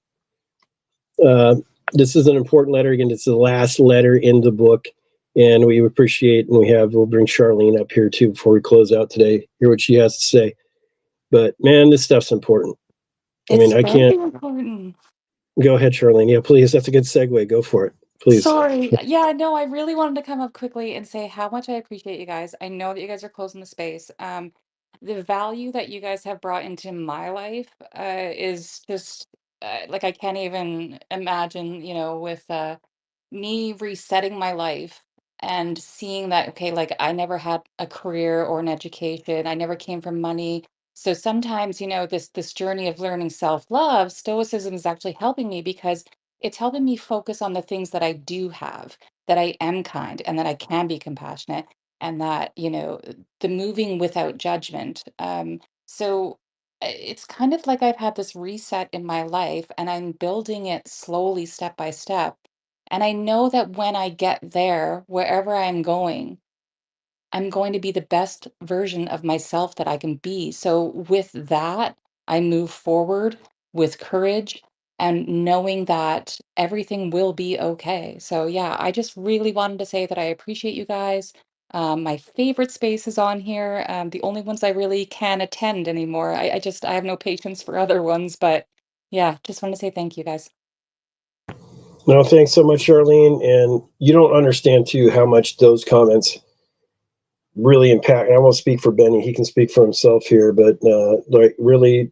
This is an important letter. Again, it's the last letter in the book, and we appreciate, and we'll bring Charlene up here too before we close out today, hear what she has to say. But man, this stuff's important. I can't. Important. Go ahead, Charlene. Yeah, please. That's a good segue. Go for it, please. Sorry. Yeah, no, I really wanted to come up quickly and say how much I appreciate you guys. I know that you guys are closing the space. The value that you guys have brought into my life is just like I can't even imagine, with me resetting my life and seeing that, okay, like I never had a career or an education. I never came from money. So sometimes, this journey of learning self-love, stoicism is actually helping me because it's helping me focus on the things that I do have, that I am kind and that I can be compassionate and that, the moving without judgment. So it's kind of like I've had this reset in my life and I'm building it slowly, step by step. And I know that when I get there, wherever I'm going to be the best version of myself that I can be. So with that, I move forward with courage and knowing that everything will be okay. So yeah, I just really wanted to say that I appreciate you guys. My favorite space is on here. The only ones I really can attend anymore. I have no patience for other ones, but yeah, just want to say thank you guys. No, thanks so much, Charlene. And you don't understand too how much those comments really impact. I won't speak for Benny; he can speak for himself here. But like, really,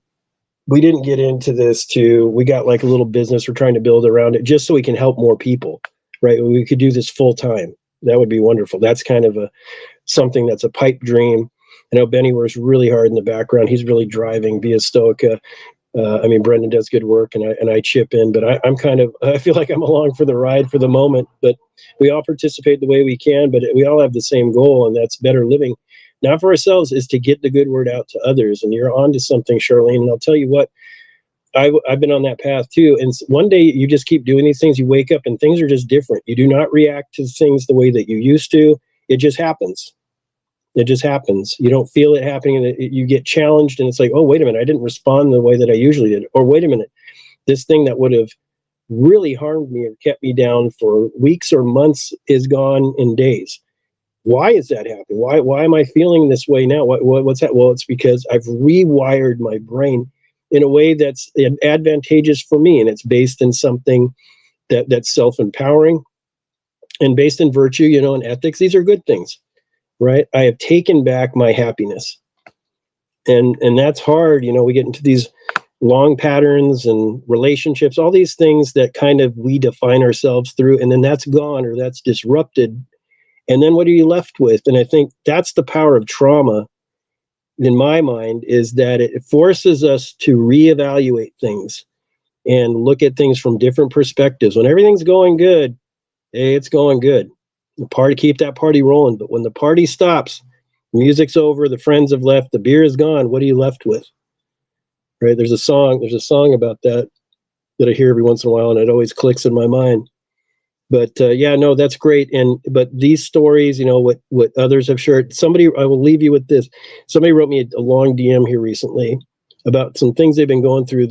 we didn't get into this we got like a little business we're trying to build around it, just so we can help more people. Right? We could do this full time. That would be wonderful. That's kind of something that's a pipe dream. I know Benny works really hard in the background. He's really driving ViaStoica. I mean, Brendan does good work, and I chip in, but I feel like I'm along for the ride for the moment. But we all participate the way we can, but we all have the same goal, and that's better living, not for ourselves, is to get the good word out to others. And you're on to something, Charlene. And I'll tell you what, I've been on that path too. And one day you just keep doing these things. You wake up and things are just different. You do not react to things the way that you used to. It just happens. It just happens. You don't feel it happening, and you get challenged, and it's like, oh, wait a minute, I didn't respond the way that I usually did. Or wait a minute, this thing that would have really harmed me or kept me down for weeks or months is gone in days. Why is that happening? Why am I feeling this way now? What's that? Well, it's because I've rewired my brain in a way that's advantageous for me, and it's based in something that's self-empowering and based in virtue, and ethics. These are good things. Right? I have taken back my happiness. And that's hard. We get into these long patterns and relationships, all these things that kind of we define ourselves through, and then that's gone or that's disrupted. And then what are you left with? And I think that's the power of trauma, in my mind, is that it forces us to reevaluate things and look at things from different perspectives. When everything's going good, hey, it's going good. Keep that party rolling. But when the party stops, music's over, the friends have left, the beer is gone, what are you left with? Right? There's a song about that I hear every once in a while, and it always clicks in my mind. But yeah, no, that's great. But these stories, what others have shared. I will leave you with this. Somebody wrote me a long DM here recently about some things they've been going through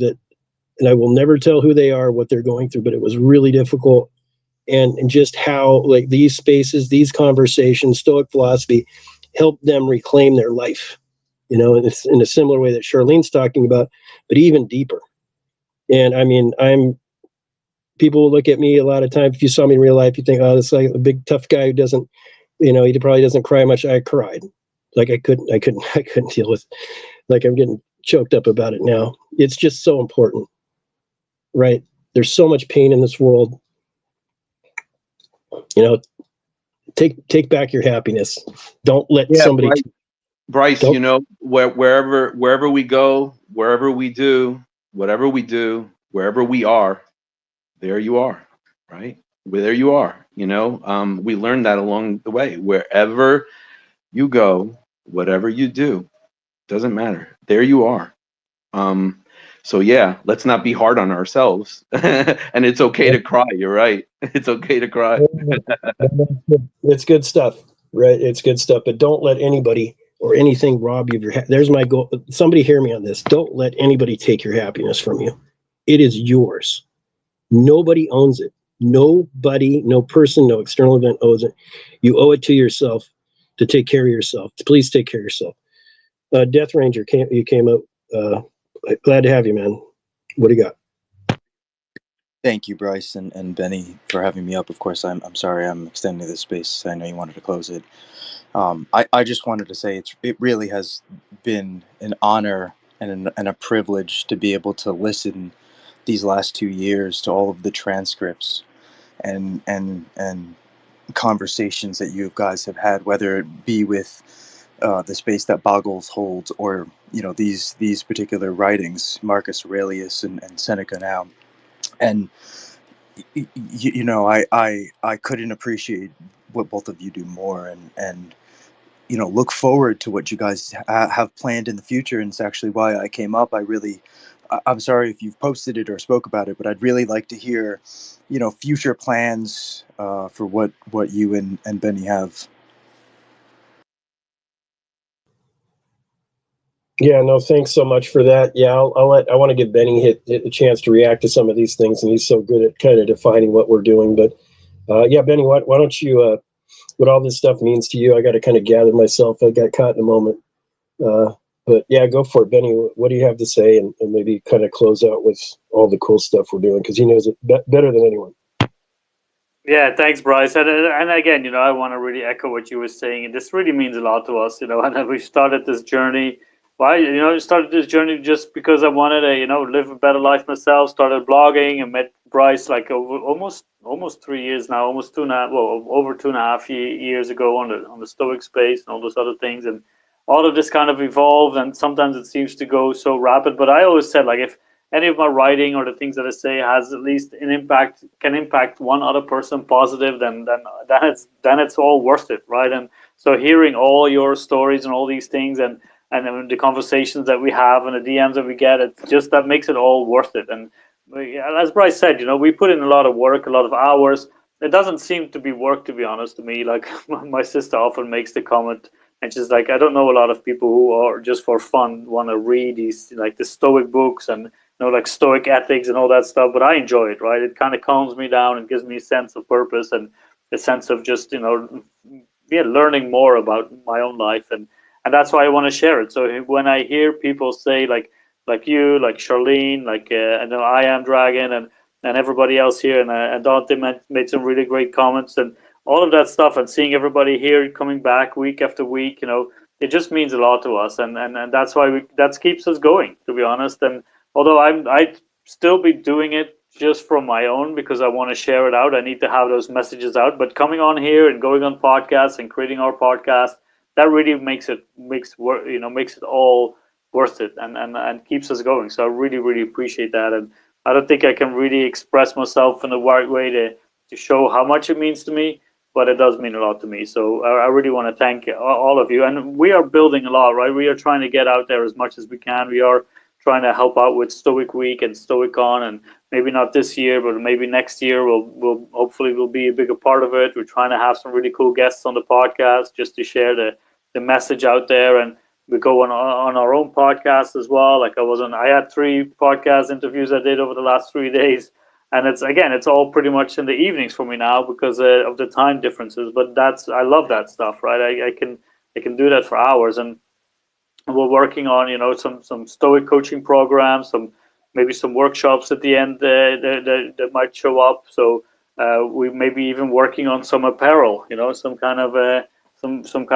and I will never tell who they are, what they're going through, but it was really difficult. And just how, like, these spaces, these conversations, Stoic philosophy, help them reclaim their life, and it's in a similar way that Charlene's talking about, but even deeper. And I mean, people will look at me a lot of times. If you saw me in real life, you think, oh, this like a big tough guy who doesn't, he probably doesn't cry much. I cried. Like I couldn't deal with, like, I'm getting choked up about it now. It's just so important, right? There's so much pain in this world. Take back your happiness. Don't let somebody. Bryce, wherever we go, wherever we do, whatever we do, wherever we are, there you are, right? There you are. We learned that along the way. Wherever you go, whatever you do, doesn't matter. There you are. So yeah, let's not be hard on ourselves. And it's okay to cry. You're right. It's okay to cry. It's good stuff, right? It's good stuff. But don't let anybody or anything rob you of your there's my goal. Somebody hear me on this. Don't let anybody take your happiness from you. It is yours. Nobody owns it. Nobody, no person, no external event owes it. You owe it to yourself to take care of yourself. Please take care of yourself. Death Ranger, you came up. Glad to have you, man. What do you got? Thank you, Bryce and Benny, for having me up. Of course, I'm sorry I'm extending this space. I know you wanted to close it. I just wanted to say it really has been an honor and a privilege to be able to listen these last 2 years to all of the transcripts and conversations that you guys have had, whether it be with the space that Boggles holds, or these particular writings, Marcus Aurelius and Seneca now. And you know, I couldn't appreciate what both of you do more, and you know, look forward to what you guys have planned in the future. And it's actually why I came up. I'm sorry if you've posted it or spoke about it, but I'd really like to hear, you know, future plans for what you and Benny have. Yeah, no, thanks so much for that. Yeah, I want to give Benny hit a chance to react to some of these things, and he's so good at kind of defining what we're doing. But yeah, Benny, why don't you, what all this stuff means to you? I got to kind of gather myself. I got caught in a moment. But yeah, go for it, Benny. What do you have to say, and maybe kind of close out with all the cool stuff we're doing, because he knows it better than anyone. Yeah, thanks, Bryce. And again, I want to really echo what you were saying. And this really means a lot to us, and we started this journey. Why, started this journey just because I wanted to, live a better life myself. Started blogging and met Bryce like over almost 3 years now, almost 2.5, well, over 2.5 years ago on the Stoic space and all those other things. And all of this kind of evolved, and sometimes it seems to go so rapid. But I always said, like, if any of my writing or the things that I say has at least an impact, can impact one other person positive, then it's all worth it, right? And so hearing all your stories and all these things, and then the conversations that we have and the DMs that we get, it just that makes it all worth it. And as Bryce said, we put in a lot of work, a lot of hours. It doesn't seem to be work, to be honest, to me. Like my sister often makes the comment, and she's like, I don't know a lot of people who are just for fun want to read these, like, the Stoic books and like Stoic ethics and all that stuff, but I enjoy it, right? It kind of calms me down and gives me a sense of purpose and a sense of just, learning more about my own life. And that's why I want to share it. So when I hear people say, like you, like Charlene, like I know I Am Dragon, and everybody else here, and Dante made some really great comments, and all of that stuff, and seeing everybody here coming back week after week, it just means a lot to us, and that's why that keeps us going, to be honest. And although I'd still be doing it just from my own because I want to share it out. I need to have those messages out. But coming on here and going on podcasts and creating our podcast, that really makes it all worth it, and keeps us going. So I really, really appreciate that. And I don't think I can really express myself in the right way to show how much it means to me, but it does mean a lot to me. So I really want to thank all of you. And we are building a lot, right? We are trying to get out there as much as we can. We are trying to help out with Stoic Week and Stoicon, and maybe not this year, but maybe next year we'll hopefully we'll be a bigger part of it. We're trying to have some really cool guests on the podcast just to share the message out there, and we go on our own podcast as well. Like I had 3 podcast interviews I did over the last 3 days, and it's all pretty much in the evenings for me now because of the time differences. But I love that stuff, right? I can do that for hours. And we're working on some Stoic coaching programs, maybe some workshops at the end that might show up. So we may be even working on some apparel, some kind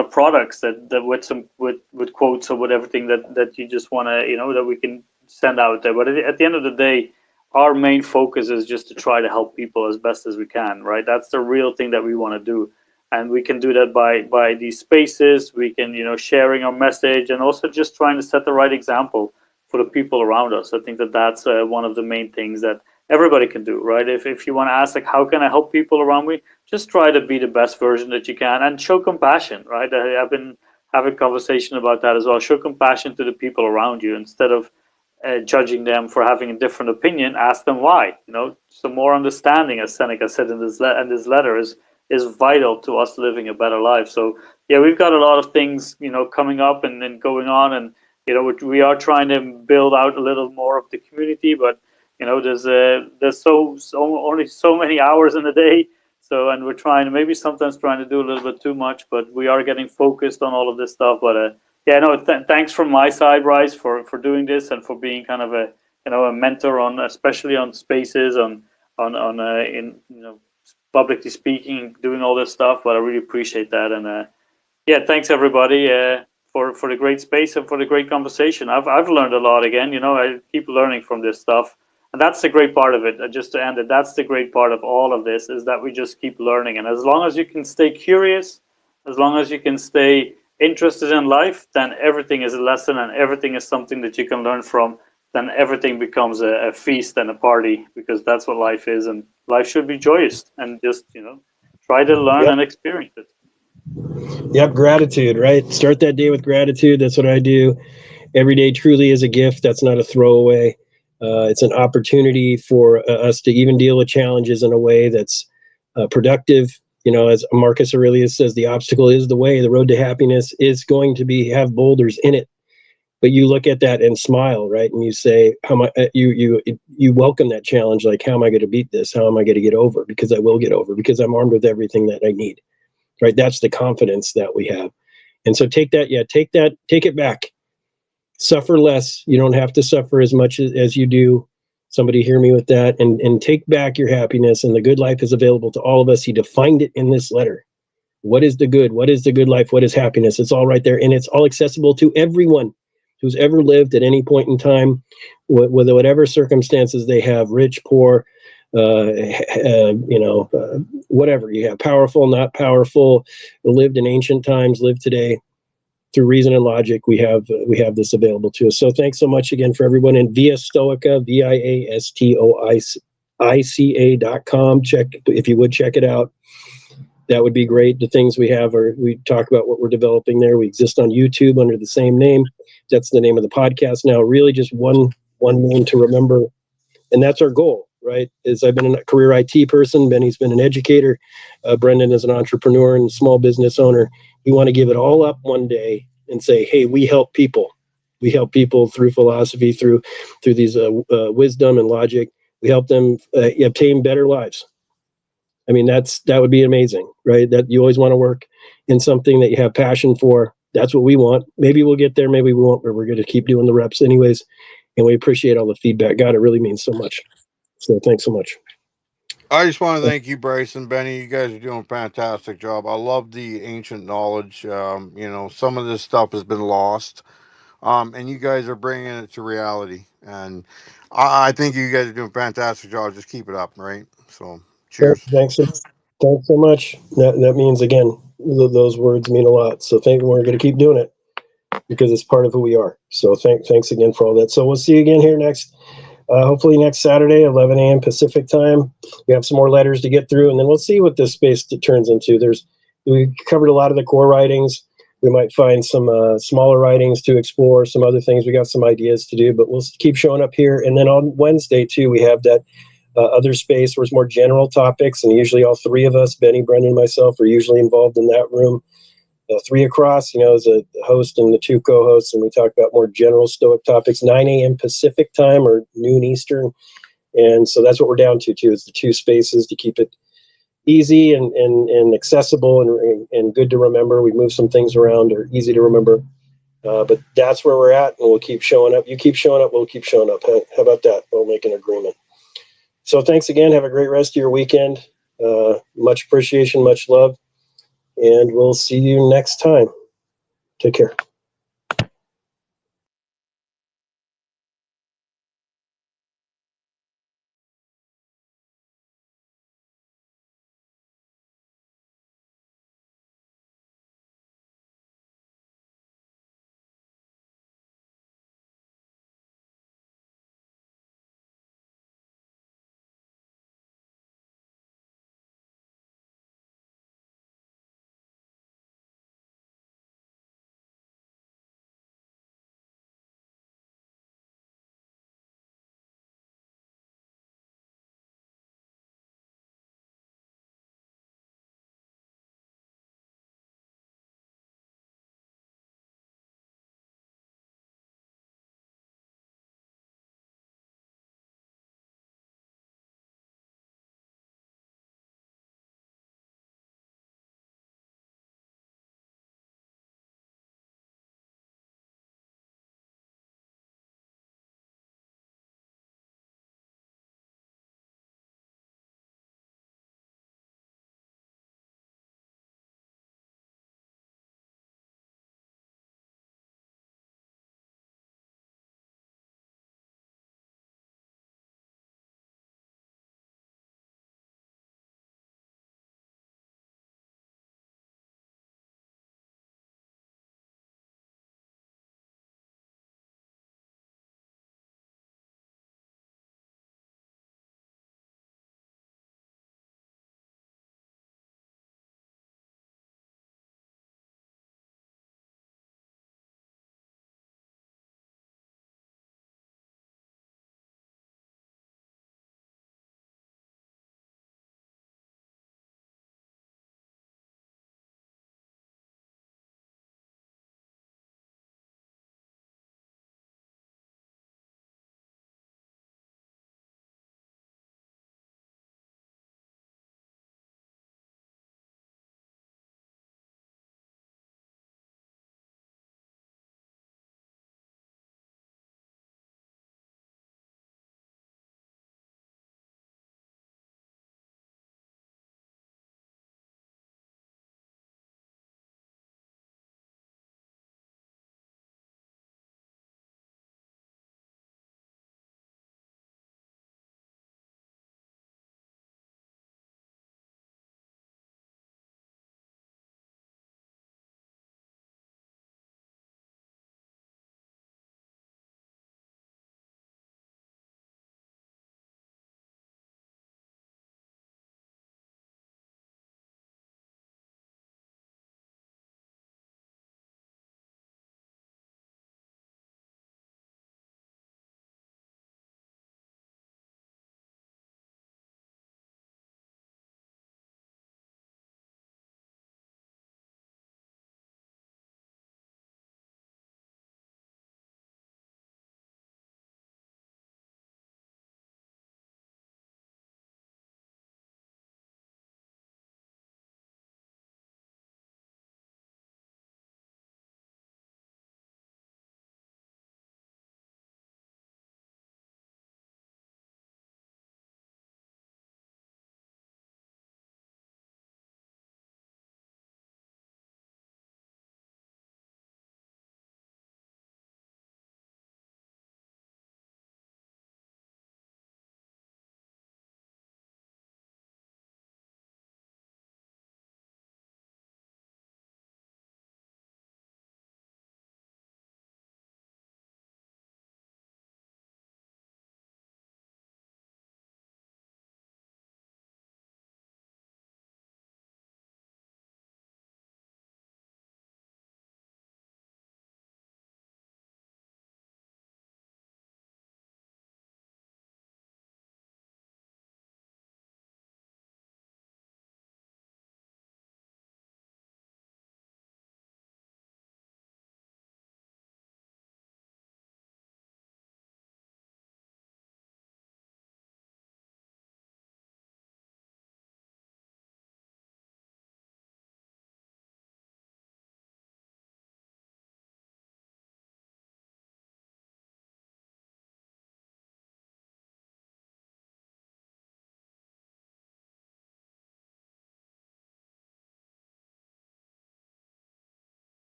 of products that with quotes or with everything that you just want to that we can send out there. But at the end of the day, our main focus is just to try to help people as best as we can, right? That's the real thing that we want to do. And we can do that by these spaces. We can, sharing our message, and also just trying to set the right example for the people around us. I think that's one of the main things that everybody can do, right? If you want to ask, like, how can I help people around me? Just try to be the best version that you can and show compassion, right? I've been having a conversation about that as well. Show compassion to the people around you instead of judging them for having a different opinion. Ask them why. Some more understanding, as Seneca said in this letter, is vital to us living a better life. So yeah, we've got a lot of things coming up and going on, and we are trying to build out a little more of the community, but there's only so many hours in a day. So, and we're sometimes trying to do a little bit too much, but we are getting focused on all of this stuff. But yeah, no, thanks from my side, Bryce, for doing this and for being kind of a mentor on, especially on spaces, on in publicly speaking, doing all this stuff. But I really appreciate that. And yeah, thanks everybody for the great space and for the great conversation. I've learned a lot again. I keep learning from this stuff, and that's the great part of it. Just to end it, that's the great part of all of this, is that we just keep learning. And as long as you can stay curious, as long as you can stay interested in life, then everything is a lesson and everything is something that you can learn from. then everything becomes a feast and a party, because that's what life is, and life should be joyous, and just, try to learn and experience it. Yep, gratitude, right? Start that day with gratitude. That's what I do. Every day truly is a gift. That's not a throwaway. It's an opportunity for us to even deal with challenges in a way that's productive. As Marcus Aurelius says, the obstacle is the way. The road to happiness is going to have boulders in it. But you look at that and smile, right? And you say, "How am I?" You welcome that challenge. Like, how am I going to beat this? How am I going to get over? Because I will get over. Because I'm armed with everything that I need. Right? That's the confidence that we have. And so take it back. Suffer less. You don't have to suffer as much as you do. Somebody hear me with that. And take back your happiness. And the good life is available to all of us. He defined it in this letter. What is the good? What is the good life? What is happiness? It's all right there. And it's all accessible to everyone who's ever lived at any point in time, with whatever circumstances they have, rich, poor, whatever you have, powerful, not powerful, lived in ancient times, live today. Through reason and logic, we have this available to us. So thanks so much again for everyone. And ViaStoica, ViaStoica.com. Check, if you would, check it out. That would be great. The things we have we talk about what we're developing there. We exist on YouTube under the same name. That's the name of the podcast now. Really just one name to remember. And that's our goal, right? I've been a career IT person. Benny's been an educator. Brendan is an entrepreneur and small business owner. We want to give it all up one day and say, hey, we help people. We help people through philosophy, through these wisdom and logic. We help them obtain better lives. I mean, that would be amazing, right? That you always want to work in something that you have passion for. That's what we want. Maybe we'll get there, maybe we won't, but we're going to keep doing the reps anyways. And we appreciate all the feedback. God, it really means so much. So thanks so much. I just want to thank you, Bryce and Benny. You guys are doing a fantastic job. I love the ancient knowledge. Some of this stuff has been lost. And you guys are bringing it to reality. And I think you guys are doing a fantastic job. Just keep it up, right? So, cheers. Thanks so much. That means, again, those words mean a lot. So we're going to keep doing it because it's part of who we are. So thanks again for all that. So we'll see you again here hopefully next Saturday, 11 a.m. Pacific time. We have some more letters to get through, and then we'll see what this space turns into. We covered a lot of the core writings. We might find some smaller writings to explore, some other things. We got some ideas to do, but we'll keep showing up here. And then on Wednesday, too, we have that other space where it's more general topics, and usually all three of us, Benny, Brendan, and myself, are usually involved in that room. 3 across, as a host and the 2 co-hosts, and we talk about more general Stoic topics, 9 a.m. Pacific time or noon Eastern. And so that's what we're down to, too. It's the 2 spaces to keep it easy and accessible and good to remember. We move some things around, or easy to remember. But that's where we're at, and we'll keep showing up. You keep showing up, we'll keep showing up. How about that? We'll make an agreement. So thanks again. Have a great rest of your weekend. Much appreciation, much love. And we'll see you next time. Take care.